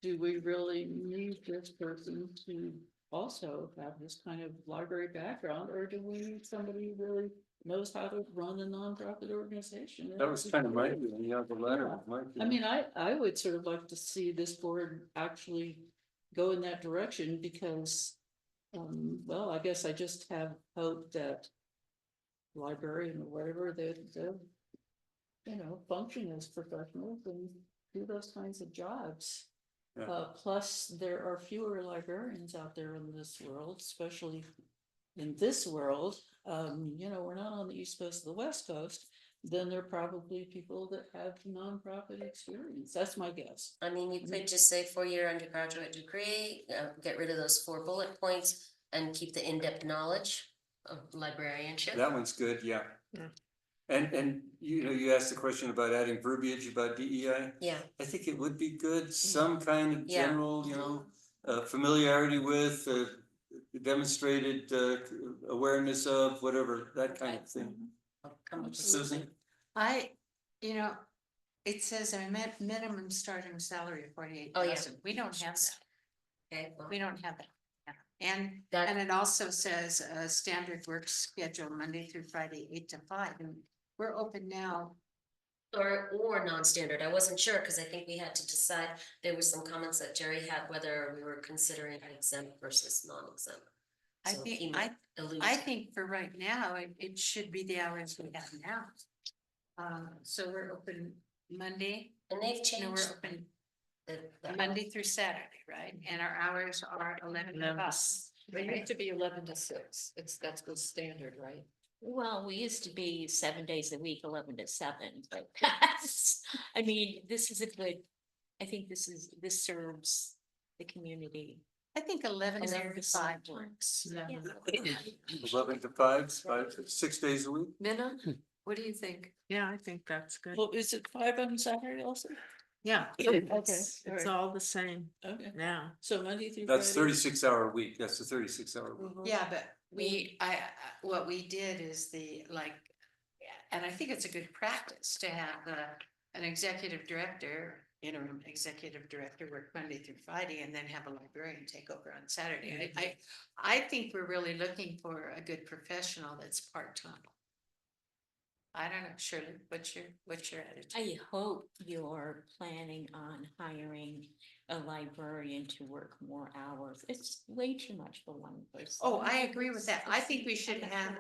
do we really need this person to also have this kind of library background, or do we need somebody who really knows how to run a nonprofit organization? That was kind of my view, yeah, the latter was my view. I mean, I would sort of like to see this board actually go in that direction because, well, I guess I just have hope that librarian or whatever, they'll, you know, function as professionals and do those kinds of jobs. Yeah. Plus, there are fewer librarians out there in this world, especially in this world. You know, we're not on the East Coast, the West Coast, then they're probably people that have nonprofit experience. That's my guess. I mean, you could just say 4-year undergraduate degree, get rid of those 4 bullet points and keep the in-depth knowledge of librarianship. That one's good, yeah. Yeah. And you know, you asked the question about adding verbiage about DEI. Yeah, I think it would be good, some kind of Yeah. general, you know, familiarity with, demonstrated, awareness of, whatever, that kind of thing. I'll come up with Susan? something. You know, it says a minimum starting salary of 48,000. Oh, yeah. We don't have that. Okay, well, We don't have that. Yeah. And that, it also says a standard work schedule Monday through Friday, 8 to 5, and we're open now. or non-standard, I wasn't sure, because I think we had to decide, there were some comments that Jerry had, whether we were considering exempt versus non-exempt. I So think- he might allude I to- think for right now, it should be the hours we have now. So we're open Monday, And they've no, changed. we're open the- Monday through Saturday, right? And our hours are 11 to 5. It used to be 11 to 6. That's the standard, right? Well, we used to be 7 days a week, 11 to 7, but that's, I mean, this is a good, I think this serves the community. I think 11 to 11 to 5 5 works. Yeah. 11 to 5, 6 days a week? Minna, what do you think? Yeah, I think that's good. Well, is it 5 on Saturday also? Yeah, Okay, it's alright. all the same Okay, now. so Monday through That's Friday? 36-hour week, that's a 36-hour week. Yeah, but what we did is and I think it's a good practice to have an executive director, interim executive director work Monday through Friday and then have a librarian take over on Saturday. I think we're really looking for a good professional that's part-time. I don't know, Shirley, what's your attitude? I hope you're planning on hiring a librarian to work more hours. It's way too much for one person. Oh, I agree with that. I think we should have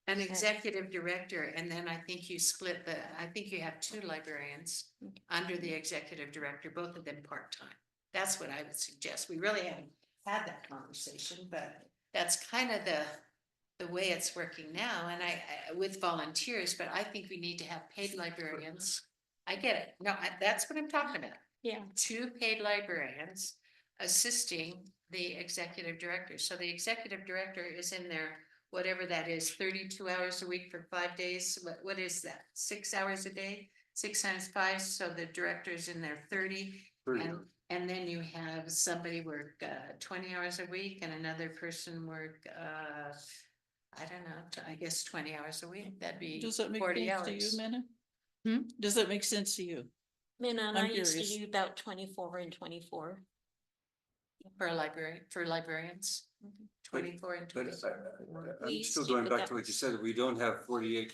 an executive director, and then I think you I think you have 2 librarians under the executive director, both of them part-time. That's what I would suggest. We really haven't had that conversation, but that's kind of the way it's working now, and I with volunteers, but I think we need to have paid librarians. I get it. No, that's what I'm talking about. Yeah. 2 paid librarians assisting the executive director. So the executive director is in there, whatever that is, 32 hours a week for 5 days. What is that? 6 hours a day? 6 times 5, so the director's in there 30. 30. And then you have somebody work 20 hours a week and another person work I don't know, I guess 20 hours a week. That'd be Does that make 40 sense to hours. you, Minna? Hmm? Does that make sense to you? Minna and I'm I used to curious. do about 24 and 24. For librarians, 24 and But 24. I'm We still stick going with back that. to what you said, we don't have 48.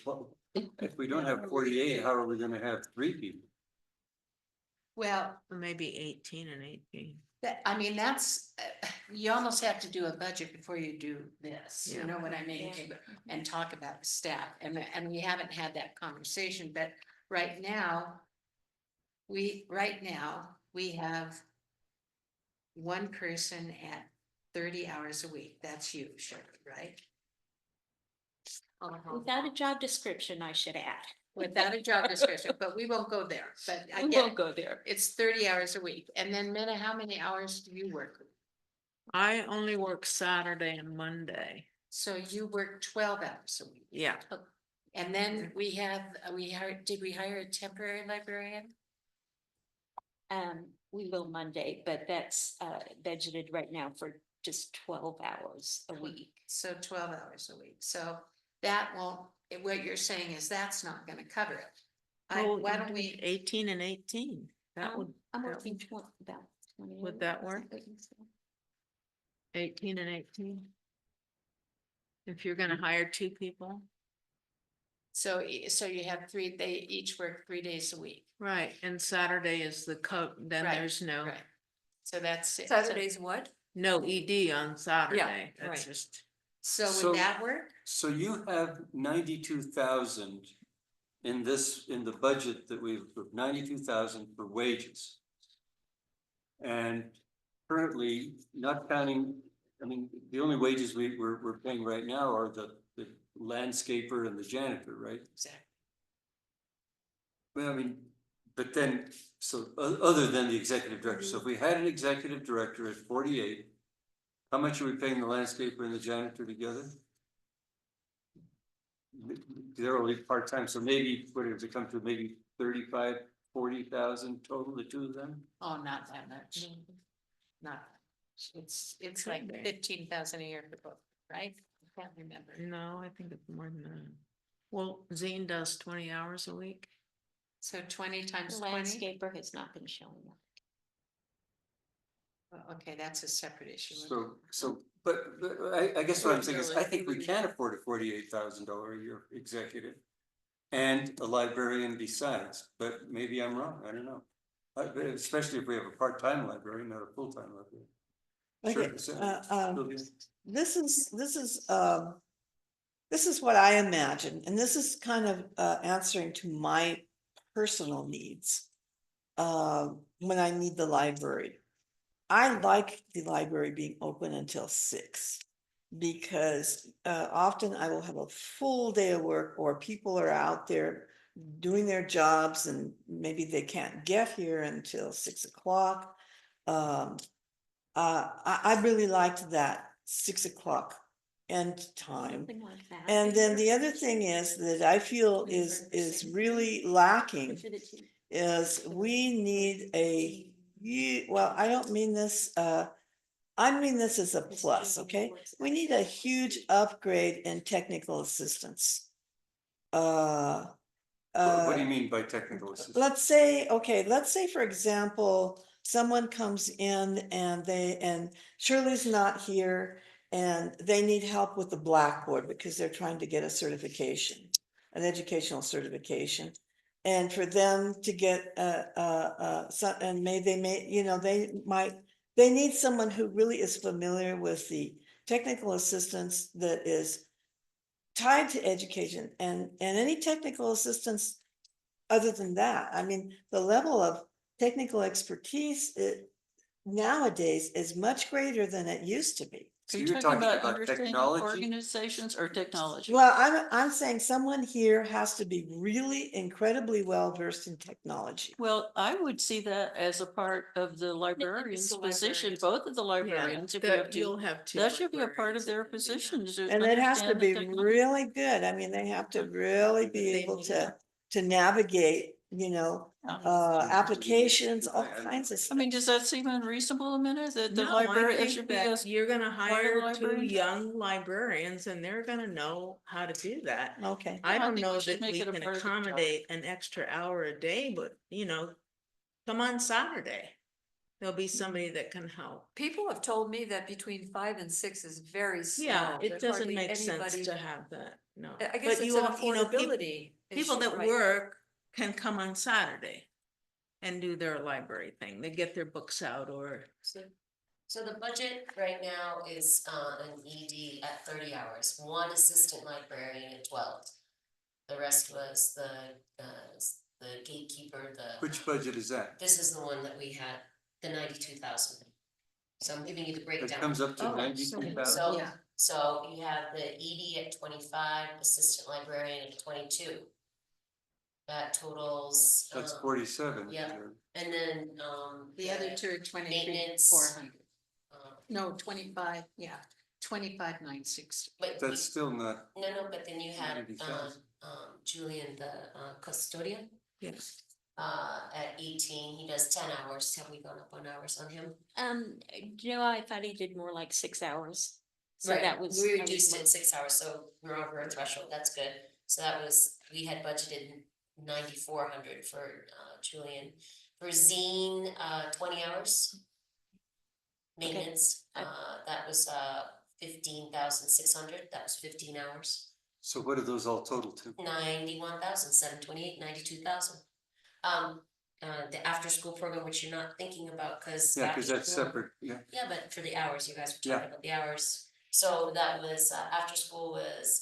If we don't have 48, how are we gonna have 3 people? Well, Maybe 18 and 18. I mean, that's, you almost have to do a budget before you do this, you Yeah. know what I mean? Yeah. And talk about the staff, and we haven't had that conversation, but right now. We have. 1 person at 30 hours a week, that's you, Shirley, right? Without a job description, I should add. Without a job description, but we won't go there, but I We get won't it. go there. It's 30 hours a week, and then Minna, how many hours do you work? I only work Saturday and Monday. So you work 12 hours a week. Yeah, And then did we hire a temporary librarian? We will Monday, but that's budgeted right now for just 12 hours a week. So 12 hours a week, so that won't, what you're saying is that's not gonna cover it. Why don't we, 18 and 18? That would, I'm that working would- about 20. would that work? hours. 18 and 18? If you're gonna hire 2 people? so you have 3, they each work 3 days a week. Right, and Saturday is the then Right, there's Right. So that's it. Saturday's what? no ED on Saturday. That's right. just, So So- would that work? So you have 92,000 in the budget that we've, 92,000 for wages. And currently, not counting, I mean, the only wages we're paying right now are the landscaper and the janitor, right? Exactly. Well, I mean, but then, so other than the executive director, so if we had an executive director at 48, how much are we paying the landscaper and the janitor together? They're only part-time, so maybe, what does it come to, maybe 35, 40,000 total, the two of them? Oh, not that much. Not, it's like Could be. 15,000 a year for both, right? I can't remember. No, I think it's more than that. Well, Zine does 20 hours a week. So 20 The times 20? landscaper has not been showing up. Well, okay, that's a separate issue. But I guess what I'm saying is, I think we can afford a $48,000 a year executive. And a librarian besides, but maybe I'm wrong, I don't know. But especially if we have a part-time librarian, not a full-time librarian. Okay, Sure, Sylvia? this is what I imagine, and this is kind of answering to my personal needs. When I need the library. I like the library being open until 6. Because often I will have a full day of work, or people are out there doing their jobs and maybe they can't get here until 6 o'clock. I really liked that 6 o'clock end time. Something like that. And then the other thing is that I feel is really lacking For the team. is we need well, I don't mean this, I mean this as a plus, okay? We need a huge upgrade in technical assistance. What do you mean by technical assistance? Let's say, for example, someone comes in and Shirley's not here and they need help with the Blackboard because they're trying to get a certification, an educational certification. And for them to get and they need someone who really is familiar with the technical assistance that is tied to education and any technical assistance other than that. I mean, the level of technical expertise nowadays is much greater than it used to be. So Are you you're talking talking about about understanding technology? organizations or technology? Well, I'm saying someone here has to be really incredibly well versed in technology. Well, I would see that as a part of the librarian's position, both of the librarians, if you have You'll to. have two. That should be a part librarians of their that can do that. positions. to And it has to understand the be technology. really good. I mean, they have to really be They able need to navigate, applications, all kinds of I stuff. mean, does that seem unreasonable a minute that the No, library, I it should think be a, that you're gonna hire two librarian? young librarians and they're gonna know how to do that. Okay. I I don't think we know should that make we it a can part of the job. accommodate an extra hour a day, but come on Saturday. There'll be somebody that can help. People have told me that between 5 and 6 is very slow. Yeah, it that doesn't hardly make sense anybody- to have that, no. I guess But it's you an all- affordability. People issue, that right? work can come on Saturday and do their library thing. They get their books out or. So the budget right now is an ED at 30 hours, one assistant librarian at 12. The rest was the gatekeeper, Which budget is that? this is the one that we had, the 92,000. So I'm giving you the It breakdown. comes up to Oh, 92,000? So, Yeah. so you have the ED at 25, assistant librarian at 22. That totals. That's 47. yeah. And then, The other two are 23, maintenance, 400. uh, No, 25, yeah, 25,960. but That's still not, no, but then you had, 90,000. Julian, the custodian, Yes. at 18, he does 10 hours, have we gone up on hours on him? I thought he did more like 6 hours. So Right, that was. we I was reduced more- it 6 hours, so we're over a threshold, that's good. So that was, we had budgeted 9,400 for Julian. For Zine, 20 hours. Maintenance, that was 15,600, that was 15 hours. so what do those all total to? 91,728, 92,000. The after-school program, which you're not thinking about, cause. Yeah, because that's after-school- separate, yeah. Yeah, but for the hours, you guys were Yeah. talking about the hours. So that was, after school was,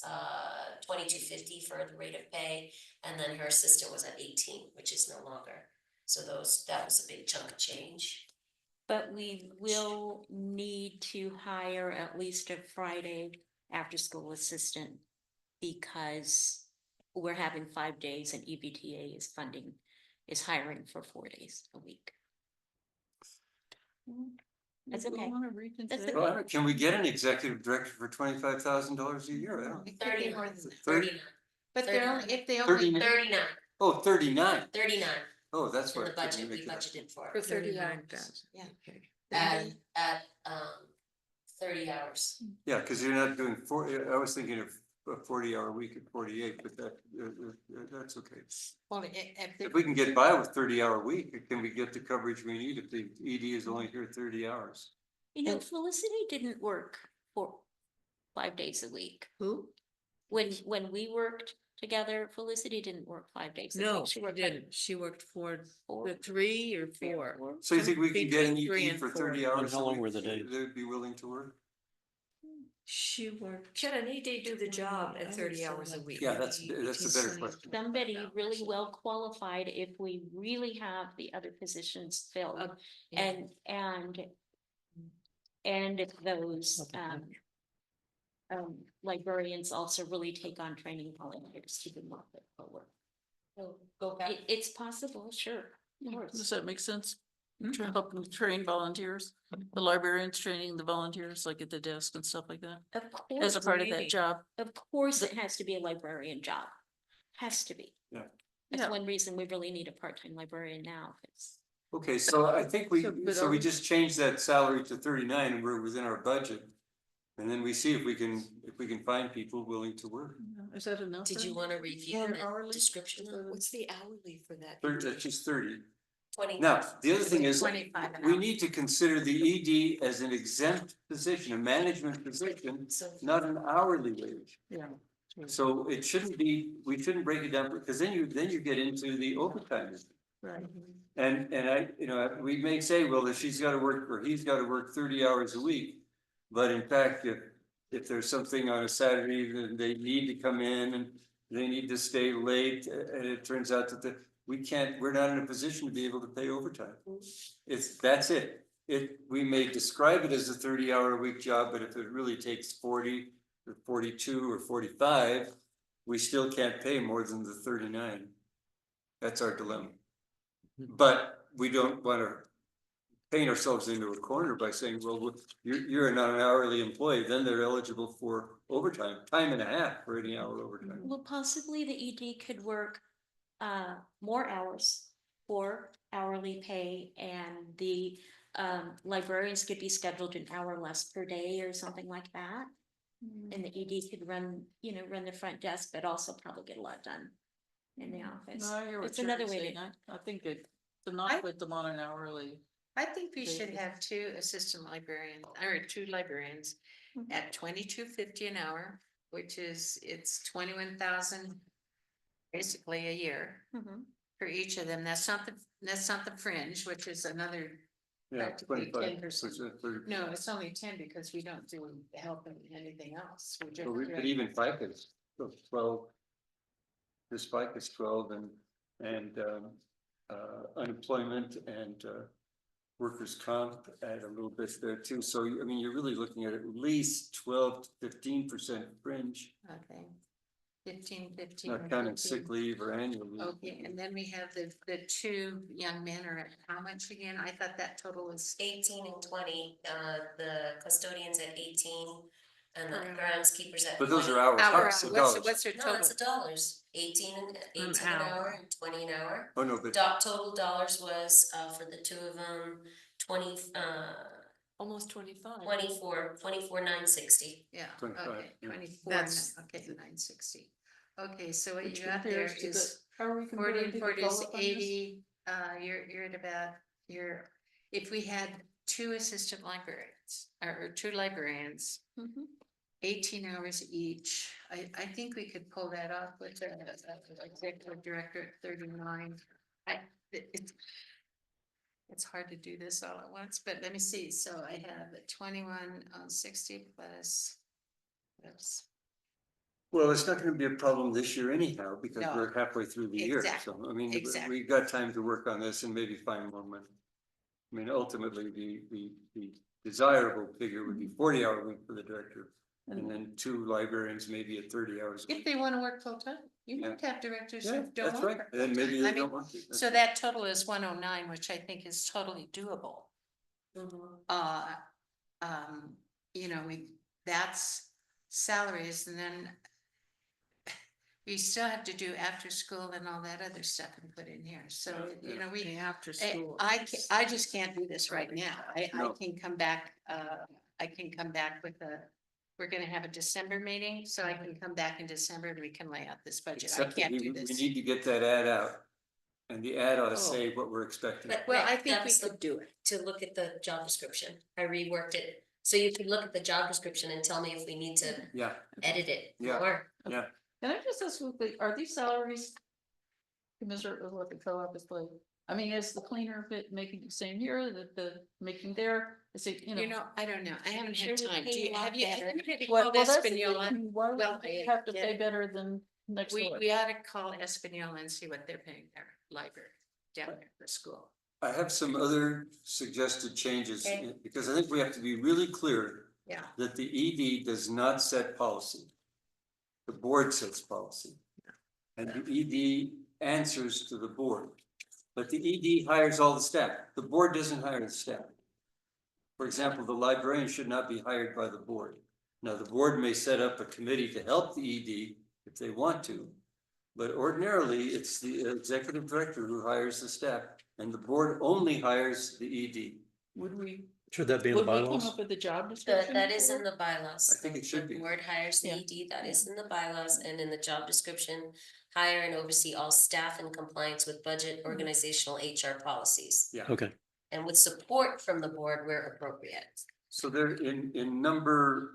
2250 for the rate of pay, and then her assistant was at 18, which is no longer. So that was a big chunk of change. But we will need to hire at least a Friday after-school assistant because we're having 5 days and EBTA is funding is hiring for 4 days a week. That's If we okay. wanna That's reconsider- okay. Well, can we get an executive director for $25,000 a year? I don't. It could be more than 39, But they're only, if they only, 39. 39, Oh, 39. 39 Oh, that's in what. the budget, we budgeted for, For it 39,000. Yeah. at 30 hours. Yeah, because you're not doing 40, I was thinking of a 40-hour week at 48, but that's okay. well, if If we can get by with 30-hour week, can we get the coverage we need if the ED is only here 30 hours? You know, Felicity didn't work for 5 days a week. Who? When we worked together, Felicity didn't work 5 days a week. No, she worked like didn't. She worked for four- the 3 or three or 4. four. So you think we can get an Between 3 ED and for 4. 30 And hours? how a long week were the days? They'd be willing to work? She worked. Can an ED do the job I at would 30 say hours a like week? Yeah, that's a better 18, question. Somebody really well qualified if we really have the other positions filled. yeah. And if those librarians also really take on training volunteers to do more work. Go back. It's possible, sure. Of course. Does that make sense? Help them train volunteers, the librarians training the volunteers, like at the desk and stuff like that, Of course. as a part of that maybe. job. Of course, it has to be a librarian job. Has to be. Yeah. That's Yeah. one reason we really need a part-time librarian now, 'cause Okay, so I think we, but so are we we- just changed that salary to 39 and we're within our budget. And then we see if we can find people willing to work. Is that enough? Did you then? want to review An the hourly? description of What's the hourly for that? That's just 30. 20? Now, the other thing is, 25 an we hour. need to consider the ED as an exempt position, a management position, So not an hourly wage. Yeah. So it shouldn't be, we shouldn't break it down, because then you get into the overtime. Right. And I, we may say, well, if she's gotta work, or he's gotta work 30 hours a week. But in fact, if there's something on a Saturday, then they need to come in and they need to stay late, and it turns out that we're not in a position to be able to pay overtime. That's it. We may describe it as a 30-hour a week job, but if it really takes 40 or 42 or 45, we still can't pay more than the 39. That's our dilemma. But we don't want to paint ourselves into a corner by saying, well, you're not an hourly employee, then they're eligible for overtime, time and a half for any hour overtime. well, possibly the ED could work more hours for hourly pay, and the librarians could be scheduled an hour less per day or something like that. And the ED could run the front desk, but also probably get a lot done in the office. No, I hear what It's another Sherry's way to. saying. I think it, to not put them on an hourly. I think we should Maybe. have 2 assistant librarians, or 2 librarians Mhm. at $22.50 an hour, which is, it's 21,000 basically a year Mhm. for each of them. That's not the fringe, which is another, Yeah, practically 25%, 10%. 30%. No, it's only 10 because we don't do help and anything else. We're just But doing- even FICA is 12. This FICA is 12 and unemployment and workers' comp add a little bit there too. So, I mean, you're really looking at least 12 to 15% fringe, Okay. 15. not counting sick leave or annual leave. Okay, and then we have the 2 young men are at how much again? I thought that total was 18 and 20, the custodians at 18 and the Per hour. groundskeepers at 20. But those are hours. hour. so What's dollars. their No, total? it's dollars, 18 an hour and 20 an hour. Oh, no, but Total dollars was, for the two of them, 20, Almost 25. 24,960. Yeah, 25, okay, yeah. 24, That's- okay, 960. Okay, so what Which you got there compares to is the- how are we 40 comparing and to the 40 is COLA funders? 80, you're at about, if we had 2 assistant librarians, or 2 librarians, Mhm. 18 hours each, I think we could pull that off with the executive director at 39. It's hard to do this all at once, but let me see, so I have 2160 plus. Oops. well, it's not gonna be a problem this year anyhow, because No. we're halfway through the year. Exactly, So, I mean, exactly. we've got time to work on this and maybe find more money. I mean, ultimately, the desirable figure would be 40-hour week for the director. And then 2 librarians, maybe at 30 hours. a If week. they want to work full time. You Yeah. might have directors Yeah, who don't that's want right. her. Then maybe I they mean, don't want to. So that total is 109, which I think is totally doable. Uh, you know, that's salaries and then you still have to do after school and all that other stuff and put in here. So, you know, The after I, school. I just can't do this right now. I No. can come back, I can come back with we're gonna have a December meeting, so I can come back in December and we can lay out this budget. I Except that can't we do we this. need to get that ad out. And the ad ought to Oh. say what we're expecting. But Well, I Rick, think we that's the- could do it. to look at the job description. I reworked it. So you can look at the job description and tell me if we need to Yeah, edit it Yeah. more. Can I just ask, are these salaries commensurate with what the co-op is paying? I mean, is the cleaner bit making the same here, the making there, is it, You know, I don't know. I haven't Sure had we time. pay Do you, a lot have you, better. anybody Well, called that's the thing, Espanola? I mean, why would Well, they have to yeah. pay better than next door? We ought to call Espanola and see what they're paying their library down there at the school. I have some other suggested changes Okay. because I think we have to be really clear Yeah. that the ED does not set policy. The board sets policy. And the ED answers to the board. But the ED hires all the staff. The board doesn't hire the staff. For example, the librarian should not be hired by the board. Now, the board may set up a committee to help the ED if they want to. But ordinarily, it's the executive director who hires the staff and the board only hires the ED. Would we, Should that be in the would we come bylaws? up with a job description? That is in the bylaws. I think it The should be. Board hires the Yeah. ED, that is in the bylaws and in the job description. Hire and oversee all staff in compliance with budget, organizational HR policies. Okay, And with support from the board where appropriate. So there in number,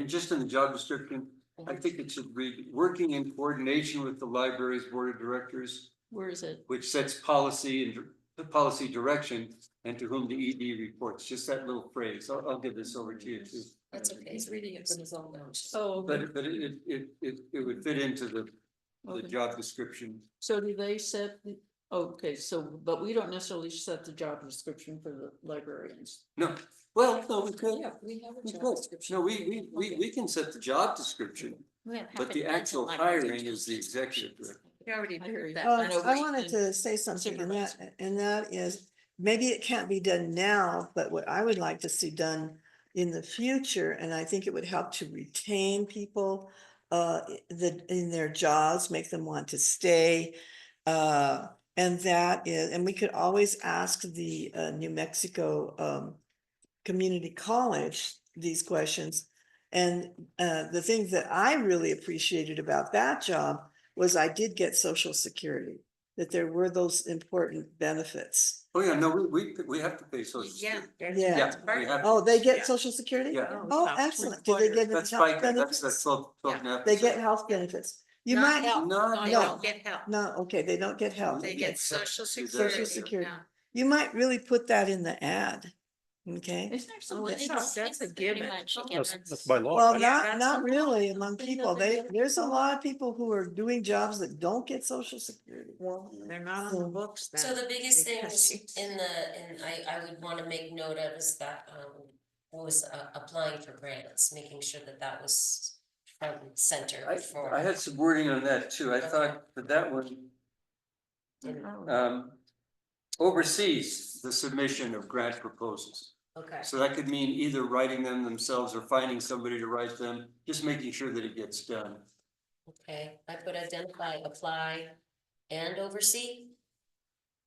just in the job description, I think it should read, working in coordination with the library's board of directors, Where is it? which sets policy and policy direction and to whom the ED reports, just that little phrase. I'll give this over to you too. That's okay. He's reading it from his own notes. Oh, But it would fit into the okay. job description. So do they set the, okay, so, but we don't necessarily set the job description for the librarians. No, well, no, we could. We have We could. No, we can set the job description, but the actual hiring is the executive director. You already I hear did you. that. I know, I we wanted can to say something and supervise. that is, maybe it can't be done now, but what I would like to see done in the future, and I think it would help to retain people in their jobs, make them want to stay. And that is, and we could always ask the New Mexico Community College these questions. And the things that I really appreciated about that job was I did get Social Security, that there were those important benefits. Oh, yeah, no, we have to pay social. Yeah. Security. Yeah. that's part we of have it. to. Oh, they get Yeah. Social Security? Yeah. Oh, Yeah. excellent. Do they get the That's health FICA, that's benefits? 12.5%. They get health benefits. You Not might, help. Not They no. don't get help. no, okay, they don't get health. They Okay. get social Social security. Security. Yeah. You might really put that in the ad. Okay, Isn't there Oh, something? that's a given. that's by law. well, right? not that's really something among that people. they They, get. there's a lot of people who are doing jobs that don't get Social Security. Well, they're not on the books then. So the biggest because things I would wanna make note of is that, was applying for grants, making sure that that was front and center for. I had some wording on that too. I thought that one oversees the submission of grant proposals. Okay, So that could mean either writing them themselves or finding somebody to write them, just making sure that it gets done. okay, I put identify, apply, and oversee.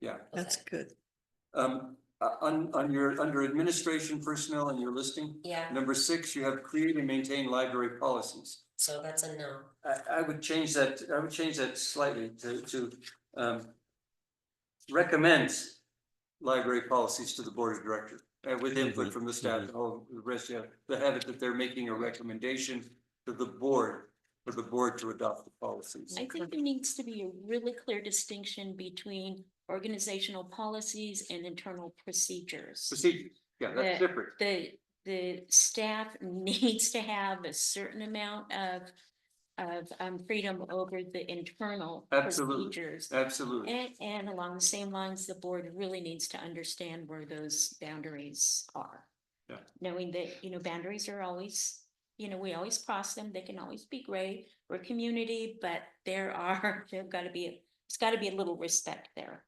Yeah. That's Okay. good. On your, under administration personnel in your listing, Yeah, number 6, you have create and maintain library policies. so that's a no. I would change that slightly to recommend library policies to the board of directors. With input from the staff and all the rest, you have to have it that they're making a recommendation to the board, for the board to adopt the policies. I think there needs to be a really clear distinction between organizational policies and internal procedures. Procedures, yeah, that's The- different. The staff needs to have a certain amount of freedom over the internal Absolutely. procedures. Absolutely. And along the same lines, the board really needs to understand where those boundaries are. Yeah. Knowing that, boundaries are always You know, we always cross them. They can always be gray. We're community, but there are, there've got to be, it's got to be a little respect there.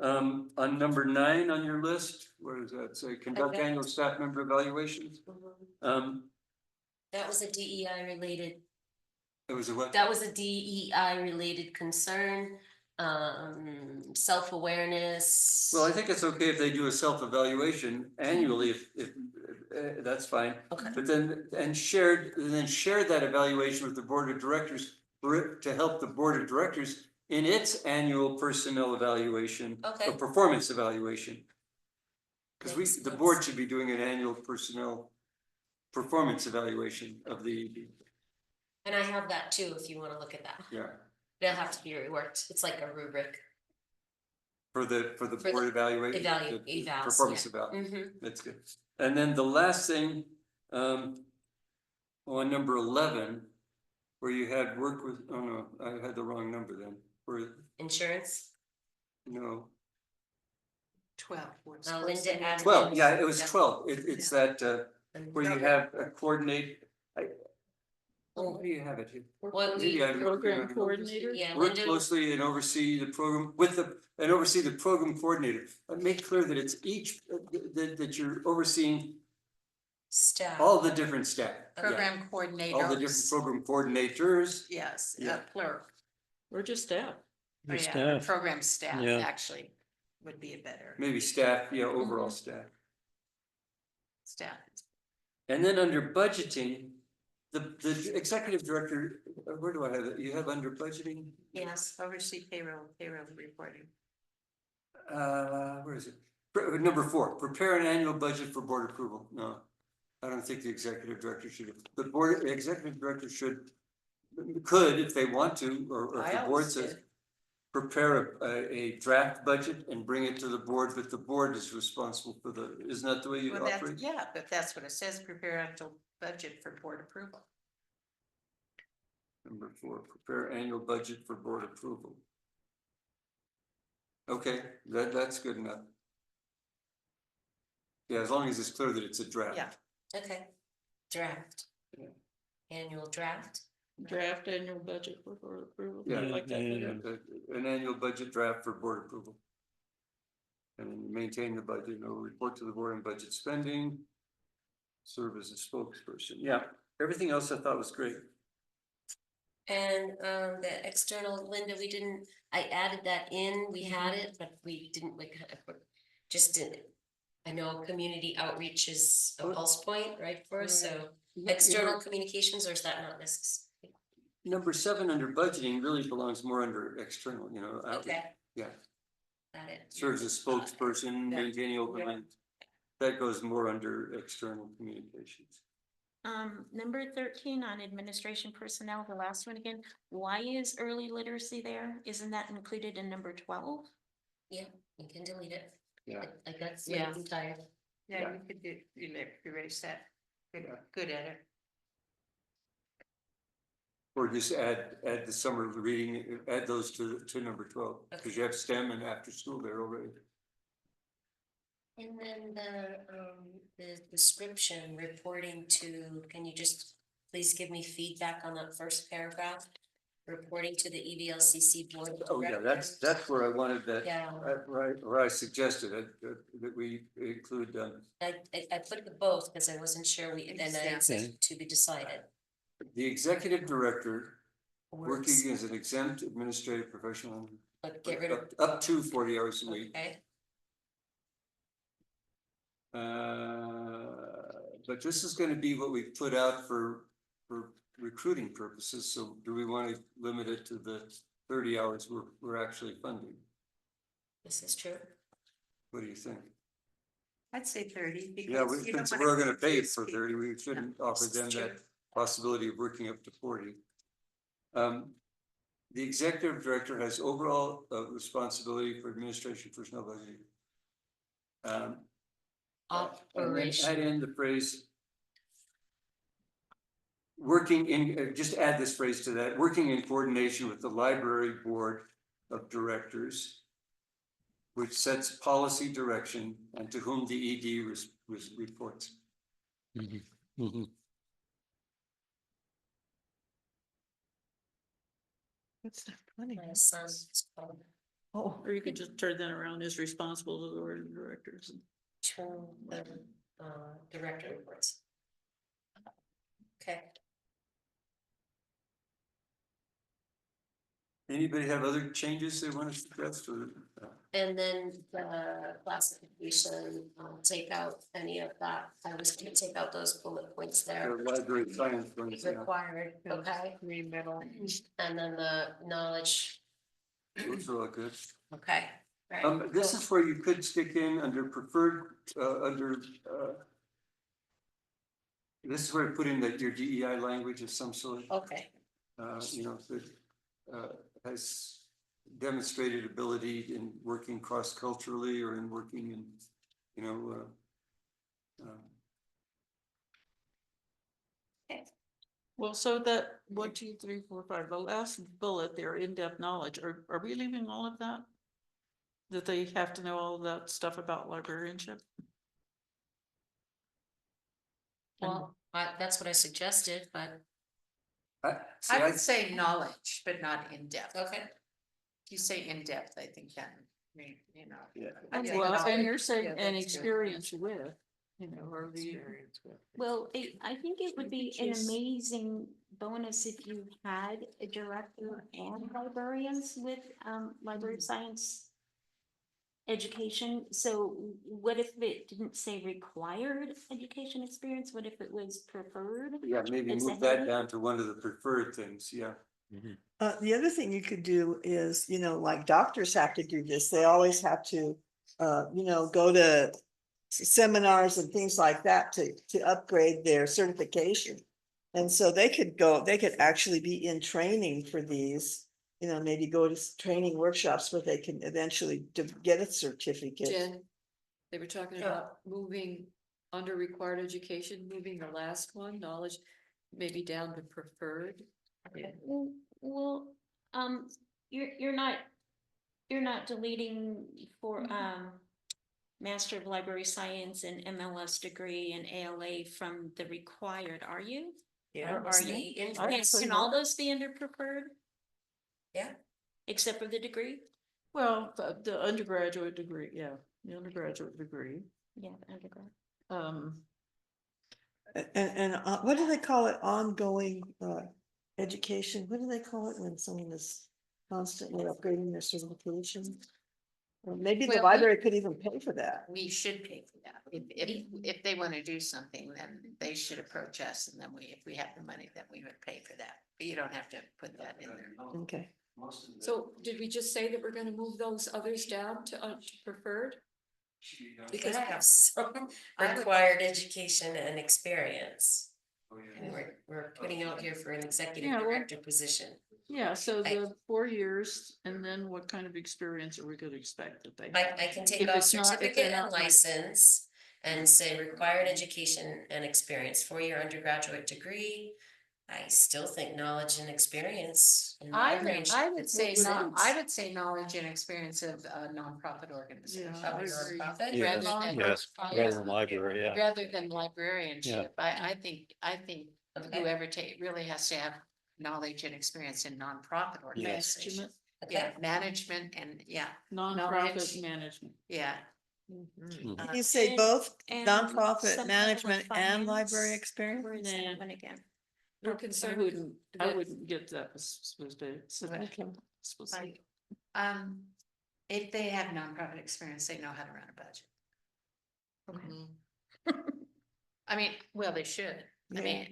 On number 9 on your list, where does that say? Conduct Okay. annual staff member evaluations. That was a DEI related, It was a what? that was a DEI related concern, self-awareness. Well, I think it's okay if they do a self-evaluation annually, if, that's fine. Okay. But then share that evaluation with the board of directors for it to help the board of directors in its annual personnel evaluation. Okay. Or performance evaluation. Cause Makes the sense. board should be doing an annual personnel performance evaluation of the, And I have that too, if you wanna look at that. yeah, They'll have to be reworked. It's like a rubric. for the For board the evaluation. evals, Performance yeah. eval. Mhm. That's good. And then the last thing, on number 11, where you had work with, oh no, I had the wrong number then, where, Insurance, no, 12. Linda added. 12, in- yeah, it was 12. It's that, where you have a coordinate. Oh, where do you have it here? What Maybe we, I- Program coordinator? yeah, Work Linda, closely and oversee the program with and oversee the program coordinator. Make clear that it's each, that you're overseeing staff. all the different staff. Yeah. Program coordinator. All the different program coordinators. Yes, Yeah. clerk, Or just staff. or The yeah, staff. program staff, Yeah. actually, would be a better Maybe staff, yeah, overall staff. staff. And then under budgeting, the executive director, where do I have it? You have under budgeting? Yes, Oversee payroll reporting. Where is it? Number 4, prepare an annual budget for board approval. No, I don't think the executive director should. The executive director could, if they want to, or if the board says, prepare a draft budget and bring it to the board, but the board is responsible for isn't that the way you Well, that's, operate? yeah, but that's what it says, prepare actual budget for board approval. Number 4, prepare annual budget for board approval. Okay, that's good enough. Yeah, as long as it's clear that it's a draft. Yeah. okay. Draft. Yeah. Annual draft. Draft annual budget for board approval. Yeah. I like that better. And an annual budget draft for board approval. And then maintain the budget, report to the board on budget spending. Serve as a spokesperson. Yeah, everything else I thought was great. And the external, Linda, I added that in, we had it, but we didn't, just didn't. I know community outreach is a pulse point, right, for us, so external communications, or is that not necessary? Number 7 under budgeting really belongs more under external, outreach. Okay. Yeah. Got it. Serves as spokesperson, Yeah. maintaining open line. That goes more under external communications. Number 13 on administration personnel, the last one again, why is early literacy there? Isn't that included in number 12? Yeah, you can delete it. Yeah. I got, Yeah. I'm tired. Yeah, you could do, erase that. Good edit. Or just add the summer reading, add those to number 12, because you have STEM and after school there already. And then the description reporting to, can you just please give me feedback on that first paragraph? Reporting to the E EVLCC board. of Oh, yeah, directors. that's where I wanted that, Yeah, right, or I suggested that we include, I put the both because I wasn't sure then I said to be decided. the executive director Works, working as an exempt administrative professional. but get rid of. Up to 40 hours a week. Okay, But this is gonna be what we put out for recruiting purposes, so do we wanna limit it to the 30 hours we're actually funding? this is true. What do you think? I'd say 30. Yeah, because you don't since wanna we're gonna pay confuse for people. 30, we shouldn't offer this is them that true. possibility of working up to 40. The executive director has overall responsibility for administration personnel budgeting. And then Operation. add in the phrase. Working in, just add this phrase to that, working in coordination with the library board of directors. Which sets policy direction and to whom the ED reports. Mhm. What's that funny? My son's called Oh, Or you could just turn that around as responsible to the board of directors. to the director reports. Okay. Anybody have other changes they want to suggest or? And then the classification, take out any of that. I was gonna take out those bullet points there. The library science ones, yeah. Required, okay? And then the knowledge, Those are all good. okay. right. This is where you could stick in under preferred, this is where you put in that your DEI language of some sort, Okay, you know, that, has demonstrated ability in working cross-culturally or in working in, you know, Well, so that 1, 2, 3, 4, 5, the last bullet there, in-depth knowledge, are we leaving all of that? That they have to know all of that stuff about librarianship? well, that's what I suggested, but, see, I would say knowledge, but not in depth. okay. If you say in depth, I think that, you know. Yeah. I think Well, and knowledge- you're saying yeah, an that's good. experience with, you know, or the. Well, I think it would be an amazing bonus if you had a director and librarians with library science education. So what if it didn't say required education experience? What if it was preferred? Yeah, maybe Is move that that it? down to one of the preferred things, yeah. the other thing you could do is, you know, like doctors have to do this. They always have to, you know, go to seminars and things like that to upgrade their certification. And so they could actually be in training for these, you know, maybe go to training workshops where they can eventually get a certificate. Jen, they were talking Yeah. about moving under required education, moving the last one, knowledge, maybe down to preferred. Well, you're not deleting for, Master of Library Science and MLS degree and ALA from the required, are you? Yeah. Or are you? In- Can all those be under preferred, Yeah, except for the degree? Well, the undergraduate degree, yeah, the undergraduate degree. Yeah, undergrad. And what do they call it? Ongoing education? What do they call it when someone is constantly upgrading their certification? Or maybe the Well, library could even pay for that. We should pay for that. If they want to do something, then they should approach us and then if we have the money, then we would pay for that. But you don't have to put that in there. Okay. So did we just say that we're gonna move those others down to preferred? we could have some required education and experience. And we're putting out here for an executive Yeah, well- director position. Yeah, so I- the 4 years, and then what kind of experience are we gonna expect that they? I can take If off it's not- if they're certificate and not like- license and say required education and experience, 4-year undergraduate degree. I still think knowledge and experience. in my range I would makes say, sense. I would say knowledge and experience of a nonprofit organization. Yeah, Of a I agree. nonprofit. Yes, Rather than- yes, rather than library, yeah. Rather than librarianship, I think Okay. whoever really has to have knowledge and experience in nonprofit organizations. Management, Yeah, Okay, management and, yeah, nonprofit Knowledge. management. yeah. Mhm. You say both And nonprofit some management level of and library finance. experience? Where is Nah. that one again? We're I concerned. wouldn't get that specific. Okay. Specific. If they have nonprofit experience, they know how to run a budget. I mean, well, they should. Yeah.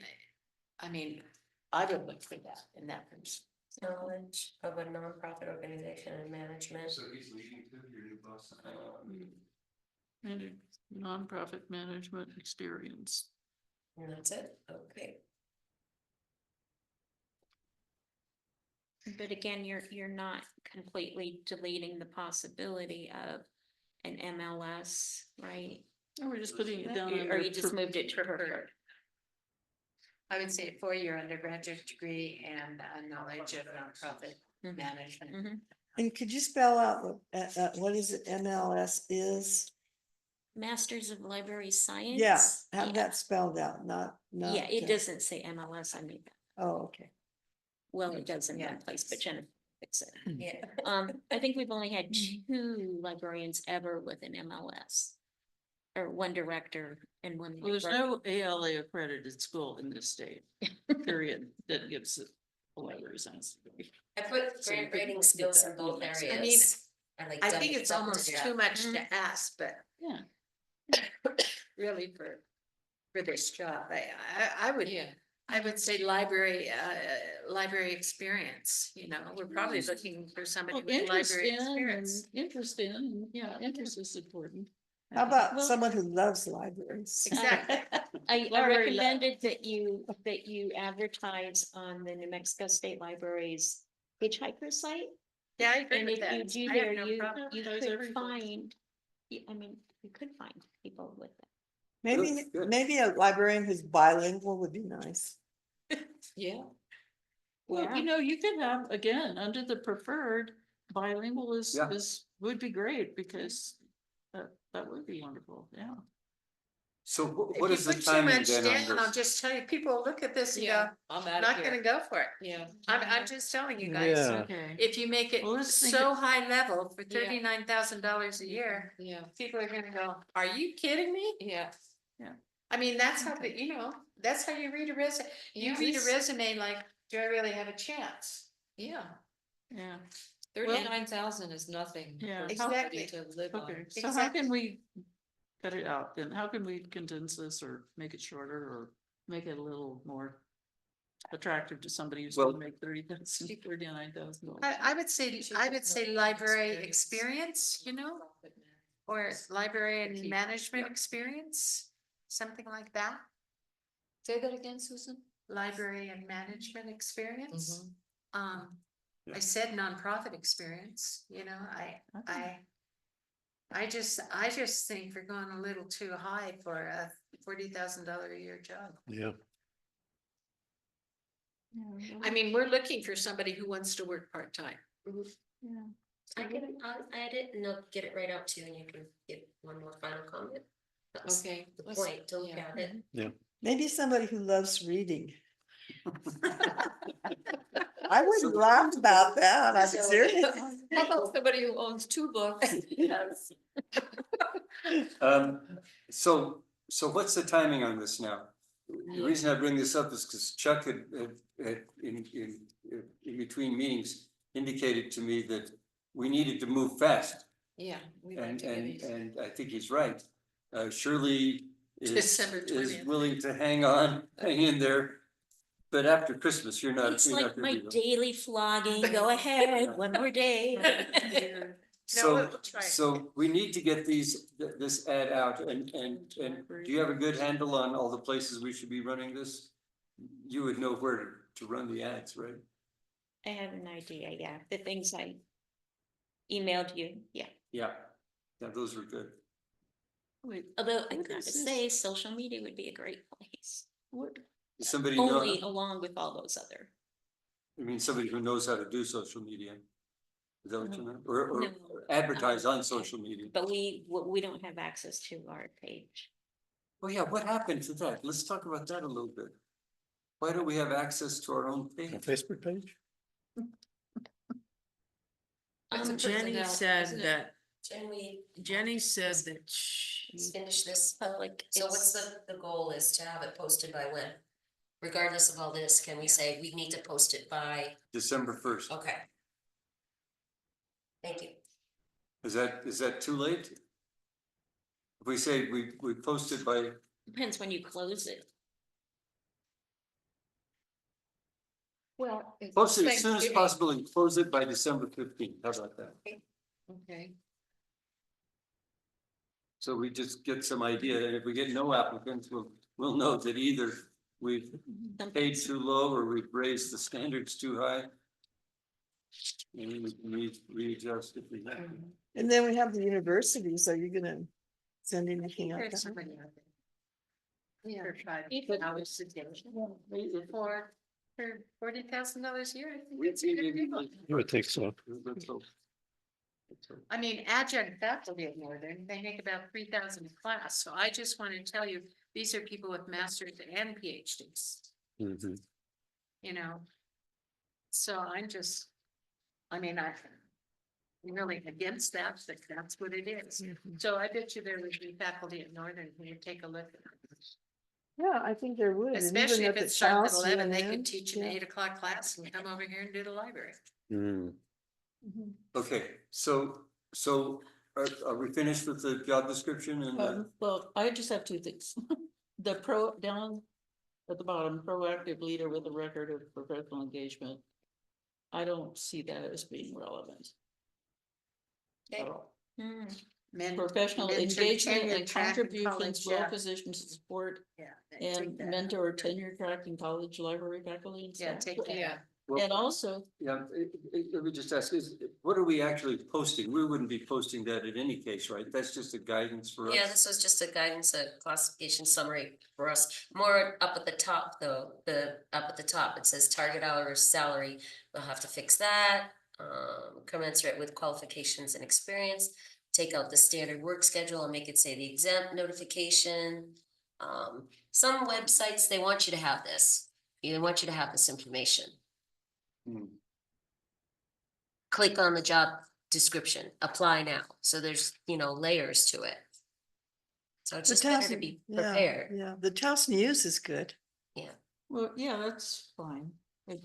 I mean, I would look for that in that person. knowledge of a nonprofit organization and management. So he's leading to your new boss. Nonprofit management experience. And that's it, okay. But again, you're not completely deleting the possibility of an MLS, right? Or we're just putting it down. Or under you just per- moved it to preferred. I would say a 4-year undergraduate degree and a knowledge of nonprofit Mhm. management. Mhm. And could you spell out what is it MLS is? Masters of Library Science. Yeah, have Yeah. that spelled out, not. Yeah, it doesn't say MLS, I mean, Oh, okay. well, it does in Yeah. one place, but Jennifer, packets. Yeah. I think we've only had 2 librarians ever with an MLS. Or 1 director and 1. Well, there's no ALA accredited school in this state, period, that gives it a library science degree. I put So you grant could writing do skills that. in both I mean, areas. like I double- think it's double almost did that. too much to ask, but Yeah. really for this job, I would. Yeah. I would say library experience, you know, we're probably looking for somebody Well, with interest library in, experience. and interest in, and yeah, interest is important. How about Well- someone who loves libraries? Exactly. I Library recommended that you advertise on the New Mexico State Library's hitchhiker site. Yeah, I agree And with if that. you do I have there, no you problem. Advertise could everything. find, I mean, you could find people with that. Maybe, Good. maybe a librarian who's bilingual would be nice. Yeah. Well, Yeah. you know, you could have, again, under the preferred, bilingual Yeah. would be great, because that would be wonderful, yeah. So If what you is the put too timing much then on down, I'll this? just tell you, people will look at this and go, Yeah, I'm out of not here. gonna go for it. Yeah. I'm just telling you guys. Yeah. Okay. If you make it Well, let's think so high level for Yeah. $39,000 a year, Yeah, people are gonna go, are you kidding me? yeah. I mean, that's how, you know, that's how you read a resume. You Yeah. read a resume like, do I really have a chance? Yeah, Yeah, 39,000 is nothing. Yeah. for somebody Exactly. To live on. okay, so how Exactly. can we cut it out, then how can we condense this, or make it shorter, or make it a little more attractive to somebody who's Well- gonna make 39,000. I would say library experience, you know, or library and management experience, something like that. Say that again, Susan? Library and management experience. Mhm. I said nonprofit experience, you know, I just think we're going a little too high for a $40,000 a year job. Yeah, I mean, we're looking for somebody who wants to work part-time. Yeah. I'll add it and I'll get it right out to you, and you can give one more final comment. That's Okay. the let's- point, to look yeah. at it. Maybe somebody who loves reading. I wouldn't laugh about that, I'm So- serious. How about somebody who owns 2 books? Yes. So what's the timing on this now? The reason I bring this up is because Chuck had in between meetings indicated to me that we needed to move fast. Yeah. we like And, to get and, these. and I think he's right. Shirley is December is 20th. willing to hang on, hang in there. But after Christmas, you're not. It's you're not like gonna my be there. daily flogging, go ahead, one more day. So, we'll try it. so we need to get this ad out and do you have a good handle on all the places we should be running this? You would know where to run the ads, right? I have an idea, yeah, the things I emailed you, yeah. Yeah, those are good. Wait, Although I What gotta is this? say, social media would be a great place, what, Does somebody know, only along with all those other. I mean, somebody who knows how to do social media? Is that what you meant? Or No. advertise on social media? But we don't have access to our page. Oh yeah, what happened to that? Let's talk about that a little bit. Why don't we have access to our own a page? Facebook page? It's a Jenny personnel, said isn't it? that, Can we Jenny said that she, finish this? Public. So what's the goal is to have it posted by when? Regardless of all this, can we say we need to post it by, December 1st. okay. Thank you. Is that too late? If we say we posted by, Depends when you close it. Well. it's post it as soon as Thanksgiving. possible and close it by December 15th. How about that? Okay. So we just get some idea, and if we get no applicants, we'll know that either we've paid too low or we've raised the standards too high. And we can readjust if we have to. And then we have the universities, are you gonna send anything out? There's there? somebody out there. Yeah. For trying to Even- put our suggestion for $40,000 a year. I think We- it's a good deal. You would think so. Let's hope. Let's hope. I mean, adjunct faculty at Northern, they make about 3,000 a class, so I just want to tell you, these are people with masters and PhDs, Mhm. you know? So I'm just, I mean, I'm really against that, but that's what it is. Mm-hmm. So I bet you there would be faculty at Northern who would take a look at it. Yeah, I think there would. and even Especially if at it starts South at 11, they UNM, could teach an yeah. 8 o'clock class and come over here and do the library. Mm. Okay, so, are we finished with the job description and the? Well, I just have two things. The down at the bottom, proactive leader with a record of professional engagement. I don't see that as being relevant. At all. Professional mentor engagement tenure and track in college, contributions well yeah. positioned to support Yeah. and mentor tenure track in college, library faculty and Yeah, staff. take that. Well, And also, yeah, let me just ask, what are we actually posting? We wouldn't be posting that in any case, right? That's just a guidance for us. Yeah, this was just a guidance, a classification summary for us, more up at the top though, up at the top, it says target hour salary, we'll have to fix that. Commensurate with qualifications and experience, take out the standard work schedule and make it say the exempt notification. Some websites, they want you to have this, they want you to have this information. Hmm. Click on the job description, apply now, so there's, layers to it. So it's The just better to Towson- be yeah, prepared. Yeah, the Towson News is good. well, yeah, that's fine. Okay.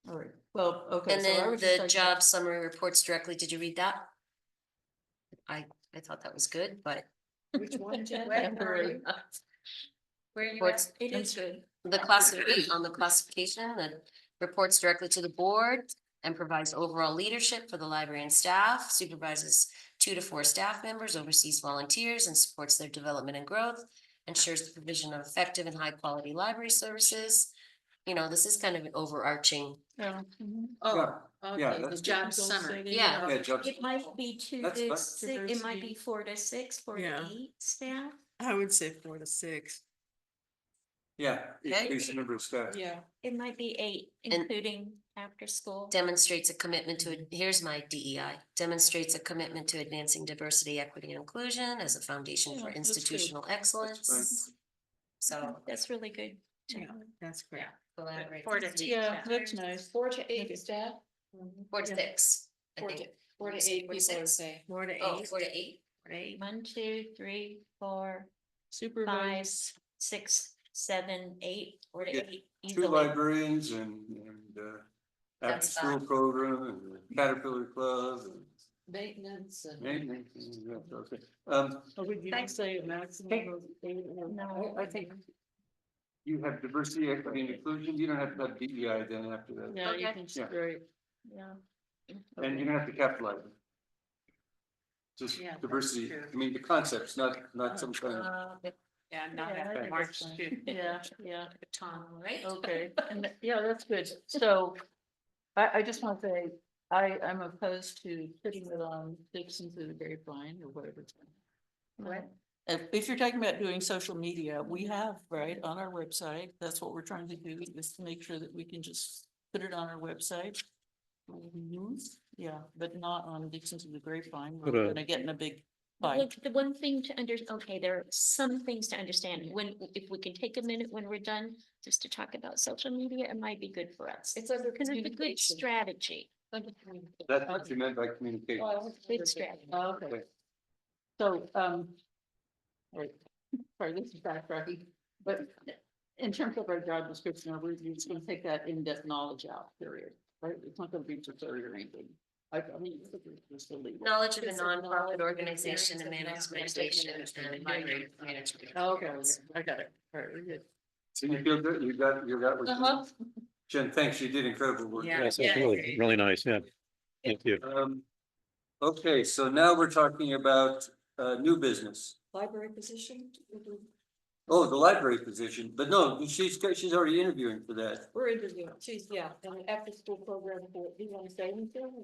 All right, well, okay. And so I then would just the like- job summary reports directly, did you read that? I thought that was good, but Which one, Jen? Temporary. Where are you What's- at? It is good. the on the classification, that reports directly to the board and provides overall leadership for the library and staff, supervises 2 to 4 staff members, oversees volunteers and supports their development and growth, ensures the provision of effective and high quality library services. This is kind of an overarching, Yeah. Oh, Yeah, okay, the that's job good. summary. Yeah. Yeah, jobs. It might be two That's to fine. six, it might be 4 to 6, 4 to Yeah. 8 staff. I would say 4 to 6. Yeah, Okay. increase the number of staff. Yeah. It might be 8, And- including after school. demonstrates a commitment to, here's my DEI, demonstrates a commitment to advancing diversity, equity, and inclusion as a foundation Yeah, for that's good. institutional excellence. So That's really good. Yeah, that's great. collaborate. 4 to 8. Yeah, that's nice. 4 to 8 staff, 4 to 6, I 4 think. to, 4 to You said 8 4 to people, I would 6? say. 4 to 8. Oh, 4 to 8. 8. 1, 2, 3, 4, 5, Supervise. 6, 7, 8, 4 to Yeah, 8. 2 easily. librarians and after That's school fine. program and the Caterpillar Club and Maintenance and. maintenance. Yeah, okay. Or would you say a maximum of 8 or? No. I think you have diversity, equity, and inclusion. You don't have to have DEI then after that. Yeah, you Okay. can, Yeah. right. Yeah. And you don't have to capitalize it. Just Yeah, that's diversity, true. I mean, the concepts, not some kind of. Yeah, not Yeah, I have think to march that's to. Yeah, yeah. Baton, right? Okay, and yeah, that's good. So I just want to say, I'm opposed to putting it on Dixon through the grapevine or whatever it's. Right. If you're talking about doing social media, we have, right, on our website, that's what we're trying to do, is to make sure that we can just put it on our website. Yeah, but not on Dixon through the grapevine. But, We're gonna get in a big fight. Look, the one thing to okay, there are some things to understand. If we can take a minute when we're done, just to talk about social media, it might be good for us. It's under Because it's a good communication. strategy, That's what you meant by communication. good strategy. Okay. So, wait, sorry, this is backtracking, but in terms of our job description, we're just gonna take that in-depth knowledge out, period, right? It's not gonna be tutorial or anything. I mean, it's just a legal. Knowledge of a nonprofit organization and management and library management. Okay, I got it. All right, we're good. So you feel good? You got what you Uh-huh. Jen, thanks, you did incredible work. Yeah. Yes, it's really, really nice, yeah. Thank you. Okay, so now we're talking about new business. Library position, Oh, the library position, but no, she's already interviewing for that. we're interviewing, she's, yeah, an after school program for, do you want to say anything?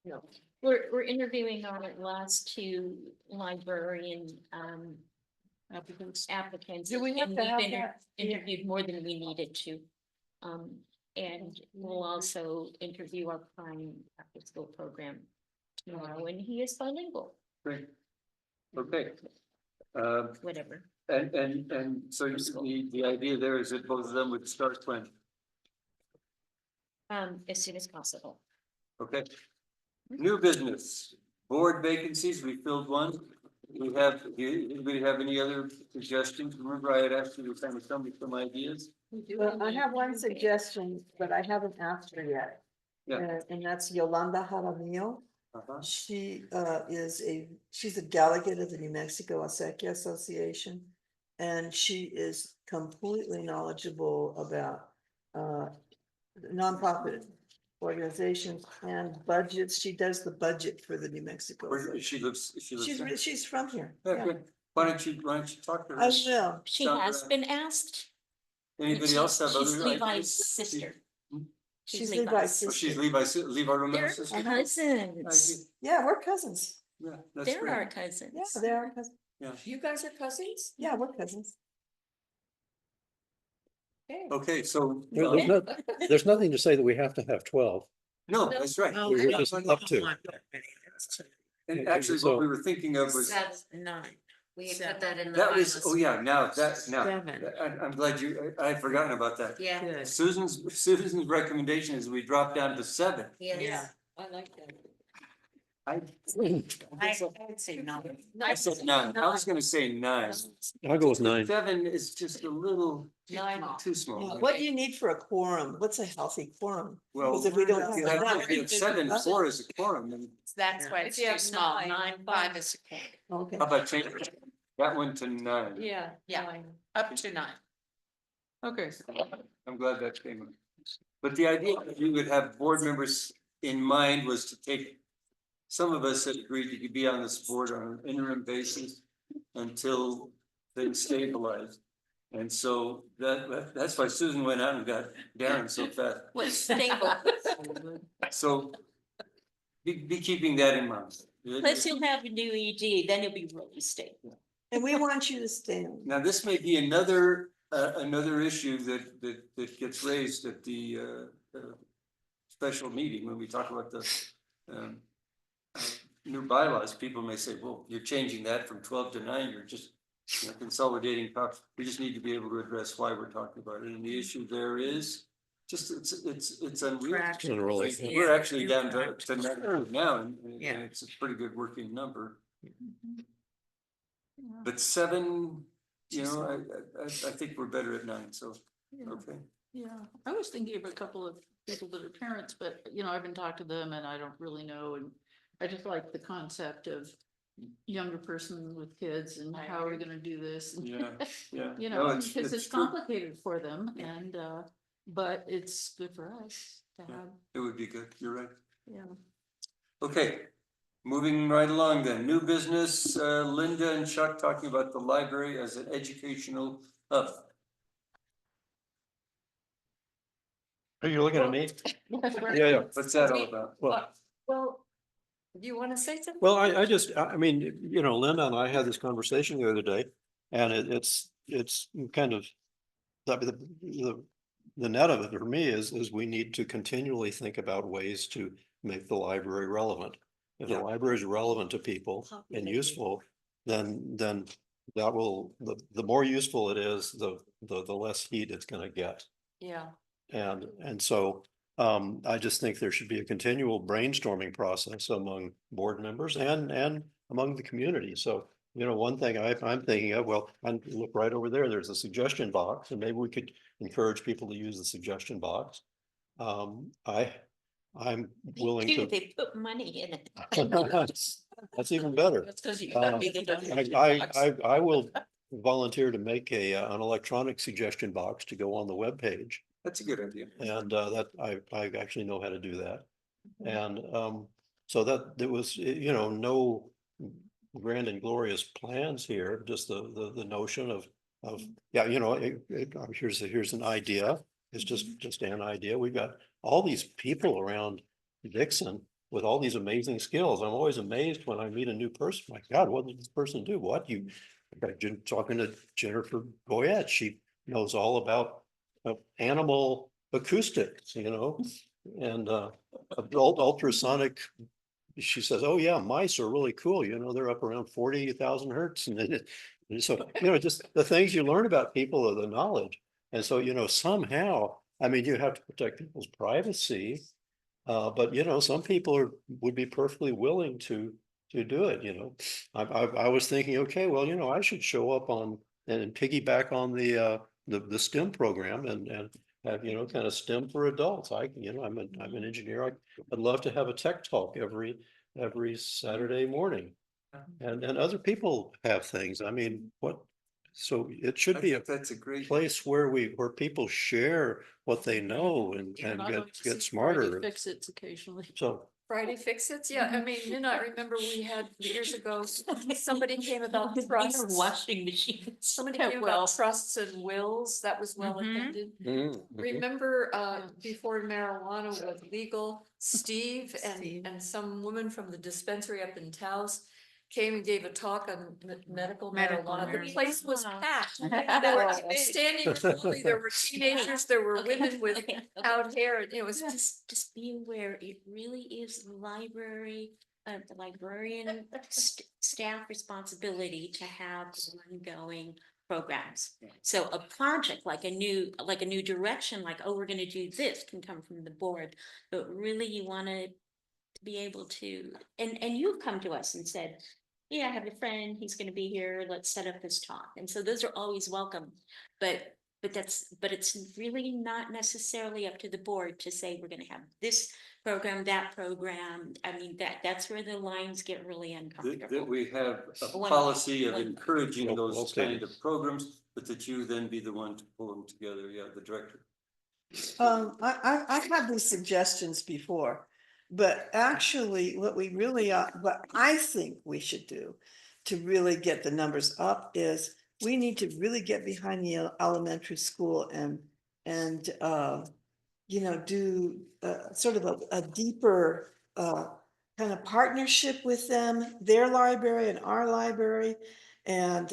No. We're interviewing our last 2 librarian Applicants. applicants. Do we have and to we've have that? Interviewed more than we needed to. And we'll also interview our prime after school program tomorrow, and he is bilingual, Great. Okay. whatever. And so the idea there is that both of them would start when? as soon as possible. Okay. New business, board vacancies, we filled one. We have, anybody have any other suggestions? Remember I had asked you to kind of tell me some ideas? Well, I have one suggestion, but I haven't asked her yet. Yeah. And that's Yolanda Jaramillo. Uh-huh. She's a delegate of the New Mexico Acequia Association. And she is completely knowledgeable about nonprofit organizations and budgets. She does the budget for the New Mexico. Where she lives, here? She's from here. Yeah, Yeah. good. Why don't you talk to her? I will. She Sound has right. been asked. Anybody She- else have She's other Levi's ideas? sister. She's Levi's Oh, she's sister. Levi Romero's They're sister? cousins. Yeah, we're cousins. Yeah, that's They're our great. cousins. Yeah, they are cousins. You guys are cousins? Yeah, we're cousins. Okay, so, There's nothing to say that we have to have 12. no, that's right. Oh, We're just up to. And actually, what we were thinking of was, Seven, Nine. we had put that in the. that was, bylaws. oh yeah, now, Seven. I'm glad I had forgotten about that. Yeah, Good. Susan's recommendation is we drop down to 7. yes. Yeah. I like that. I I'd say no. I said 9. I was gonna say 9. I'll go with 9. 7 is just a little Nine. too small. What do you need for a quorum? What's a healthy quorum? Well, Because if we don't you have have that- you have 7, 4 is a quorum, and That's why it's If you too have small, nine, 9, 5 is okay, Okay. how about changing that one to 9? Yeah. Yeah. nine. up to 9. Okay, I'm glad that came up. But the idea that you would have board members in mind was to take, some of us had agreed you could be on this board on an interim basis until things stabilize. And so that's why Susan went out and got Darren so fast. Was stable. So be keeping that in mind. Plus you'll have a new ED, then you'll be really stable. And we want you to stay on. Now, this may be another issue that gets raised at the special meeting when we talk about the new bylaws. People may say, well, you're changing that from 12 to 9, you're just consolidating powers. We just need to be able to address why we're talking about it. And the issue there is just, it's unreal. Fraction. Really. We're actually down to 9 now, and Yeah. it's a pretty good working number. But 7, I think we're better at 9, so, yeah, okay. yeah. I was thinking of a couple of people that are parents, but I haven't talked to them and I don't really know. And I just like the concept of younger person with kids and how are we gonna do this? And, Yeah, yeah. You No, know, because it's true. complicated for them and, but it's good for us to Yeah. have, It would be good, you're right. yeah. Okay, moving right along then, new business, Linda and Chuck talking about the library as an educational hub. Are you looking at me? Yeah. What's that all about? Well, do you want to say something? Well, I mean, Linda and I had this conversation the other day, and it's kind of the net of it for me is we need to continually think about ways to make the library relevant. If the Yeah. library is relevant to people and useful, then that will, the more useful it is, the less heat it's gonna get. Yeah. And so I just think there should be a continual brainstorming process among board members and among the community. So, one thing I'm thinking of, well, I look right over there, there's a suggestion box, and maybe we could encourage people to use the suggestion box. I'm willing They do, to. they put money in it. That's even better. That's because you Um, got me the donation I box. will volunteer to make an electronic suggestion box to go on the webpage. That's a good idea. And that I actually know how to do that. And so that there was, no grand and glorious plans here, just the notion of, here's an idea. It's just an idea. We've got all these people around Dixon with all these amazing skills. I'm always amazed when I meet a new person. My God, what did this person do? Talking to Jennifer Goyette, she knows all about animal acoustics, and ultrasonic. She says, "Oh yeah, mice are really cool. They're up around 40,000 hertz." And so, just the things you learn about people are the knowledge. And so, somehow I mean, you have to protect people's privacy. But you know, some people would be perfectly willing to do it, you know. I was thinking, okay, well, you know, I should show up on and piggyback on the STEM program and have, you know, kind of STEM for adults. You know, I'm an engineer. I'd love to have a tech talk every Saturday morning. And other people have things. I mean, so it I should be a think that's a great. place where people share what they know and And I like to get see Friday smarter. Fix-its occasionally. So, Friday Fix-Its, yeah, I mean, then I remember we had years ago, somebody came about trusts. Washing machines. Somebody Yeah, came well. about trusts and wills, that was well Mhm. attended. mhm. Remember, before marijuana was legal, Steve Steve. and some woman from the dispensary up in Taos came and gave a talk on medical Medical marijuana. The marijuana. place was Wow. packed. There were standing, room only, there were teenagers, there were women with out hair, and it was Just be aware, it really is library, the librarian staff responsibility to have ongoing programs. So a project like a new direction, like, oh, we're gonna do this, can come from the board, but really you wanna be able to, and you've come to us and said, yeah, I have a friend, he's gonna be here, let's set up this talk, and so those are always welcome. But it's really not necessarily up to the board to say, we're gonna have this program, that program. I mean, that's where the lines get really That uncomfortable. we have a One- policy of one- encouraging Well those stated. kind of programs, but that you then be the one to pull them together, yeah, the director. I had these suggestions before, but actually what we really, what I think we should do to really get the numbers up is we need to really get behind the elementary school and, you know, do, sort of a deeper, kind of partnership with them, their library and our library, and,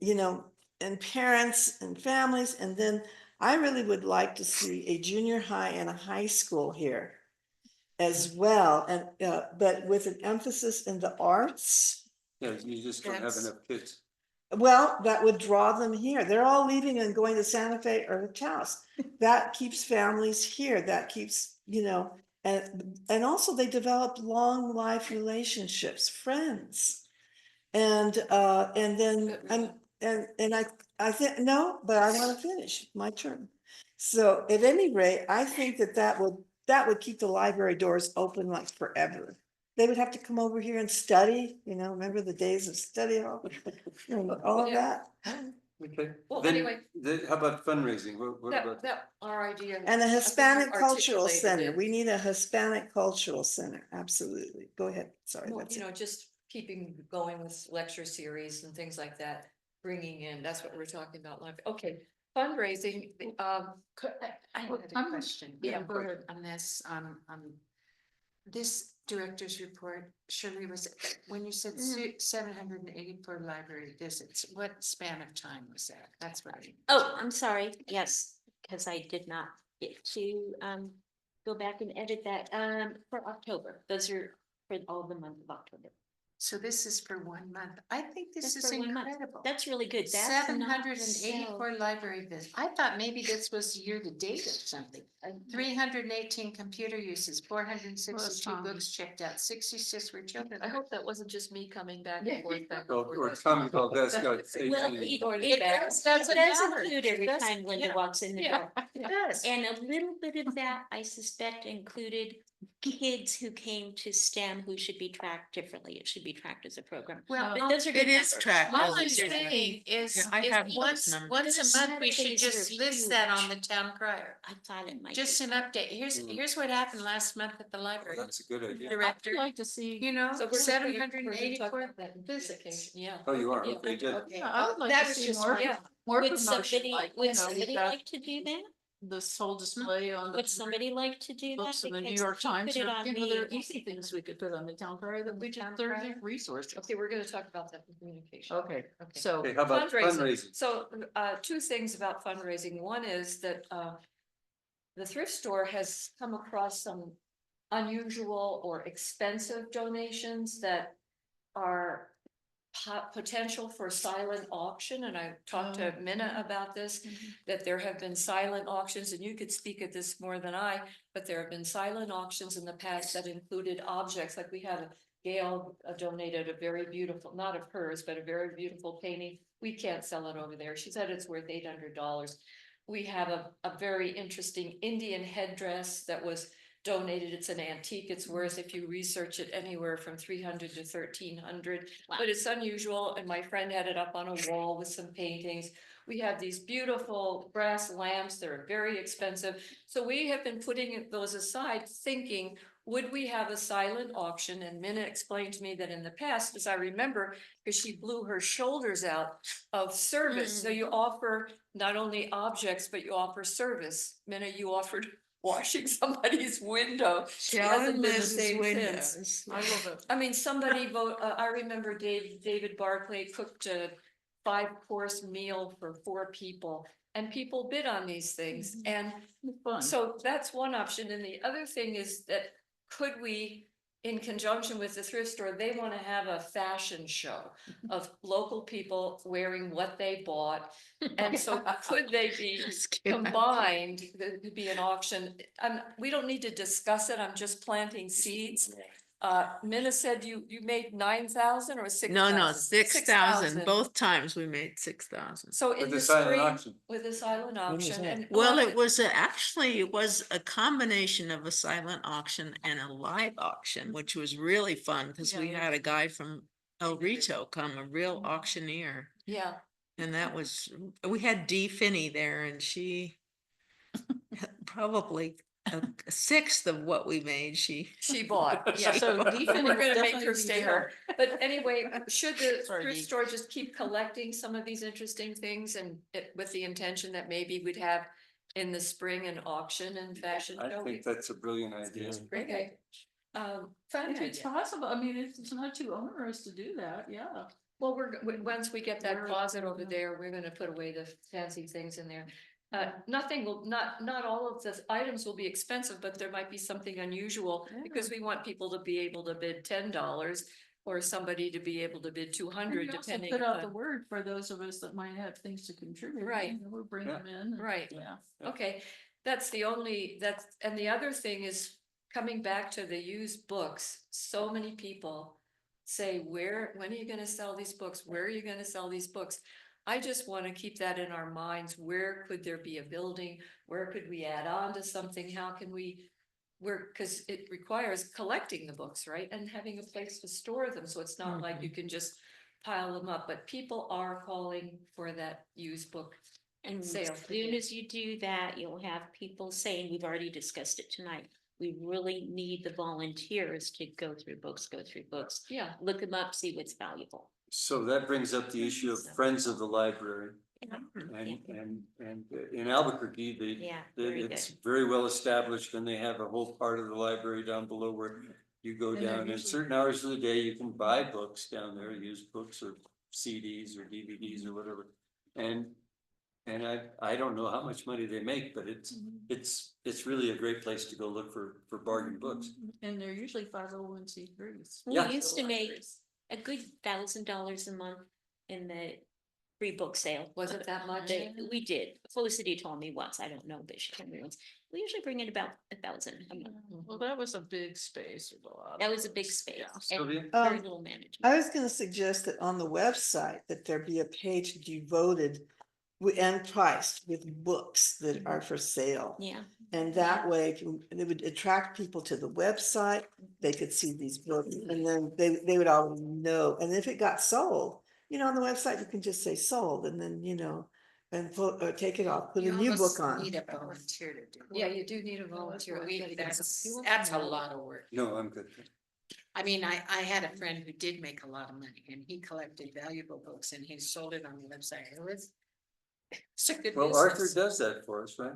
you know, and parents and families, and then I really would like to see a junior high and a high school here as well, and, but with an emphasis in the arts. Yeah, you just don't have That's- enough kids. Well, that would draw them here. They're all leaving and going to Santa Fe or Taos. That keeps families here. That keeps, you know, and also they develop long life relationships, friends. And then, I think, no, but I want to finish my turn. So at any rate, I think that would keep the library doors open like forever. They would have to come over here and study, you know, remember the days of study hall, and all of Yeah. that. Okay, Well, then, anyway. how about fundraising? What about? that, our idea. And a I think you Hispanic Cultural articulated Center. it. We need a Hispanic Cultural Center. Absolutely. Go ahead. Sorry. Well, that's you it. know, just keeping going with lecture series and things like that, bringing in, that's what we're talking about, like, okay, fundraising, I had I'm- a question. yeah, go ahead. On this, this director's report, Shirley, was, when you said 784 library visits, what span of time was that? That's what I. Oh, I'm sorry, yes, because I did not get to go back and edit that for October. Those are for all the month of October. So this is for 1 month. I think this Just is for 1 month. incredible. That's really good. That's Seven not hundred and eighty-four library visits. I thought maybe this was year to date or something. 318 computer uses, 462 fine. books checked out, 66 were children. I hope that wasn't just me coming back and forth. Back and Or forth. Tom Valdez got Well, 18. it does include every time Linda walks in the door. It does. And a little bit of that, I suspect, included kids who came to STEM who should be tracked differently. It should be tracked as a program. Well, But those are good It is numbers. tracked. all as I'm a series. saying is, Yeah, I have those once numbers. a month, we should just list that on the town crier. I thought it might. Just be. an update. Here's what happened last month at the Well, library. that's a good idea. Director, I'd like to see. you know, So we're just gonna- we're gonna talk 784 about that in visits. communication, Yeah. Oh, you are, Yeah. okay, good. Okay. Yeah, I would like That to was see just more, one. Yeah. more Would promotion, somebody, like, you would know, somebody that- like to do that? this whole display on the Would somebody like to do that? books in the New Because York if you Times, put it or, on you know, me, there are easy things we could put on the town crier that we just, they're the resources. Okay, we're gonna talk about that in communication. Okay, Okay. so. Okay, how about fundraising? So, two things about fundraising. One is that, the thrift store has come across some unusual or expensive donations that are potential for silent auction, and I talked to Minna about this, that there have been silent auctions, and you could speak of this more than I, but there have been silent auctions in the past that included objects, like we had Gail donated a very beautiful, not of hers, but a very beautiful painting. We can't sell it over there. She said it's worth $800. We have a very interesting Indian headdress that was donated. It's an antique. It's worth, if you research it, anywhere from 300 to 1,300. But it's unusual, and my friend had it up on a wall with some paintings. We have these beautiful brass lamps that are very expensive. So we have been putting those aside, thinking, would we have a silent auction? And Minna explained to me that in the past, as I remember, because she blew her shoulders out of service. So you offer not only objects, but you offer service. Minna, you offered washing somebody's window. It hasn't been the same since. I love it. I mean, somebody I remember David Barclay cooked a 5-course meal for 4 people, and people bid on these things. And Fun. so that's one option. And the other thing is that could we, in conjunction with the thrift store, they want to have a fashion show of local people wearing what they bought. And so could they be combined, there could be an auction. We don't need to discuss it. I'm just planting seeds. Minna said you made 9,000 or 6,000? No, 6,000. Both times we made 6,000. So in With the the silent spring, auction. with a silent auction. And Well, it was actually, it was a combination of a silent auction and a live auction, which was really fun because we Yeah. had a guy from El Rito come, a real auctioneer. yeah, And that was, we had Dee Finney there and she probably a sixth of what we made, she bought, yeah. So We're Defin would gonna make definitely her be stay there. her. But anyway, should the Sorry, thrift Dee. store just keep collecting some of these interesting things and with the intention that maybe we'd have in the spring an auction and fashion I show? think that's a brilliant idea. Okay. Fun Yeah, it's idea. possible. I mean, it's not too onerous to do that, yeah. Well, once we get that Where- closet over there, we're gonna put away the fancy things in there. Nothing will, not all of the items will be expensive, but there might be something unusual because we want people to be able to bid $10 or somebody to be able to bid And 200, we also depending put out the on. word for those of us that might have things to contribute. Right. You know, we'll bring Yeah. them in. and- Right. Yeah. Okay, and the other thing is coming back to the used books, so many people say, when are you gonna sell these books? Where are you gonna sell these books? I just want to keep that in our minds. Where could there be a building? Where could we add on to something? How can we? Because it requires collecting the books, right? And having a place to store them, so it's not like you can just pile them up, but people are calling for that used book. And Sale. as soon as you do that, you'll have people saying, we've already discussed it tonight. We really need the volunteers to go through books, Yeah, look them up, see what's valuable. So that brings up the issue of Friends of the Library. And in Albuquerque, Yeah, very good. it's very well established and they have a whole part of the library down below where you go And they're down and usually- certain hours of the day, you can buy books down there, used books or CDs or DVDs or whatever. And I don't know how much money they make, but it's really a great place to go look for bargain books. And they're usually 501c3s. We Yeah. used to make a good $1,000 a month in the free book sale. was it that much? We did. Felicity told me once, I don't know, but she told me once. We usually bring in about 1,000 a month. Well, that was a big space with a lot. That was a big space Yeah. and Sylvia? very Um, little management. I was gonna suggest that on the website that there be a page devoted and priced with books that are for sale. Yeah. And that way, it would attract people to the website, they could see these books, and then they would already know, and if it got sold, on the website, you can just say sold, and then, and put, or take it off, put a new book on. Need a volunteer to do. Yeah, you do need a volunteer. That's a lot of work. No, I'm good. I mean, I had a friend who did make a lot of money and he collected valuable books and he sold it on the website. It's a good Well, Arthur business. does that for us, right?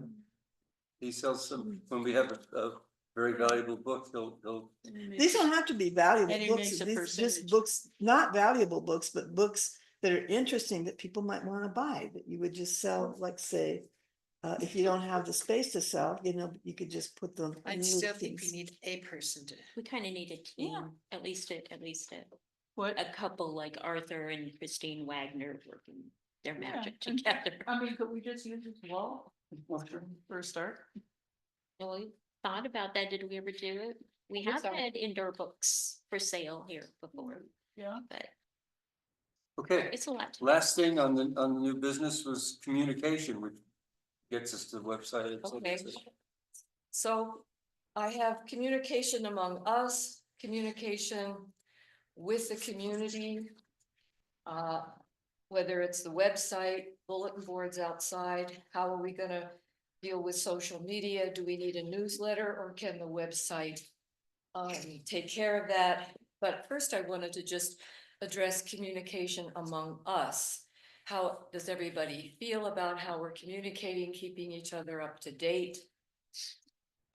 He sells some, when we have a very valuable book, he'll These don't have to be valuable And he books, makes a these just percentage. books, not valuable books, but books that are interesting that people might wanna buy, that you would just sell, like say. If you don't have the space to sell, you could just put them. I in still little think we things. need a person to. We kind of need a team, at least a What? a couple like Arthur and Christine Wagner working their Yeah, magic and- together. I mean, could we just use this wall for a start? No, we thought about that. Did we ever do it? We What's have that? had indoor books for sale here before, Yeah. but Okay, it's a lot. last thing on the new business was communication, which gets us to the website. Okay. So I have communication among us, communication with the community. Whether it's the website, bulletin boards outside, how are we gonna deal with social media? Do we need a newsletter or can the website take care of that? But first I wanted to just address communication among us. How does everybody feel about how we're communicating, keeping each other up to date?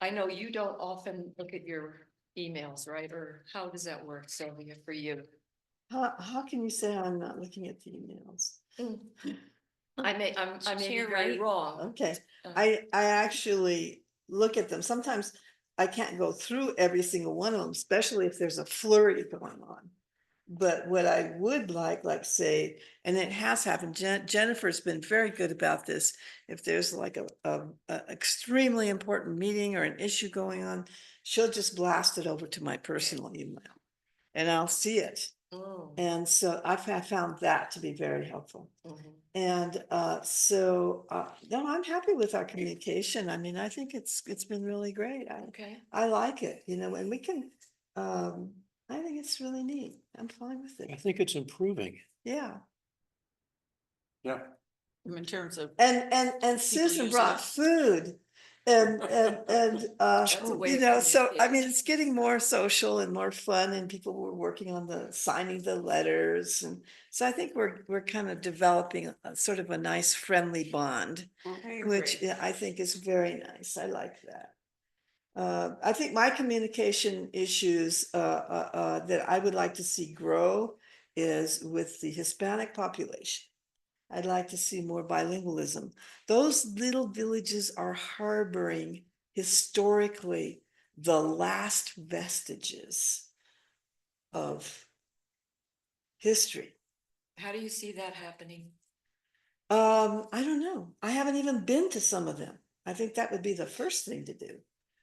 I know you don't often look at your emails, right? Or how does that work, Sylvia, for you? How can you say I'm not looking at the emails? I may be You're very right. wrong. Okay, Uh, I actually look at them. Sometimes I can't go through every single one of them, especially if there's a flurry going on. But what I would like say, and it has happened, Jennifer's been very good about this. If there's like a extremely important meeting or an issue going on, she'll just blast it over to my personal email. And I'll see it. mm, And so I've found that to be very helpful. mhm. And no, I'm happy with our communication. I mean, I think it's been really great. Okay. I like it, you know, and we can, I think it's really neat. I'm fine with I it. think it's improving. Yeah. Yeah, In terms of. And Susan using brought it. food. And That's a way you of know, so I communicating. mean, it's getting more social and more fun and people were working on signing the letters. And so I think we're kind of developing a sort of a nice friendly bond, which I think is very nice. I like that. I think my communication issues that I would like to see grow is with the Hispanic population. I'd like to see more bilingualism. Those little villages are harboring historically the last vestiges of history. How do you see that happening? I don't know. I haven't even been to some of them. I think that would be the first thing to do.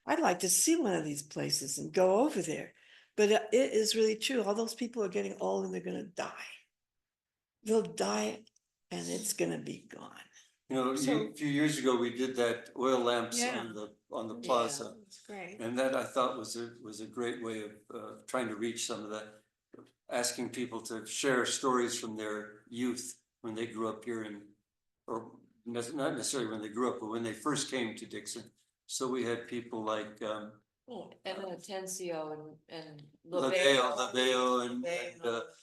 I'd like to see one of these places and go over there. But it is really true. All those people are getting old and they're gonna die. They'll die and it's gonna be gone. you know, So- a few years ago, we did that oil lamps Yeah. on the plaza. That's great. And that I thought was a great way of trying to reach some of that, asking people to share stories from their youth when they grew up here or not necessarily when they grew up, but when they first came to Dixon. So we had people like Emma Atencio and Laveo and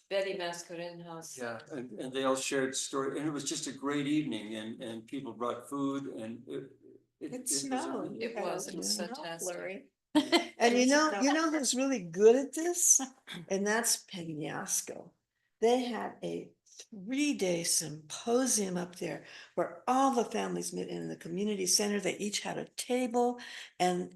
Betty Mascarenhas. yeah, and they all shared story, and it was just a great evening, and people brought food, and It was a snowed. really- It was, it was Snow fantastic. flurry. And you know who's really good at this? And that's Peñasco. They had a 3-day symposium up there where all the families met in the community center. They each had a table and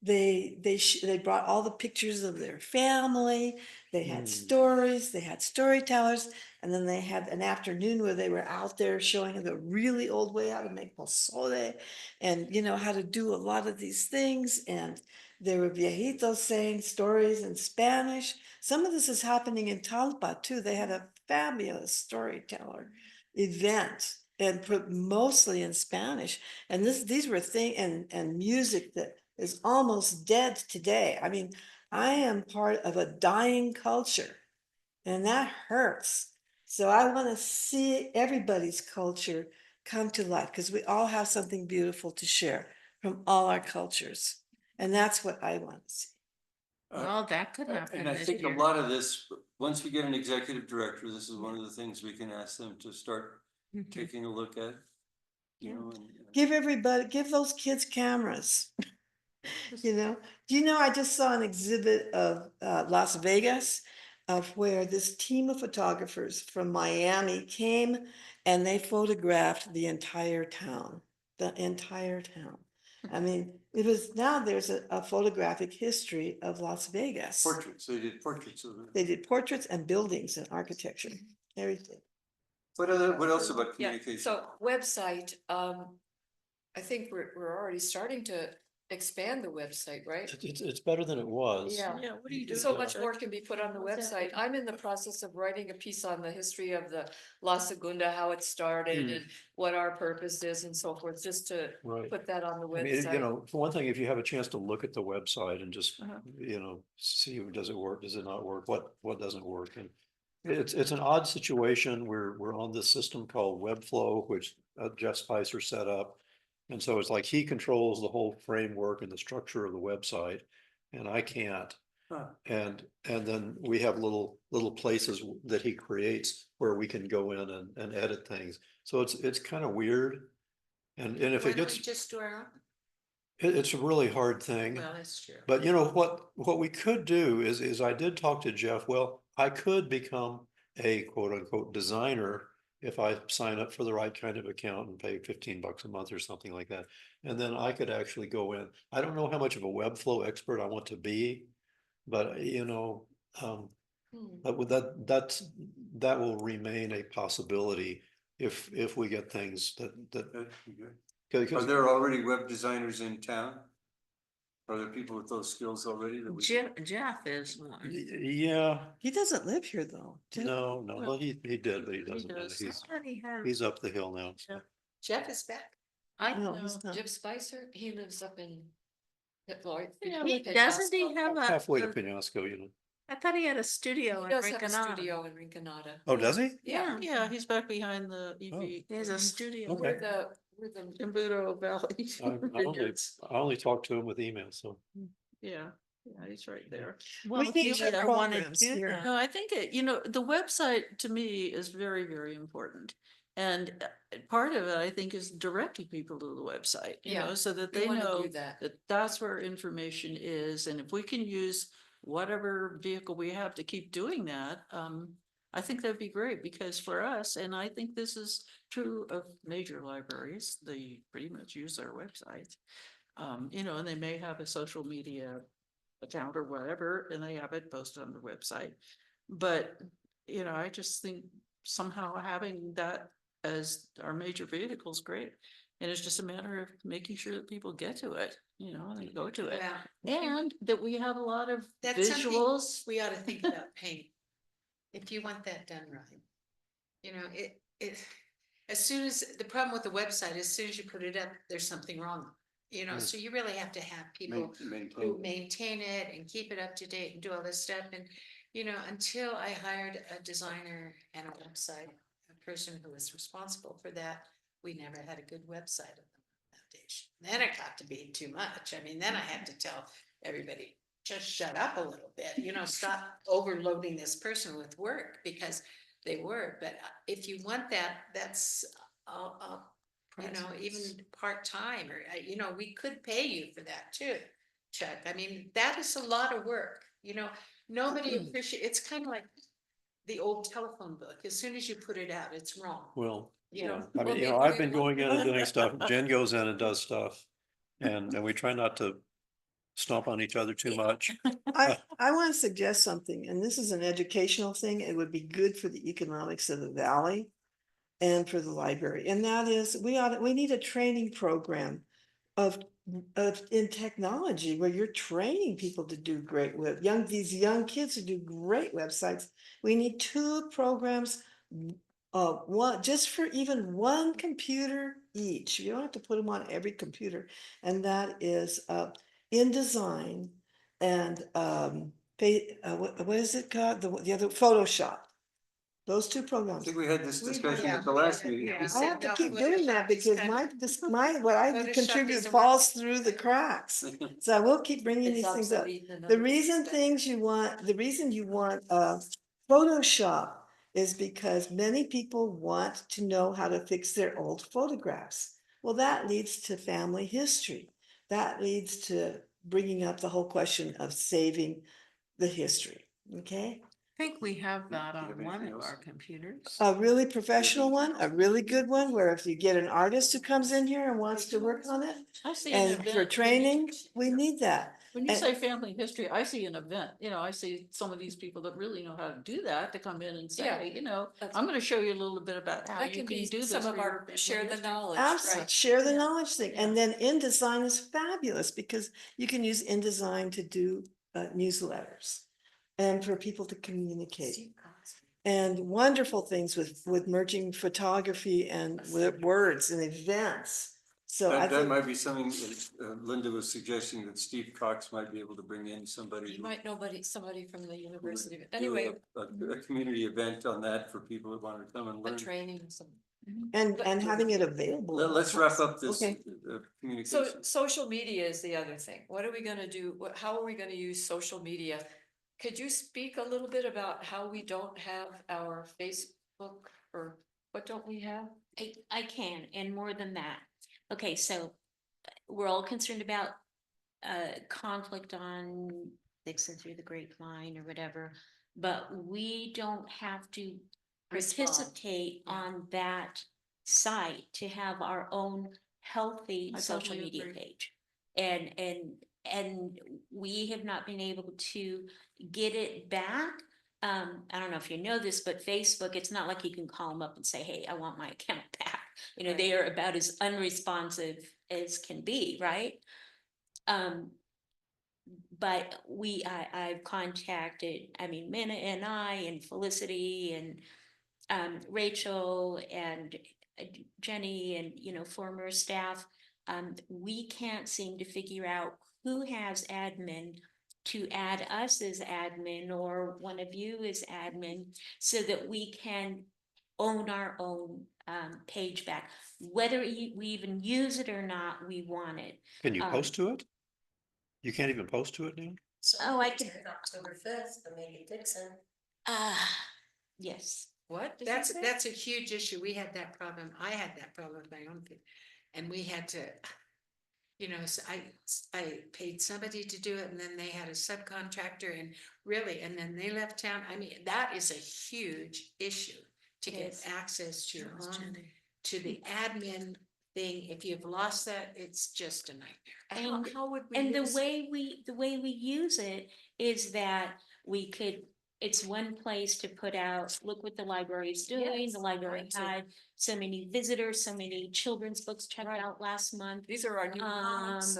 they brought all the pictures of their family. They had stories, they had storytellers, and then they had an afternoon where they were out there showing the really old way how to make pozole and you know how to do a lot of these things. And there were viejitos saying stories in Spanish. Some of this is happening in Talpa too. They had a fabulous storyteller event and put mostly in Spanish. And these were and music that is almost dead today. I mean, I am part of a dying culture and that hurts. So I want to see everybody's culture come to life because we all have something beautiful to share from all our cultures. And that's what I want to see. Well, that could happen And I this think a year. lot of this, once we get an executive director, this is one of the things we can ask them to start Mhm. taking a look at. You know, Give those kids cameras. You know, do you know, I just saw an exhibit of Las Vegas of where this team of photographers from Miami came and they photographed the entire town, I mean, it was, now there's a photographic history of Las Vegas. Portraits, they did portraits of it. They did portraits and buildings and architecture, everything. What else about Yeah, communication? so website, I think we're already starting to expand the website, right? It's better than it was. Yeah. Yeah, what do you do? So with much that? more can be put on the What's that? website. I'm in the process of writing a piece on the history of the La Segunda, how it started Mm. and what our purpose is and so forth, just to Right. put that on the I mean, you website. know, for one thing, if you have a chance to look at the website and just, Uh-huh. you know, see, does it work, does it not work, what doesn't work? And it's an odd situation. We're on this system called Webflow, which Jeff Spicer set up. And so it's like he controls the whole framework and the structure of the website, and I can't. Huh. And then we have little places that he creates where we can go in and edit things. So it's kind of weird. And if Why it don't gets, we just do our own? it's a really hard thing. Well, that's true. But you know, what we could do is I did talk to Jeff, well, I could become a quote unquote designer if I sign up for the right kind of account and pay $15 a month or something like that. And then I could actually go in. I don't know how much of a Webflow expert I want to be, but you know, Hmm. but with that will remain a possibility if we get things that That'd be good. Are because there already web designers in town? Are there people with those skills already that we? Jeff is one. yeah, He doesn't live here though. Jeff. no, well, he did, but he doesn't. now. does. He's I thought he had- he's up the hill now. so. Jeff is back. I No, know. he's not. Jim Spicer, he lives up in. Lloyd. Yeah, He- between Doesn't he Penobscot. have a? Halfway to a- Penasco, you know. I thought he had a studio He in does have a Rinconada. studio in Rinconada. Oh, does he? Yeah, Yeah, he's back behind the Oh. EV. He has a studio. Okay. we're the, Embudo Valley. I only talked to him with email, so. Yeah, yeah, he's right there. Well, We if need you to ever wanna programs do here. that- No, I think it, you know, the website to me is very, very important. And part of it, I think, is directing people to the website, you Yeah, know, so that we they wanna know do that. that that's where information is. And if we can use whatever vehicle we have to keep doing that, I think that'd be great because for us, and I think this is true of major libraries, they pretty much use their websites. You know, and they may have a social media account or whatever, and they have it posted on their website. But, you know, I just think somehow having that as our major vehicle is great. And it's just a matter of making sure that people get to it, you know, and go to it. Well, And that we have a lot of That's something visuals. we ought to think about paint. If you want that done right. You know, as soon as, the problem with the website, as soon as you put it up, there's something wrong. You know, Mm. so you really have to have people who Maintain. maintain it and keep it up to date and do all this stuff. And, you know, until I hired a designer and a website, a person who was responsible for that, we never had a good website of the foundation. Then it got to be too much. I mean, then I had to tell everybody, just shut up a little bit, you know, stop overloading this person with work because they were. But if you want that, that's, you know, even part-time or, you know, we could pay you for that too, Chuck. I mean, that is a lot of work, you know, nobody appreciates, it's kind of like the old telephone book. As soon as you put it out, it's wrong. Well, You yeah, know, I well, mean, you know, maybe I've we been won't- going in and doing stuff. Jen goes in and does stuff. And we try not to stomp on each other too much. I want to suggest something, and this is an educational thing. It would be good for the economics of the valley and for the library. And that is, we need a training program of in technology where you're training people to do great these young kids who do great websites. We need 2 programs, one just for even one computer each. You don't have to put them on every computer. And that is InDesign and what is it called? The other Photoshop. Those 2 I programs. think we had this We- discussion yeah, at the last yeah, meeting. yeah. I have to No, keep doing that Photoshop is because kind of- what I Photoshop contribute is a falls through the cracks. So I will keep bringing It's these things up. obsolete and The another reason stuff. the reason you want Photoshop is because many people want to know how to fix their old photographs. Well, that leads to family history. That leads to bringing up the whole question of saving the history, okay? think we have that Do you have on one anything of else? our computers. A really professional one, a really good one, where if you get an artist who comes in here and wants to work on it, I see an and event. for training, we need that. When you and- say family history, I see an event, I see some of these people that really know how to do that, to come in and Yeah, say, that's- I'm gonna show you a little bit about how That you can can be do this. some of for your our, family share the history. knowledge, Absolutely, right? share the Yeah. knowledge thing, and then InDesign is fabulous because you can use InDesign to do newsletters. And for people to communicate, and wonderful things with merging photography and with words and events. So I That think, might be something that Linda was suggesting that Steve Cox might be able to bring in somebody. You who might know somebody from the would university, do anyway, A community event on that for people who want to come and a learn. training, some. and having it available. Let's wrap up this Okay. So communication. social media is the other thing. What are we gonna do? How are we gonna use social media? Could you speak a little bit about how we don't have our Facebook, or what don't we have? I can, and more than that. Okay, so we're all concerned about conflict on Dixon through the grapevine or whatever, but we don't have to Respond. participate Yeah. on that site to have our own healthy I social totally media agree. page. And we have not been able to get it back. I don't know if you know this, but Facebook, it's not like you can call them up and say, hey, I want my account back. Right. They are about as unresponsive as can be, right? But I've contacted, Minna and I and Felicity and Rachel and Jenny and, former staff. We can't seem to figure out who has admin to add us as admin or one of you as admin so that we can own our own page back. Whether we even use it or not, we want it. Can you post to it? You can't even post to it now? Oh, I could- October 5th, the Megan Dixon. Yes. What? did you say? That's a huge issue. We had that problem. I had that problem with my own thing. And we had to, so I paid somebody to do it and then they had a subcontractor and then they left town. That is a huge issue to get Yes. access to your own, to the admin thing. If you've lost that, it's just a nightmare. How would we? And the use- way we use it is that we could, it's one place to put out, look what the library is doing. Yes, The library right, so- had so many visitors, so many children's books checked out last month. These are our new books,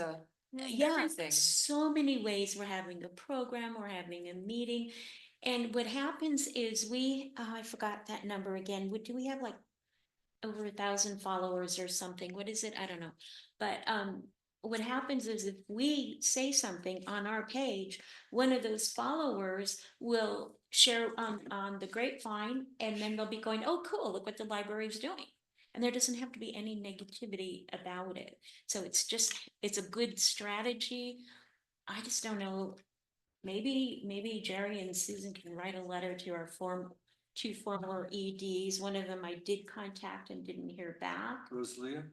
Yeah, everything. so many ways we're having a program, we're having a meeting. And what happens is I forgot that number again. Do we have like over 1,000 followers or something? What is it? I don't know. But what happens is if we say something on our page, one of those followers will share on the grapevine, and then they'll be going, oh, cool, look what the library is doing. And there doesn't have to be any negativity about it. So it's a good strategy. I just don't know. Maybe Jerry and Susan can write a letter to our two former EDs. One of them I did contact and didn't hear back. Rosalia,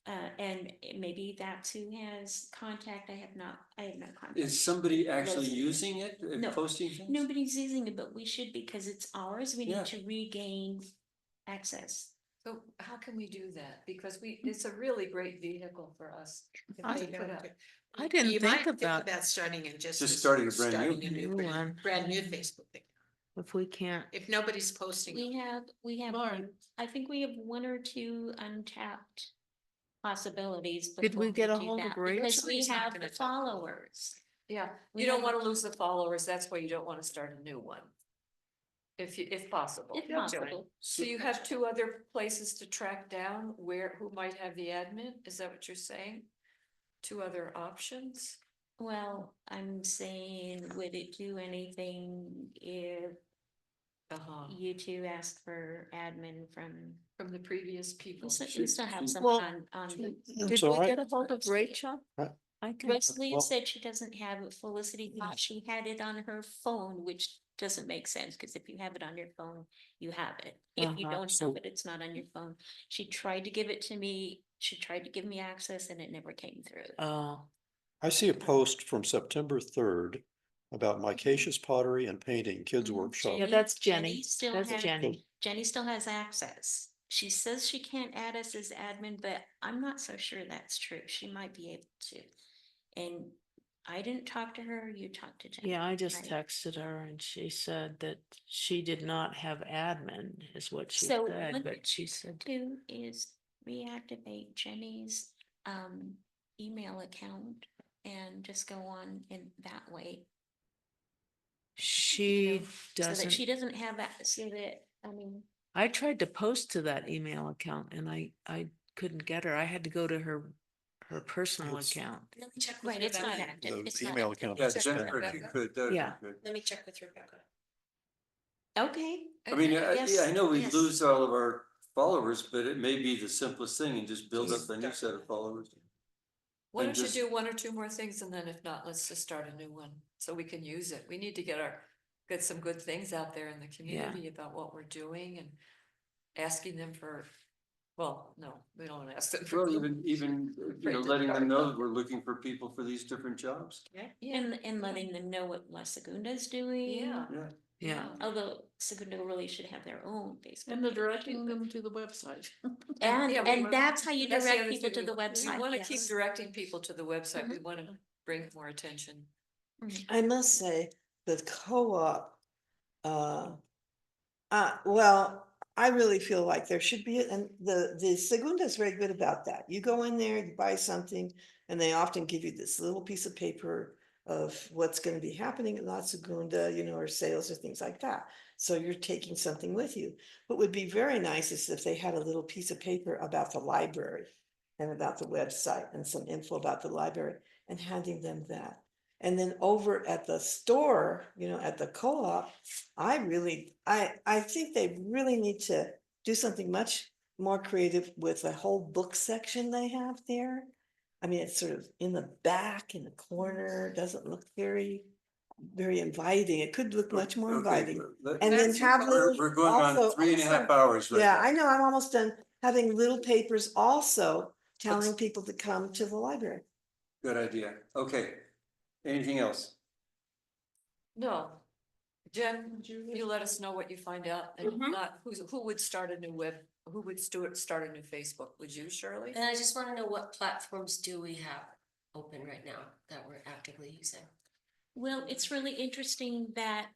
And maybe that's who has contact. I have not contact. is somebody actually Rosalia. using it, No, posting things? Nobody's using it, but we should because it's ours. We Yeah. need to regain access. So how can we do that? Because it's a really great vehicle for us. if I we put up- I didn't You think might about starting in Just starting a brand new- new one, brand new Facebook thing. if we can't. If nobody's posting. We have, Lauren. I think we have one or two untapped possibilities. Did we before get a do hold of that, Because Rachel? we He's not have gonna the talk to her. followers. Yeah, We you don't have- wanna lose the followers. That's why you don't wanna start a new one. If possible. If possible. So you have two other places to track down who might have the admin? Is that what you're saying? Two other options? Well, I'm saying, would it do anything if you two asked for admin from? From the previous people. We still have some Well, on. Did So we I- get a hold of Rachel? Huh? I can. Wesley well- said she doesn't have it. Felicity thought she had it on her phone, which doesn't make sense, because if you have it on your phone, you have it. If you Uh-huh, don't so- have it, it's not on your phone. She tried to give it to me. She tried to give me access and it never came through. Oh, I see a post from September 3rd about Micacious pottery and painting, kids workshop. Yeah, that's Jenny Jenny. still That's has- Jenny. Jenny still has access. She says she can't add us as admin, but I'm not so sure that's true. She might be able to. And I didn't talk to her, you talked to Jenny. Yeah, I just right? texted her and she said that she did not have admin is what she So said, what but she said. Do is reactivate Jenny's email account and just go on in that way. She So that she doesn't, doesn't have that, so that, I mean, I tried to post to that email account and I couldn't get her. I had to go to her personal It's- account. Let me check with right, it's not Rebecca. active. The It's not email active. account Yeah, is Jennifer, if you suspended. could, that'd Yeah. be good. Let me check with Rebecca. Okay. I mean, yeah, Yes, I know we yes. lose all of our followers, but it may be the simplest thing and just build up a new set of followers. Why And don't you just- do one or two more things and then if not, let's just start a new one so we can use it. We need to get some good things out there in the community about what we're doing and asking them for, well, no, we don't want to ask them for. Well, even, you know, letting them know that we're looking for people for these different jobs. And letting them know what La Segunda's doing. Yeah. Yeah. Yeah. Although Segunda really should have their own Facebook. And the page. directing them to the website. And, Yeah, we and want- that's how you That's the direct other people thing to the we website. want to keep yes. directing people to the website. We Mhm. want to bring more attention. I must say, the co-op, well, I really feel like there should be, and the Segunda is very good about that. You go in there, you buy something, and they often give you this little piece of paper of what's gonna be happening at La Segunda, you know, or sales or things like that. So you're taking something with you. What would be very nice is if they had a little piece of paper about the library and about the website and some info about the library and handing them that. And then over at the store, you know, at the co-op, I think they really need to do something much more creative with the whole book section they have there. I mean, it's sort of in the back, in the corner, doesn't look very inviting. It could look much more Okay, inviting. let- And then have little. We're going on also- 3.5 also- hours right Yeah, now. I know, I'm almost done. Having little papers also telling people to come to the library. Good idea. Okay. Anything else? No. Jen, you let us know what you find out and if not, who would start a new who would start a new Facebook? Would you, Shirley? And I just want to know what platforms do we have open right now that we're actively using? Well, it's really interesting that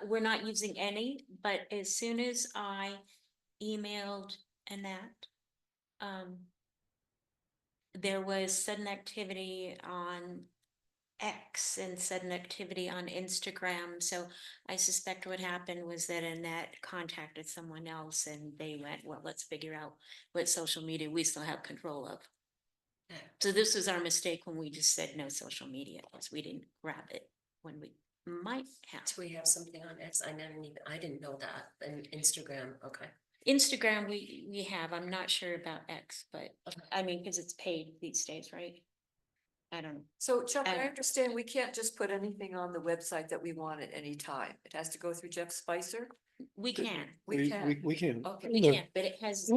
we're not using any, but as soon as I emailed Annette, there was sudden activity on X and sudden activity on Instagram. So I suspect what happened was that Annette contacted someone else and they went, well, let's figure out what social media we still have control of. Yeah. So this was our mistake when we just said no social media, because we didn't grab it when we might have. Do we have something on X? I didn't know that. And Instagram, okay. Instagram, we have, I'm not sure about X, but I mean, because it's paid these days, right? I don't know. So Chuck, I And- understand we can't just put anything on the website that we want at any time. It has to go through Jeff Spicer. We can, We can. We can. Okay. we No. can, but it has.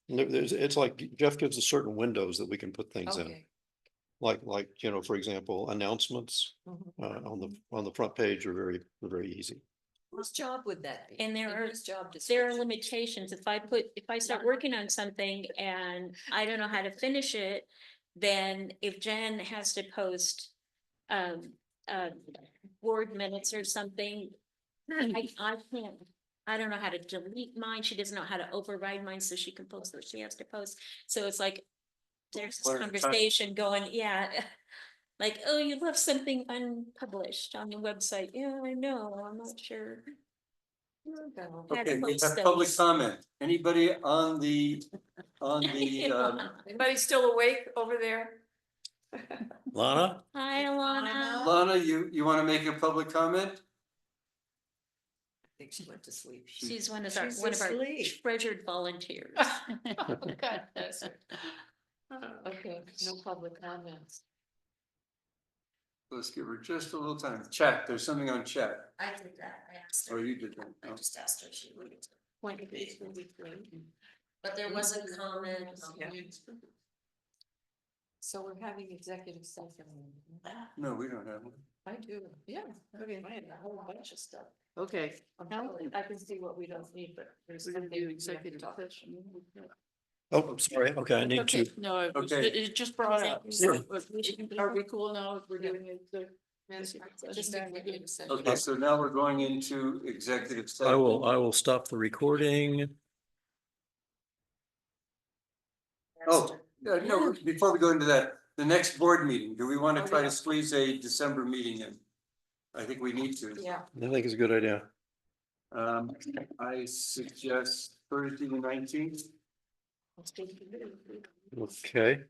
It's like Jeff gives us certain windows that we can put things in, Okay. like, you know, for example, announcements Mhm. on the front page are very easy. Whose job would that be? And there are- whose job There are description? limitations. If I start working on something and I don't know how to finish it, then if Jen has to post board minutes or something, I can't, I don't know how to delete mine. She doesn't know how to override mine so she can post what she has to post. So it's like, there's this One at a time. conversation going, yeah. Like, oh, you left something unpublished on the website. Yeah, I know, I'm not sure. How to Okay, we post have public those. comment. Anybody on the, Anybody still awake over there? Lana? Hi, Alana. Lana, you want to make a public comment? I think she went to sleep. She's one of She's our asleep. treasured volunteers. God bless her. Okay, no public comments. Let's give her just a little time. Chat, there's something on chat. I did that. I asked Oh, her. you did that. I Oh. just asked her if she would. Point of view, will be great. But there was a comment. Yeah. So we're having executive session. No, we don't have one. I do, yeah, okay, I had a whole bunch of stuff. Okay, I can see what we don't need, but there's we're gonna something do we have to executive talk. session. Oh, I'm sorry. Okay, I need Okay, to, no, Okay. it just brought up. Yeah. Are we cool now if we're doing it? Just Okay, so now we're going into executive session. I will stop the recording. Oh, no, before we go into that, the next board meeting, do we want to try to squeeze a December meeting in? I think we need to. Yeah. I think it's a good idea. I suggest Thursday the 19th. Okay, Does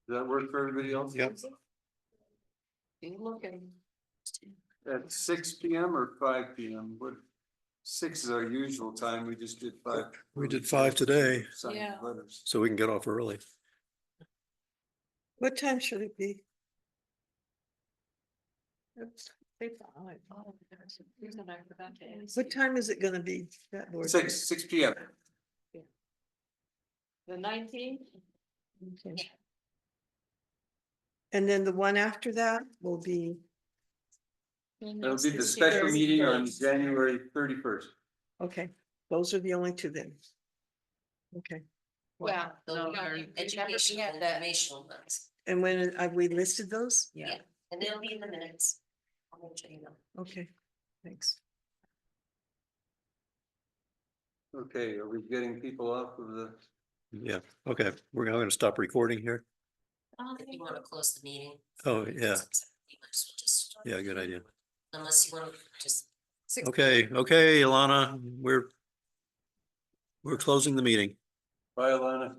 that work for everybody else? Yep. Be looking. At 6 PM or 5 PM? What? 6 is our usual time. We just did 5. we did 5 today, Signed Yeah. letters. so we can get off early. What time should it be? What time is it gonna be? That board? 6 PM. The 19th. Okay. And then the one after that will be, That'll be the special meeting on January 31st. okay, those are the only two then. Okay, Well, Those no, are you educational, and informational ones, and when have we listed those? and they'll be in the minutes. I'll let you know. Okay, thanks. Okay, are we getting people off of the? Yeah, okay, I'm gonna stop recording here. If you wanna close the meeting. Oh, yeah, You might as well just, yeah, good idea. unless you wanna just. Okay, Ilana, we're closing the meeting. Bye, Alana.